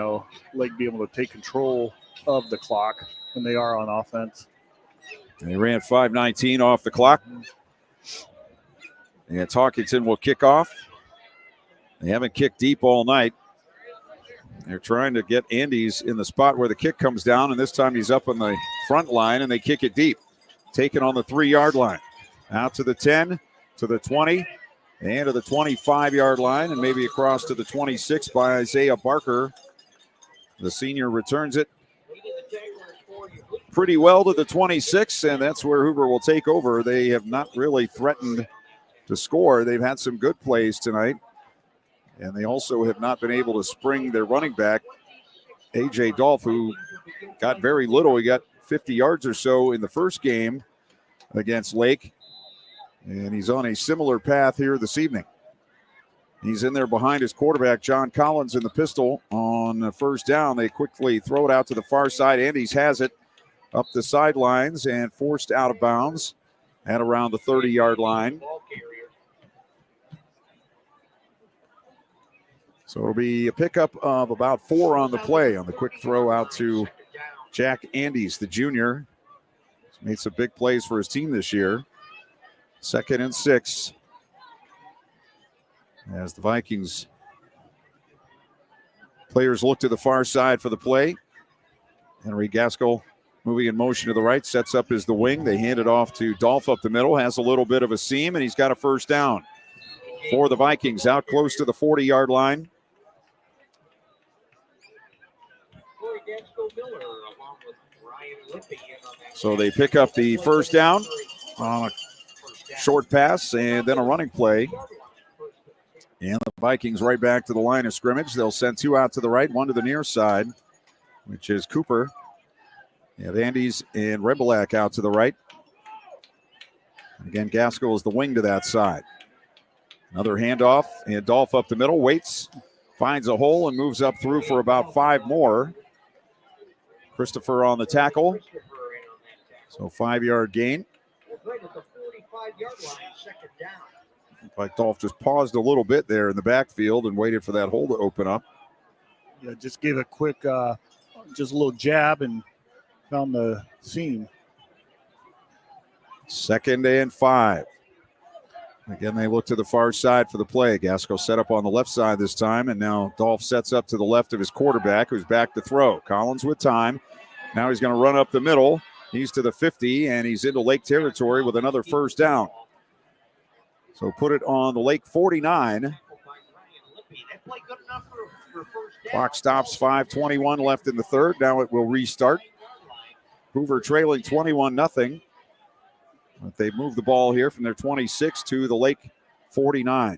Lake be able to take control of the clock when they are on offense. They ran 5:19 off the clock. And Talkington will kick off. They haven't kicked deep all night. They're trying to get Andes in the spot where the kick comes down, and this time he's up on the front line, and they kick it deep. Taken on the 3-yard line. Out to the 10, to the 20, and to the 25-yard line, and maybe across to the 26 by Isaiah Barker. The senior returns it pretty well to the 26, and that's where Hoover will take over. They have not really threatened to score. They've had some good plays tonight, and they also have not been able to spring their running back, A.J. Dolph, who got very little. He got 50 yards or so in the first game against Lake, And he's on a similar path here this evening. He's in there behind his quarterback, John Collins, in the pistol on the first down. They quickly throw it out to the far side. Andes has it up the sidelines and forced out of bounds at around the 30-yard line. So it'll be a pickup of about 4 on the play on the quick throw out to Jack Andes, the junior. He's made some big plays for his team this year. 2nd and 6. As the Vikings players look to the far side for the play. Henry Gaskell moving in motion to the right, sets up as the wing. They hand it off to Dolph up the middle, has a little bit of a seam, and he's got a first down for the Vikings out close to the 40-yard line. So they pick up the first down on a short pass and then a running play. And the Vikings right back to the line of scrimmage. They'll send 2 out to the right, 1 to the near side, which is Cooper. They have Andes and Rebelak out to the right. Again, Gaskell is the wing to that side. Another handoff, and Dolph up the middle, waits, finds a hole, and moves up through for about 5 more. Christopher on the tackle. So 5-yard gain. Like Dolph just paused a little bit there in the backfield and waited for that hole to open up. Yeah, just gave a quick, just a little jab and found the seam. 2nd and 5. Again, they look to the far side for the play. Gaskell set up on the left side this time, and now Dolph sets up to the left of his quarterback, who's back to throw. Collins with time. Now he's going to run up the middle. He's to the 50, and he's into Lake territory with another first down. So put it on the Lake 49. Clock stops, 5:21 left in the third. Now it will restart. Hoover trailing 21-0. But they move the ball here from their 26 to the Lake 49.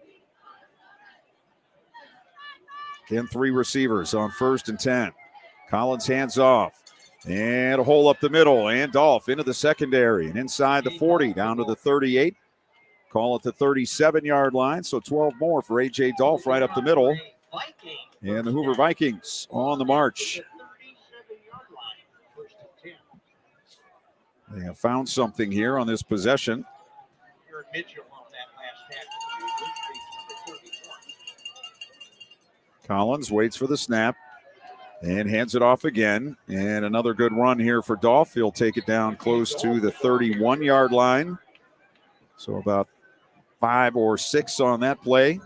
Again, 3 receivers on 1st and 10. Collins hands off. And a hole up the middle. And Dolph into the secondary. And inside the 40, down to the 38. Call it the 37-yard line. So 12 more for A.J. Dolph right up the middle. And the Hoover Vikings on the march. They have found something here on this possession. Collins waits for the snap and hands it off again. And another good run here for Dolph. He'll take it down close to the 31-yard line. So about 5 or 6 on that play.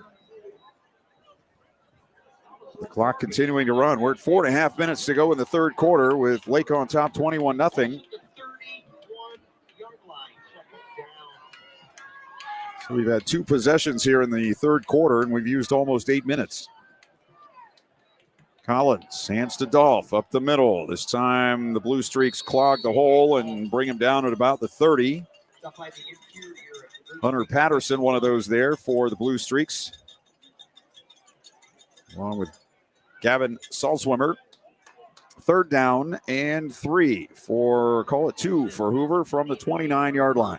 The clock continuing to run. We're at 4.5 minutes to go in the third quarter with Lake on top 21-0. So we've had 2 possessions here in the third quarter, and we've used almost 8 minutes. Collins hands to Dolph up the middle. This time the Blue Streaks clog the hole and bring him down at about the 30. Hunter Patterson, one of those there for the Blue Streaks, along with Gavin Salzwimmer. 3rd down and 3 for, call it 2 for Hoover from the 29-yard line.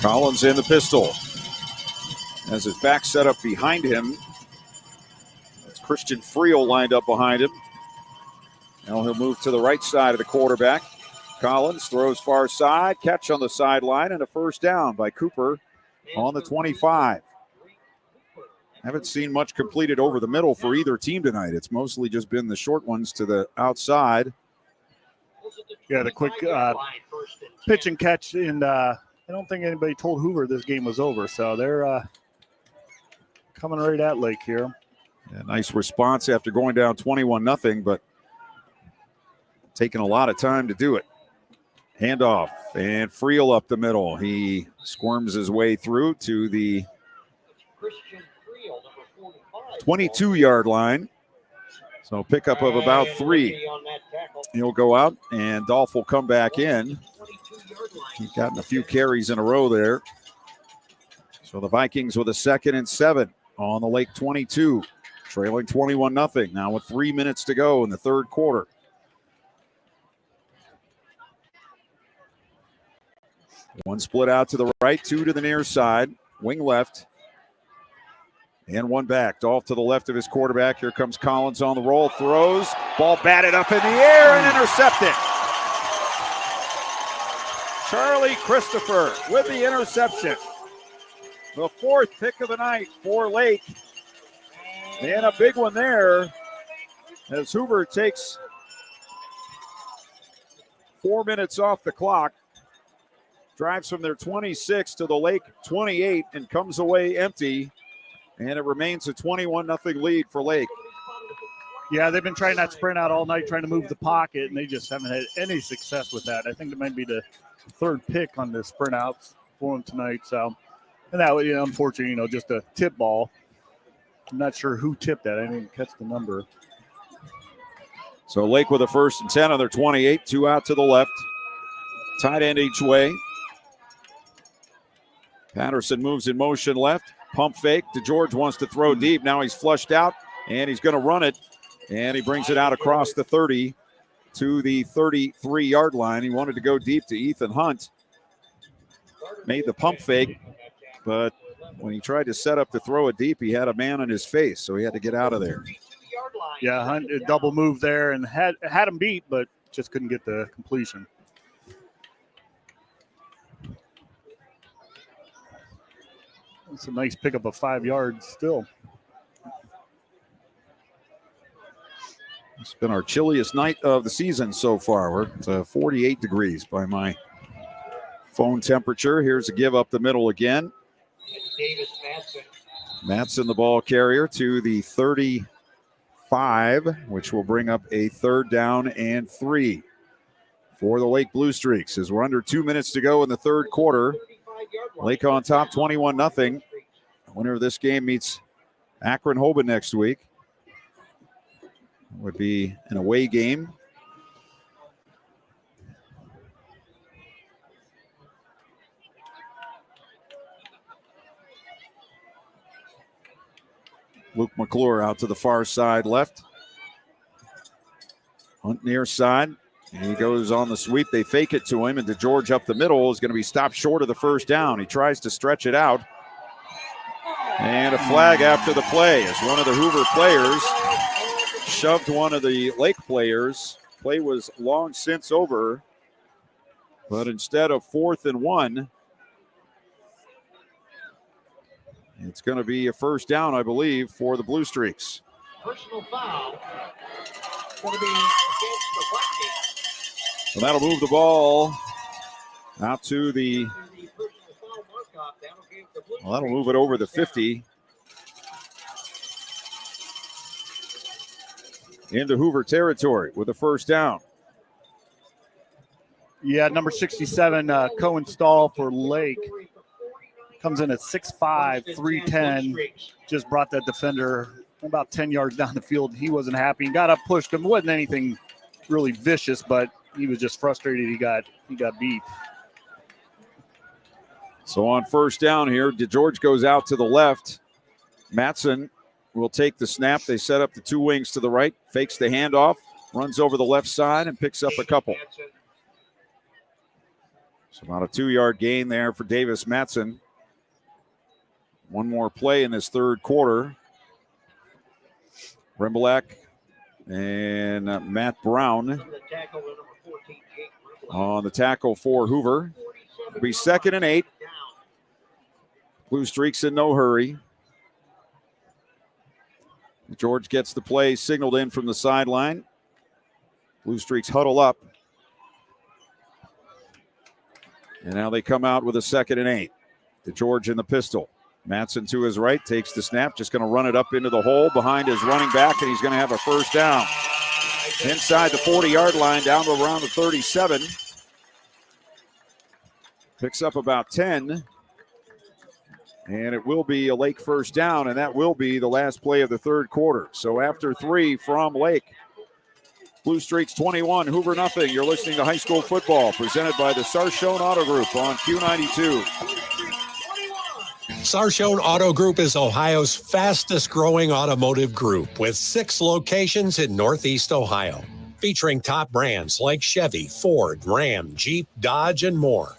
Collins in the pistol. As his back set up behind him. That's Christian Friel lined up behind him. Now he'll move to the right side of the quarterback. Collins throws far side, catch on the sideline, and a first down by Cooper on the 25. Haven't seen much completed over the middle for either team tonight. It's mostly just been the short ones to the outside. Yeah, the quick pitch and catch, and I don't think anybody told Hoover this game was over, so they're coming right at Lake here. Yeah, nice response after going down 21-0, but taking a lot of time to do it. Handoff, and Friel up the middle. He squirms his way through to the 22-yard line. So pickup of about 3. He'll go out, and Dolph will come back in. He's gotten a few carries in a row there. So the Vikings with a 2nd and 7 on the Lake 22, trailing 21-0. Now with 3 minutes to go in the third quarter. One split out to the right, two to the near side, wing left, and one back. Dolph to the left of his quarterback. Here comes Collins on the roll, throws, ball batted up in the air and intercepted. Charlie Christopher with the interception. The fourth pick of the night for Lake. And a big one there as Hoover takes 4 minutes off the clock. Drives from their 26 to the Lake 28 and comes away empty. And it remains a 21-0 lead for Lake. Yeah, they've been trying that sprint out all night, trying to move the pocket, and they just haven't had any success with that. I think it might be the third pick on the sprint outs for them tonight. So, and that was, unfortunately, just a tip ball. I'm not sure who tipped that. I didn't catch the number. So Lake with a 1st and 10 on their 28, two out to the left. Tight end each way. Patterson moves in motion left. Pump fake. DeGeorge wants to throw deep. Now he's flushed out, and he's going to run it. And he brings it out across the 30 to the 33-yard line. He wanted to go deep to Ethan Hunt. Made the pump fake, but when he tried to set up to throw it deep, he had a man in his face, so he had to get out of there. Yeah, Hunt double move there and had him beat, but just couldn't get the completion. It's a nice pickup of 5 yards still. It's been our chilliest night of the season so far. We're at 48 degrees by my phone temperature. Here's a give up the middle again. Matson, the ball carrier, to the 35, which will bring up a 3rd down and 3 for the Lake Blue Streaks. As we're under 2 minutes to go in the third quarter. Lake on top, 21-0. Winner of this game meets Akron-Hoban next week. Would be an away game. Luke McClure out to the far side left. Hunt near side. And he goes on the sweep. They fake it to him, and DeGeorge up the middle is going to be stopped short of the 1st down. He tries to stretch it out. And a flag after the play as one of the Hoover players shoved one of the Lake players. Play was long since over, but instead of 4th and 1, it's going to be a 1st down, I believe, for the Blue Streaks. Personal foul. Going to be against the Vikings. So that'll move the ball out to the, well, that'll move it over the 50. Into Hoover territory with a 1st down. Yeah, number 67, Cohen Stahl for Lake. Comes in at 6'5", 310. Just brought that defender about 10 yards down the field. He wasn't happy. He got up, pushed him. It wasn't anything really vicious, but he was just frustrated he got beat. So on 1st down here, DeGeorge goes out to the left. Matson will take the snap. They set up the 2 wings to the right, fakes the handoff, runs over the left side, and picks up a couple. So about a 2-yard gain there for Davis Matson. One more play in this third quarter. Rimbalak and Matt Brown on the tackle for Hoover. It'll be 2nd and 8. Blue Streaks in no hurry. George gets the play signaled in from the sideline. Blue Streaks huddle up. And now they come out with a 2nd and 8. DeGeorge in the pistol. Matson to his right, takes the snap, just going to run it up into the hole behind his running back, and he's going to have a 1st down. Inside the 40-yard line, down to around the 37. Picks up about 10. And it will be a Lake 1st down, and that will be the last play of the third quarter. So after 3 from Lake, Blue Streaks 21, Hoover nothing. You're listening to high school football presented by the Sarshone Auto Group on Q92. Sarshone Auto Group is Ohio's fastest growing automotive group with 6 locations in Northeast Ohio, featuring top brands like Chevy, Ford, Ram, Jeep, Dodge, and more.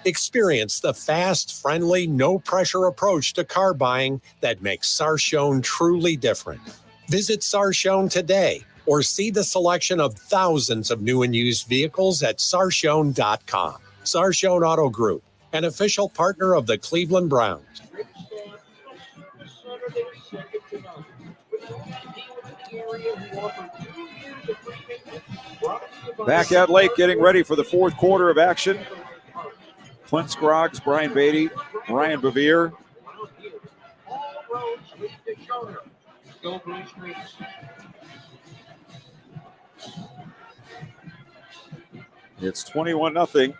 Experience the fast, friendly, no-pressure approach to car buying that makes Sarshone truly different. Visit Sarshone today or see the selection of thousands of new and used vehicles at sarshone.com. Sarshone Auto Group, an official partner of the Cleveland Browns. Back at Lake, getting ready for the fourth quarter of action. Clint Scroggs, Brian Beatty, Ryan Bevere. It's 21-0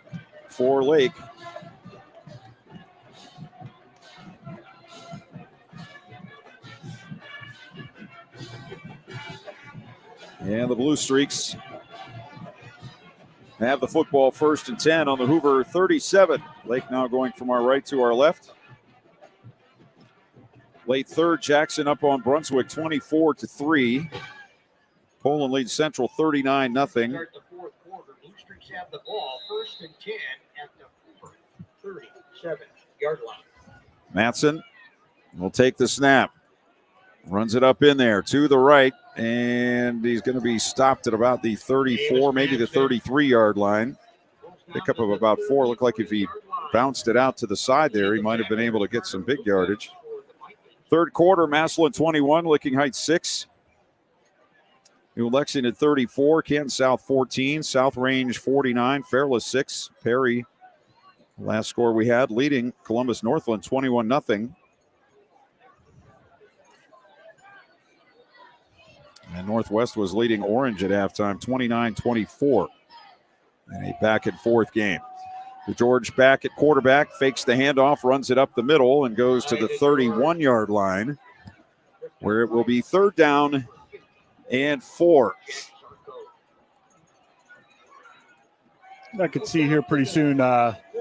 for Lake. And the Blue Streaks have the football, 1st and 10 on the Hoover 37. Lake now going from our right to our left. Late third, Jackson up on Brunswick 24-3. Poland leads Central 39-0. Start the fourth quarter. Blue Streaks have the ball, 1st and 10 at the Hoover 37-yard line. Matson will take the snap. Runs it up in there to the right, and he's going to be stopped at about the 34, maybe the 33-yard line. Pickup of about 4. Looked like if he bounced it out to the side there, he might have been able to get some big yardage. Third quarter, Massillon 21, Licking Heights 6. New Lexington 34, Canton South 14, South Range 49, Fairless 6. Perry, last score we had, leading Columbus Northland 21-0. And Northwest was leading Orange at halftime, 29-24. In a back-and-forth game. DeGeorge back at quarterback, fakes the handoff, runs it up the middle, and goes to the 31-yard line, where it will be 3rd down and 4. I could see here pretty soon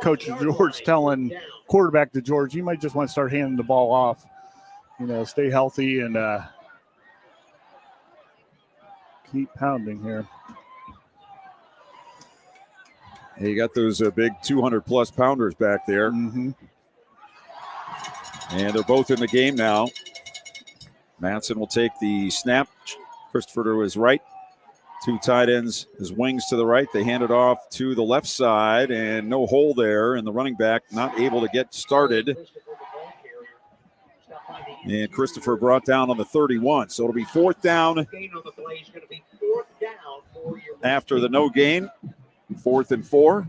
Coach George telling quarterback DeGeorge, you might just want to start handing the ball off. Stay healthy and keep pounding here. Hey, you got those big 200-plus pounders back there. Mm-hmm. And they're both in the game now. Matson will take the snap. Christopher to his right. 2 tight ends, his wings to the right. They hand it off to the left side, and no hole there. And the running back not able to get started. And Christopher brought down on the 31. So it'll be 4th down after the no gain. 4th and 4.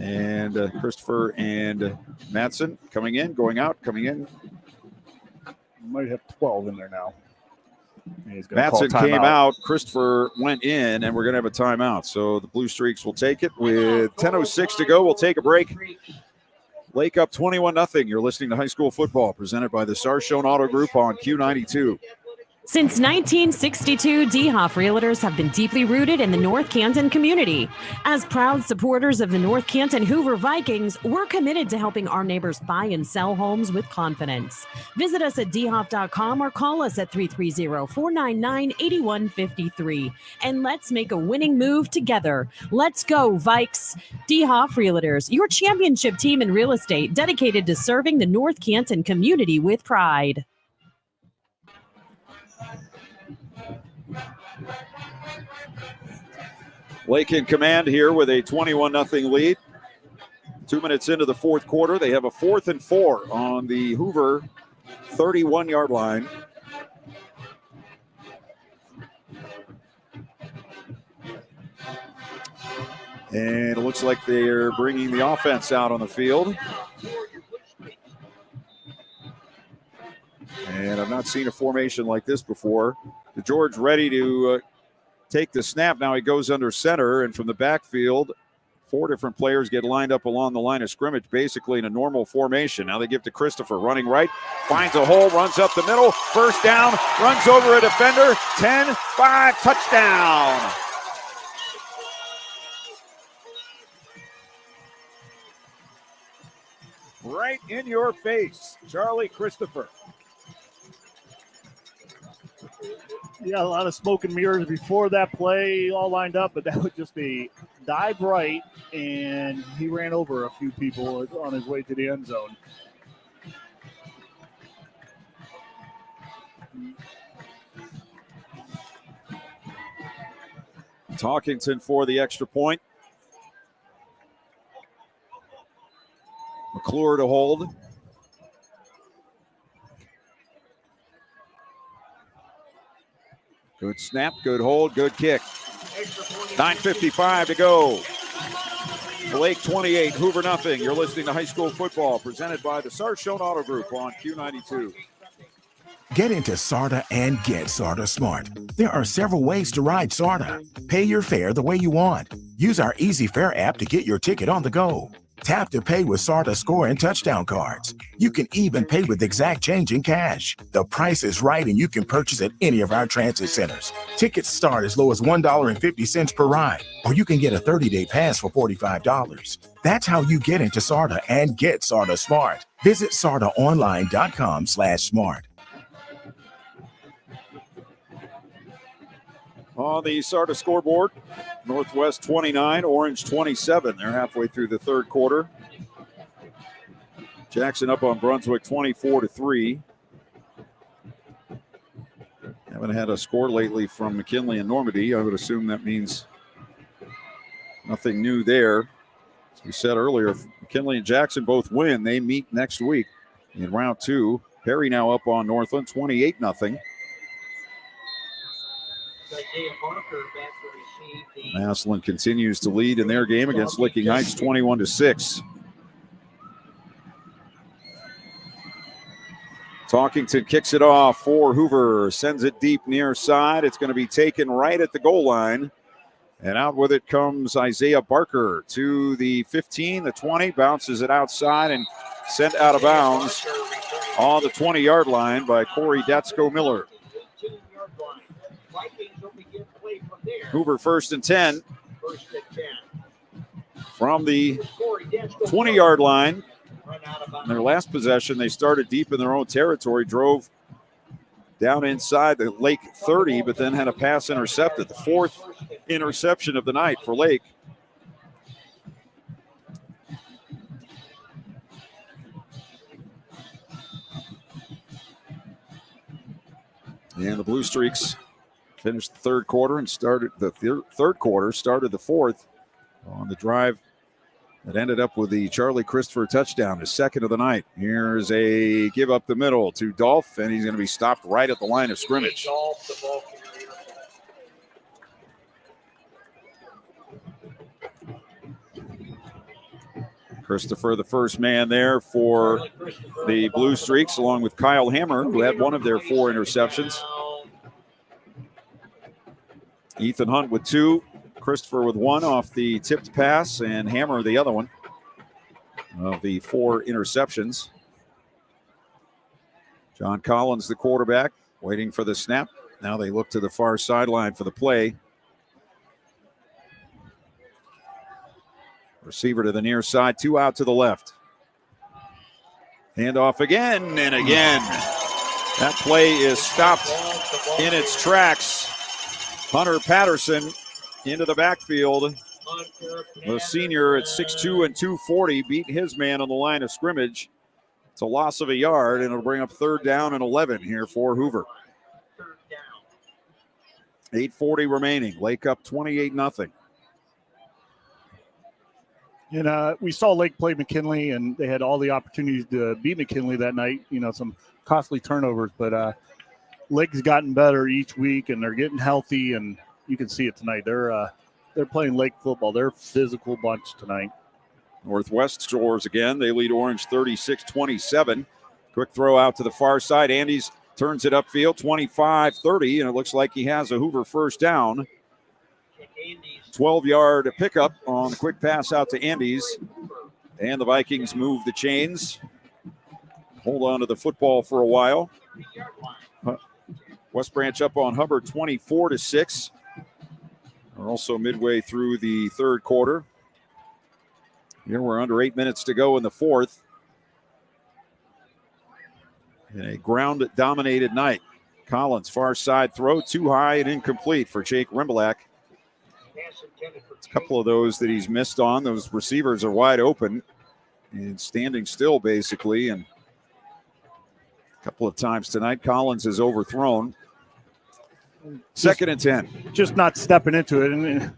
And Christopher and Matson coming in, going out, coming in. Might have 12 in there now. Matson came out, Christopher went in, and we're going to have a timeout. So the Blue Streaks will take it with 10:06 to go. We'll take a break. Lake up 21-0. You're listening to High School Football, presented by the Sarshone Auto Group on Q92. Since 1962, DeHoff Realtors have been deeply rooted in the North Canton community. As proud supporters of the North Canton Hoover Vikings, we're committed to helping our neighbors buy and sell homes with confidence. Visit us at dehoff.com or call us at 330-499-8153. And let's make a winning move together. Let's go, Vikes. DeHoff Realtors, your championship team in real estate, dedicated to serving the North Canton community with pride. Lake in command here with a 21-0 lead. 2 minutes into the fourth quarter, they have a 4th and 4 on the Hoover 31-yard line. And it looks like they're bringing the offense out on the field. And I've not seen a formation like this before. DeGeorge ready to take the snap. Now he goes under center, and from the backfield, 4 different players get lined up along the line of scrimmage, basically in a normal formation. Now they give to Christopher, running right, finds a hole, runs up the middle, 1st down, runs over a defender, 10-5, touchdown. Right in your face, Charlie Christopher. Yeah, a lot of smoke and mirrors before that play all lined up, but that was just a dive right, and he ran over a few people on his way to the end zone. Talkington for the extra point. McClure to hold. Good snap, good hold, good kick. 9:55 to go. Lake 28, Hoover nothing. You're listening to High School Football, presented by the Sarshone Auto Group on Q92. Get into SARTA and get SARTA Smart. There are several ways to ride SARTA. Pay your fare the way you want. Use our Easy Fare app to get your ticket on the go. Tap to pay with SARTA score and touchdown cards. You can even pay with exact change in cash. The price is right and you can purchase at any of our transit centers. Tickets start as low as $1.50 per ride, or you can get a 30-day pass for $45. That's how you get into SARTA and get SARTA Smart. Visit sartaonline.com/smart. On the SARTA scoreboard, Northwest 29, Orange 27. They're halfway through the third quarter. Jackson up on Brunswick 24-3. Haven't had a score lately from McKinley and Normandy. I would assume that means nothing new there. As we said earlier, if McKinley and Jackson both win, they meet next week in round 2. Perry now up on Northland 28-0. Massillon continues to lead in their game against Licking Heights 21-6. Talkington kicks it off for Hoover, sends it deep near side. It's going to be taken right at the goal line. And out with it comes Isaiah Barker to the 15, the 20, bounces it outside and sent out of bounds on the 20-yard line by Corey Datsko-Miller. Hoover 1st and 10 from the 20-yard line. In their last possession, they started deep in their own territory, drove down inside the Lake 30, but then had a pass intercepted. The 4th interception of the night for Lake. And the Blue Streaks finished the third quarter and started the third quarter, started the fourth on the drive that ended up with the Charlie Christopher touchdown, his second of the night. Here's a give up the middle to Dolph, and he's going to be stopped right at the line of scrimmage. Christopher, the first man there for the Blue Streaks, along with Kyle Hammer, who had one of their 4 interceptions. Ethan Hunt with 2, Christopher with 1 off the tipped pass, and Hammer the other one of the 4 interceptions. John Collins, the quarterback, waiting for the snap. Now they look to the far sideline for the play. Receiver to the near side, 2 out to the left. Handoff again and again. That play is stopped in its tracks. Hunter Patterson into the backfield. The senior at 6'2" and 240 beat his man on the line of scrimmage. It's a loss of a yard, and it'll bring up 3rd down and 11 here for Hoover. 8:40 remaining. Lake up 28-0. And we saw Lake play McKinley, and they had all the opportunities to beat McKinley that night. You know, some costly turnovers, but Lake's gotten better each week, and they're getting healthy, and you can see it tonight. They're playing Lake football. They're a physical bunch tonight. Northwest scores again. They lead Orange 36-27. Quick throw out to the far side. Andes turns it upfield, 25-30, and it looks like he has a Hoover first down. 12-yard pickup on the quick pass out to Andes. And the Vikings move the chains. Hold on to the football for a while. West Branch up on Hubbard 24-6. We're also midway through the third quarter. Here we're under 8 minutes to go in the fourth. In a ground-dominated night. Collins, far side throw, too high and incomplete for Jake Rimbalak. A couple of those that he's missed on. Those receivers are wide open and standing still, basically. And a couple of times tonight, Collins is overthrown. Second and 10. Just not stepping into it. And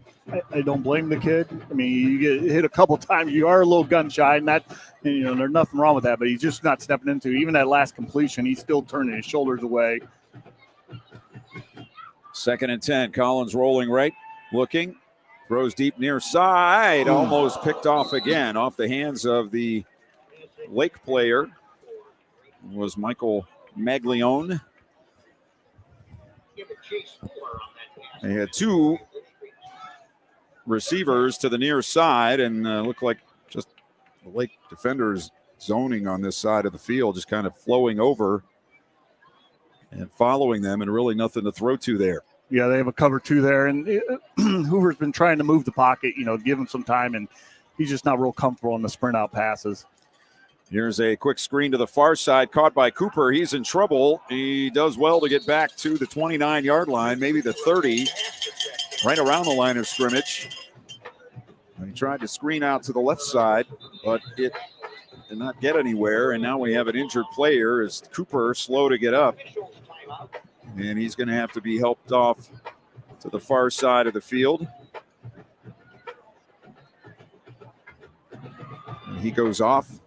I don't blame the kid. I mean, you get hit a couple times. You are a little gun shy, and that, you know, there's nothing wrong with that. But he's just not stepping into it. Even that last completion, he's still turning his shoulders away. Second and 10. Collins rolling right, looking, throws deep near side, almost picked off again, off the hands of the Lake player. It was Michael Maglione. They had two receivers to the near side, and looked like just the Lake defenders zoning on this side of the field, just kind of flowing over and following them, and really nothing to throw to there. Yeah, they have a cover two there, and Hoover's been trying to move the pocket, you know, give him some time, and he's just not real comfortable on the sprint out passes. Here's a quick screen to the far side, caught by Cooper. He's in trouble. He does well to get back to the 29-yard line, maybe the 30, right around the line of scrimmage. And he tried to screen out to the left side, but it did not get anywhere. And now we have an injured player as Cooper slow to get up. And he's going to have to be helped off to the far side of the field. And he goes off.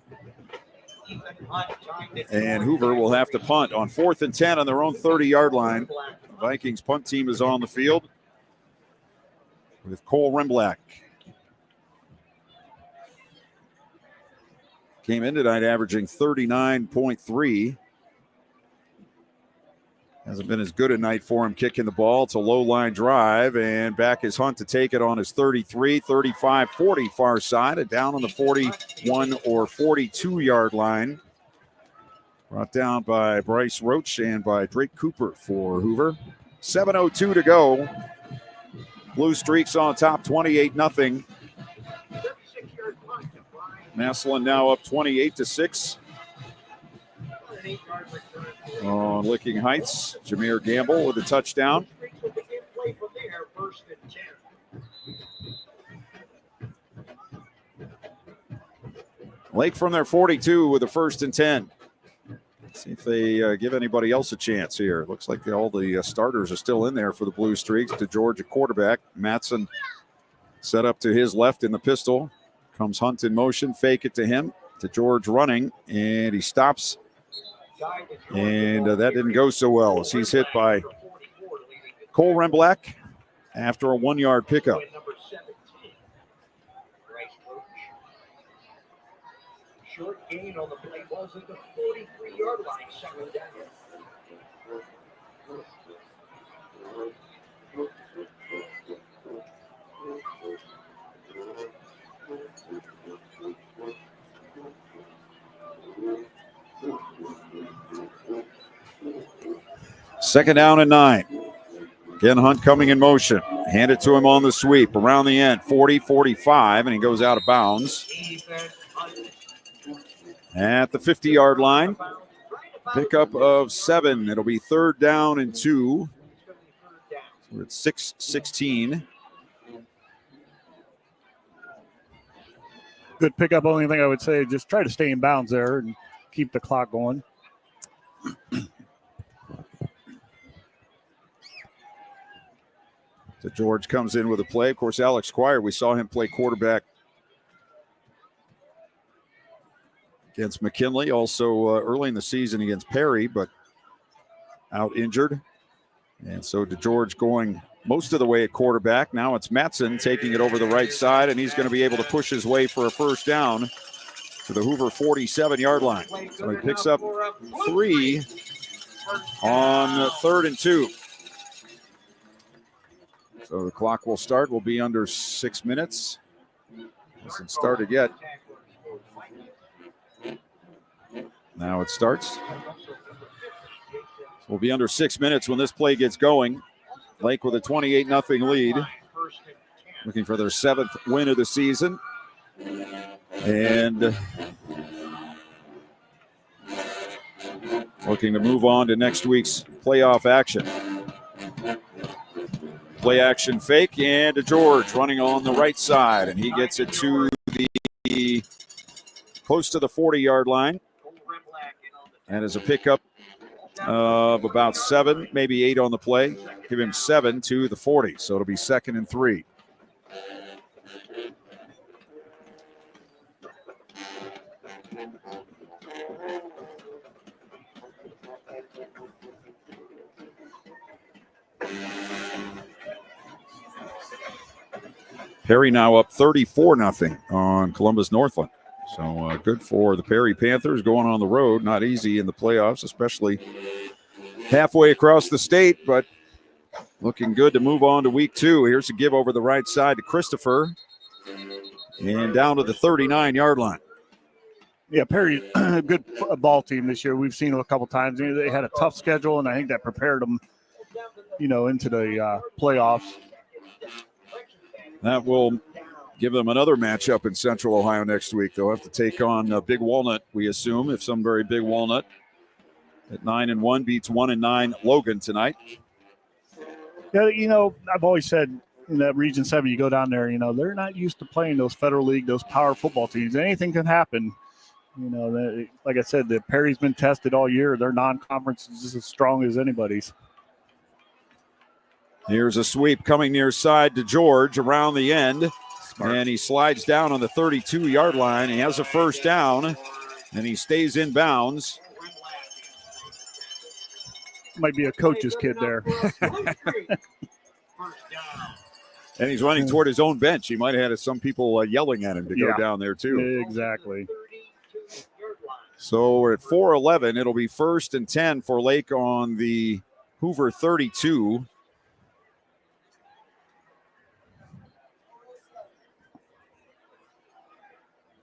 And Hoover will have to punt on 4th and 10 on their own 30-yard line. The Vikings punt team is on the field with Cole Rimbalak. Came in tonight averaging 39.3. Hasn't been as good a night for him kicking the ball. It's a low line drive, and back is Hunt to take it on his 33, 35, 40 far side, and down on the 41 or 42-yard line. Brought down by Bryce Roach and by Drake Cooper for Hoover. 7:02 to go. Blue Streaks on top, 28-0. Massillon now up 28-6. On Licking Heights, Jameer Gamble with a touchdown. Lake from their 42 with a 1st and 10. Let's see if they give anybody else a chance here. Looks like all the starters are still in there for the Blue Streaks. To George, a quarterback. Matson set up to his left in the pistol. Comes Hunt in motion, fake it to him. To George running, and he stops. And that didn't go so well as he's hit by Cole Rimbalak after a 1-yard pickup. Short gain on the play, balls at the 43-yard line, second down. Second down and 9. Again, Hunt coming in motion. Hand it to him on the sweep. Around the end, 40, 45, and he goes out of bounds. At the 50-yard line. Pickup of 7. It'll be 3rd down and 2. We're at 6:16. Good pickup. Only thing I would say, just try to stay in bounds there and keep the clock going. So George comes in with a play. Of course, Alex Squire, we saw him play quarterback against McKinley, also early in the season against Perry, but out injured. And so DeGeorge going most of the way at quarterback. Now it's Matson taking it over the right side, and he's going to be able to push his way for a 1st down to the Hoover 47-yard line. So he picks up 3 on 3rd and 2. So the clock will start. Will be under 6 minutes. Hasn't started yet. Now it starts. We'll be under 6 minutes when this play gets going. Lake with a 28-0 lead. Looking for their 7th win of the season. And looking to move on to next week's playoff action. Play action fake, and to George running on the right side, and he gets it to the close to the 40-yard line. And as a pickup of about 7, maybe 8 on the play, give him 7 to the 40. So it'll be 2nd and 3. Perry now up 34-0 on Columbus Northland. So good for the Perry Panthers going on the road. Not easy in the playoffs, especially halfway across the state, but looking good to move on to week 2. Here's a give over the right side to Christopher and down to the 39-yard line. Yeah, Perry, a good ball team this year. We've seen them a couple times. They had a tough schedule, and I think that prepared them, into the playoffs. That will give them another matchup in Central Ohio next week. They'll have to take on Big Walnut, we assume, if some very Big Walnut at 9-1 beats 1-9 Logan tonight. Yeah, I've always said in that Region 7, you go down there, they're not used to playing those Federal League, those power football teams. Anything can happen. Like I said, the Perry's been tested all year. Their non-conference is just as strong as anybody's. Here's a sweep coming near side to George around the end. And he slides down on the 32-yard line. He has a first down, and he stays in bounds. Might be a coach's kid there. And he's running toward his own bench. He might have had some people yelling at him to go down there, too. Exactly. So we're at 4:11. It'll be 1st and 10 for Lake on the Hoover 32.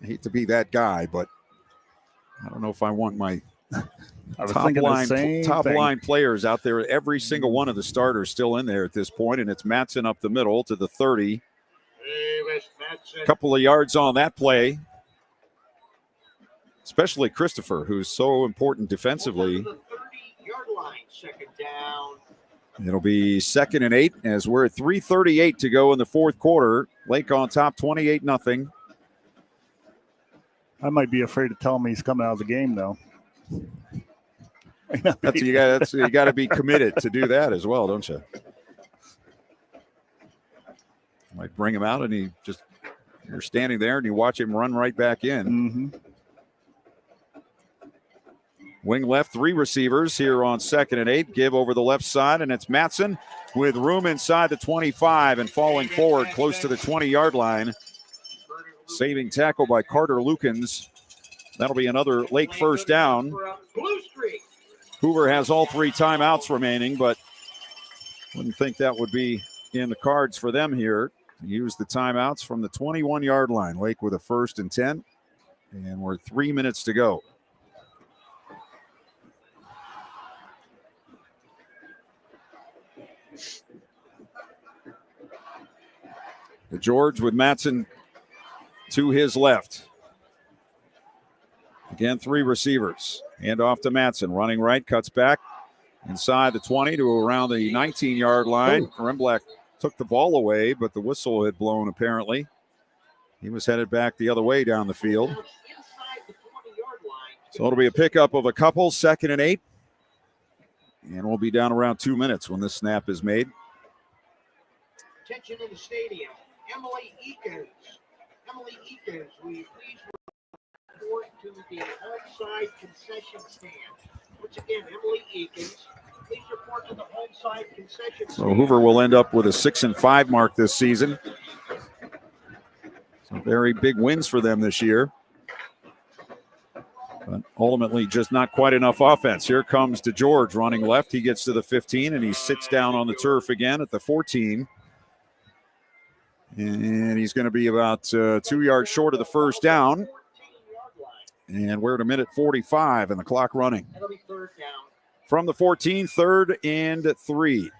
I hate to be that guy, but I don't know if I want my top line players out there. Every single one of the starters still in there at this point, and it's Matson up the middle to the 30. A couple of yards on that play, especially Christopher, who's so important defensively. It'll be 2nd and 8 as we're at 3:38 to go in the fourth quarter. Lake on top, 28-0. I might be afraid to tell him he's coming out of the game, though. You got to be committed to do that as well, don't you? Might bring him out, and you're standing there, and you watch him run right back in. Mm-hmm. Wing left, 3 receivers here on 2nd and 8. Give over the left side, and it's Matson with room inside the 25 and falling forward close to the 20-yard line. Saving tackle by Carter Lukens. That'll be another Lake first down. Hoover has all 3 timeouts remaining, but wouldn't think that would be in the cards for them here. Use the timeouts from the 21-yard line. Lake with a 1st and 10, and we're 3 minutes to go. George with Matson to his left. Again, 3 receivers. Hand off to Matson. Running right, cuts back inside the 20 to around the 19-yard line. Remblack took the ball away, but the whistle had blown apparently. He was headed back the other way down the field. So it'll be a pickup of a couple, 2nd and 8. And we'll be down around 2 minutes when this snap is made. Attention in the stadium. Emily Eakins. We please report to the home side concession stand. Once again, Emily Eakins. Please report to the home side concession stand. So Hoover will end up with a 6-5 mark this season. Some very big wins for them this year. But ultimately just not quite enough offense. Here comes DeGeorge running left. He gets to the 15 and he sits down on the turf again at the 14. And he's going to be about 2 yards short of the first down. And we're at a minute 45 and the clock running. That'll be 3rd down. From the 14, 3rd and 3.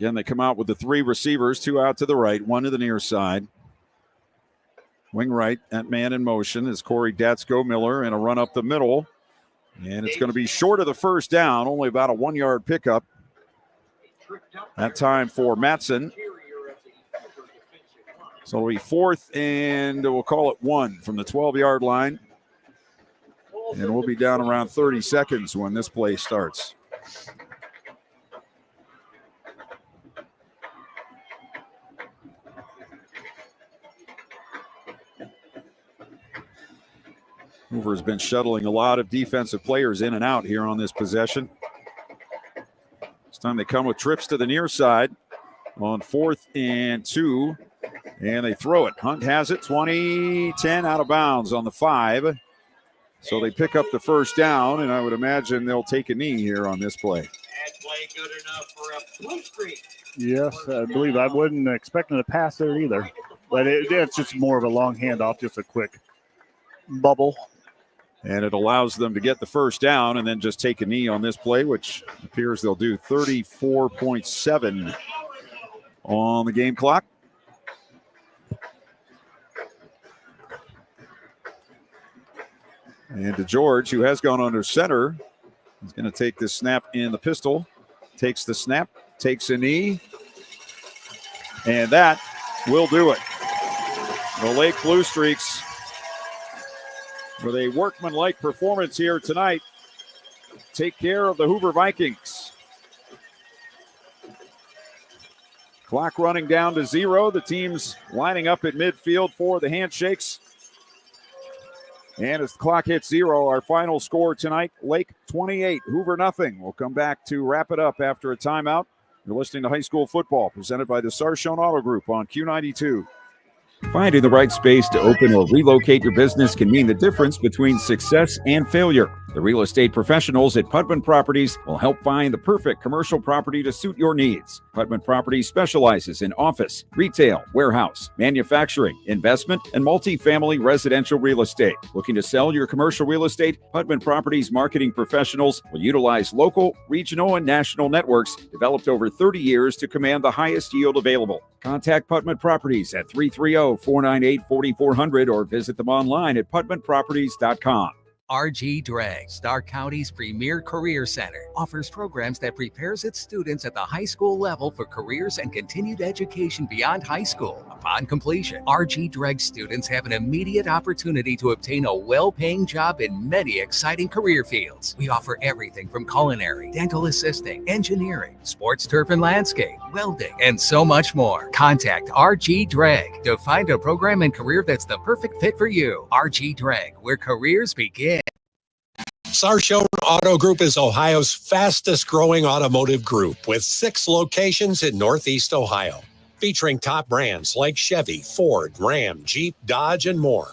Again, they come out with the three receivers, two out to the right, one to the near side. Wing right, that man in motion is Corey Datsko-Miller, and a run up the middle. And it's going to be short of the first down, only about a 1 yard pickup. That time for Matson. So it'll be 4th, and we'll call it 1 from the 12-yard line. And we'll be down around 30 seconds when this play starts. Hoover's been shuttling a lot of defensive players in and out here on this possession. This time they come with trips to the near side on 4th and 2. And they throw it. Hunt has it. 20, 10 out of bounds on the 5. So they pick up the first down, and I would imagine they'll take a knee here on this play. Yes, I believe I wasn't expecting to pass there either. But it's just more of a long handoff, just a quick bubble. And it allows them to get the first down and then just take a knee on this play, which appears they'll do. 34.7 on the game clock. And DeGeorge, who has gone under center, is going to take this snap in the pistol. Takes the snap, takes a knee, and that will do it. The Lake Blue Streaks, with a workmanlike performance here tonight, take care of the Hoover Vikings. Clock running down to 0. The teams lining up at midfield for the handshakes. And as the clock hits 0, our final score tonight, Lake 28, Hoover nothing. We'll come back to wrap it up after a timeout. You're listening to High School Football, presented by the Sarshone Auto Group on Q92. Finding the right space to open or relocate your business can mean the difference between success and failure. The real estate professionals at Putman Properties will help find the perfect commercial property to suit your needs. Putman Properties specializes in office, retail, warehouse, manufacturing, investment, and multifamily residential real estate. Looking to sell your commercial real estate? Putman Properties marketing professionals will utilize local, regional, and national networks developed over 30 years to command the highest yield available. Contact Putman Properties at 330-498-4400 or visit them online at putmanproperties.com. RG Drag, Stark County's premier career center, offers programs that prepares its students at the high school level for careers and continued education beyond high school. Upon completion, RG Drag students have an immediate opportunity to obtain a well-paying job in many exciting career fields. We offer everything from culinary, dental assisting, engineering, sports turf and landscape, welding, and so much more. Contact RG Drag to find a program and career that's the perfect fit for you. RG Drag, where careers begin. Sarshone Auto Group is Ohio's fastest growing automotive group with 6 locations in Northeast Ohio, featuring top brands like Chevy, Ford, Ram, Jeep, Dodge, and more.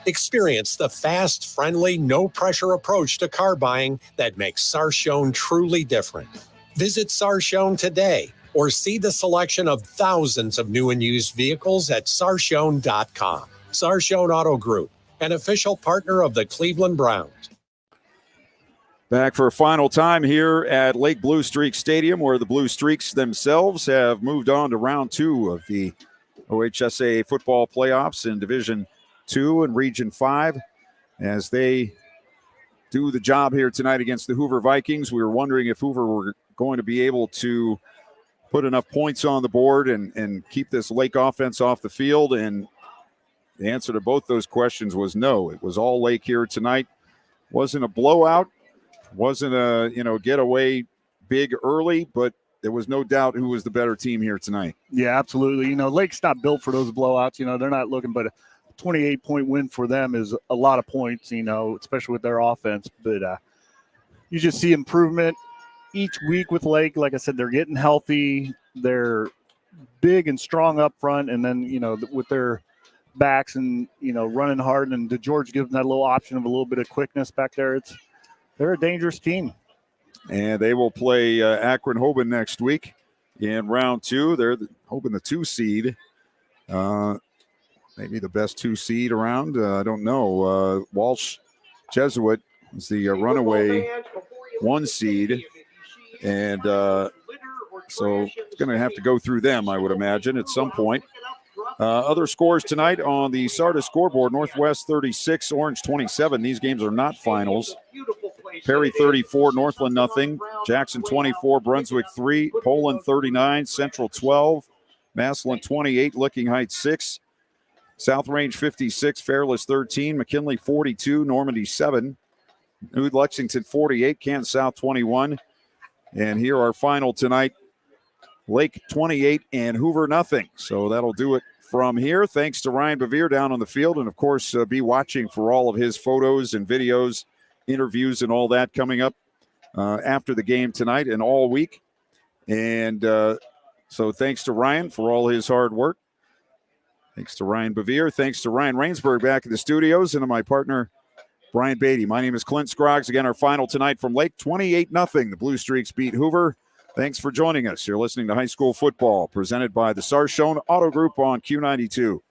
Experience the fast, friendly, no-pressure approach to car buying that makes Sarshone truly different. Visit Sarshone today or see the selection of thousands of new and used vehicles at sarshone.com. Sarshone Auto Group, an official partner of the Cleveland Browns. Back for a final time here at Lake Blue Streak Stadium, where the Blue Streaks themselves have moved on to round 2 of the OHSAA football playoffs in Division 2 and Region 5. As they do the job here tonight against the Hoover Vikings, we were wondering if Hoover were going to be able to put enough points on the board and keep this Lake offense off the field. And the answer to both those questions was no. It was all Lake here tonight. Wasn't a blowout. Wasn't a, get away big early, but there was no doubt who was the better team here tonight. Yeah, absolutely. Lake's not built for those blowouts. They're not looking, but a 28-point win for them is a lot of points, especially with their offense. But you just see improvement each week with Lake. Like I said, they're getting healthy. They're big and strong up front. And then, with their backs and, running hard, and DeGeorge gives them that little option of a little bit of quickness back there. They're a dangerous team. And they will play Akron-Hoban next week in round 2. They're hoping the 2 seed, maybe the best 2 seed around. I don't know. Walsh Jesuit is the runaway 1 seed. And so it's going to have to go through them, I would imagine, at some point. Other scores tonight on the SARTA scoreboard: Northwest 36, Orange 27. These games are not finals. Perry 34, Northland nothing. Jackson 24, Brunswick 3, Poland 39, Central 12, Massillon 28, Licking Heights 6, South Range 56, Fairless 13, McKinley 42, Normandy 7, New Lexington 48, Kansas South 21. And here our final tonight: Lake 28 and Hoover nothing. So that'll do it from here. Thanks to Ryan Bevere down on the field. And, of course, be watching for all of his photos and videos, interviews, and all that coming up after the game tonight and all week. And so thanks to Ryan for all his hard work. Thanks to Ryan Bevere. Thanks to Ryan Rainsberg back in the studios, and to my partner, Brian Beatty. My name is Clint Scroggs. Again, our final tonight from Lake, 28-0. The Blue Streaks beat Hoover. Thanks for joining us. You're listening to High School Football, presented by the Sarshone Auto Group on Q92.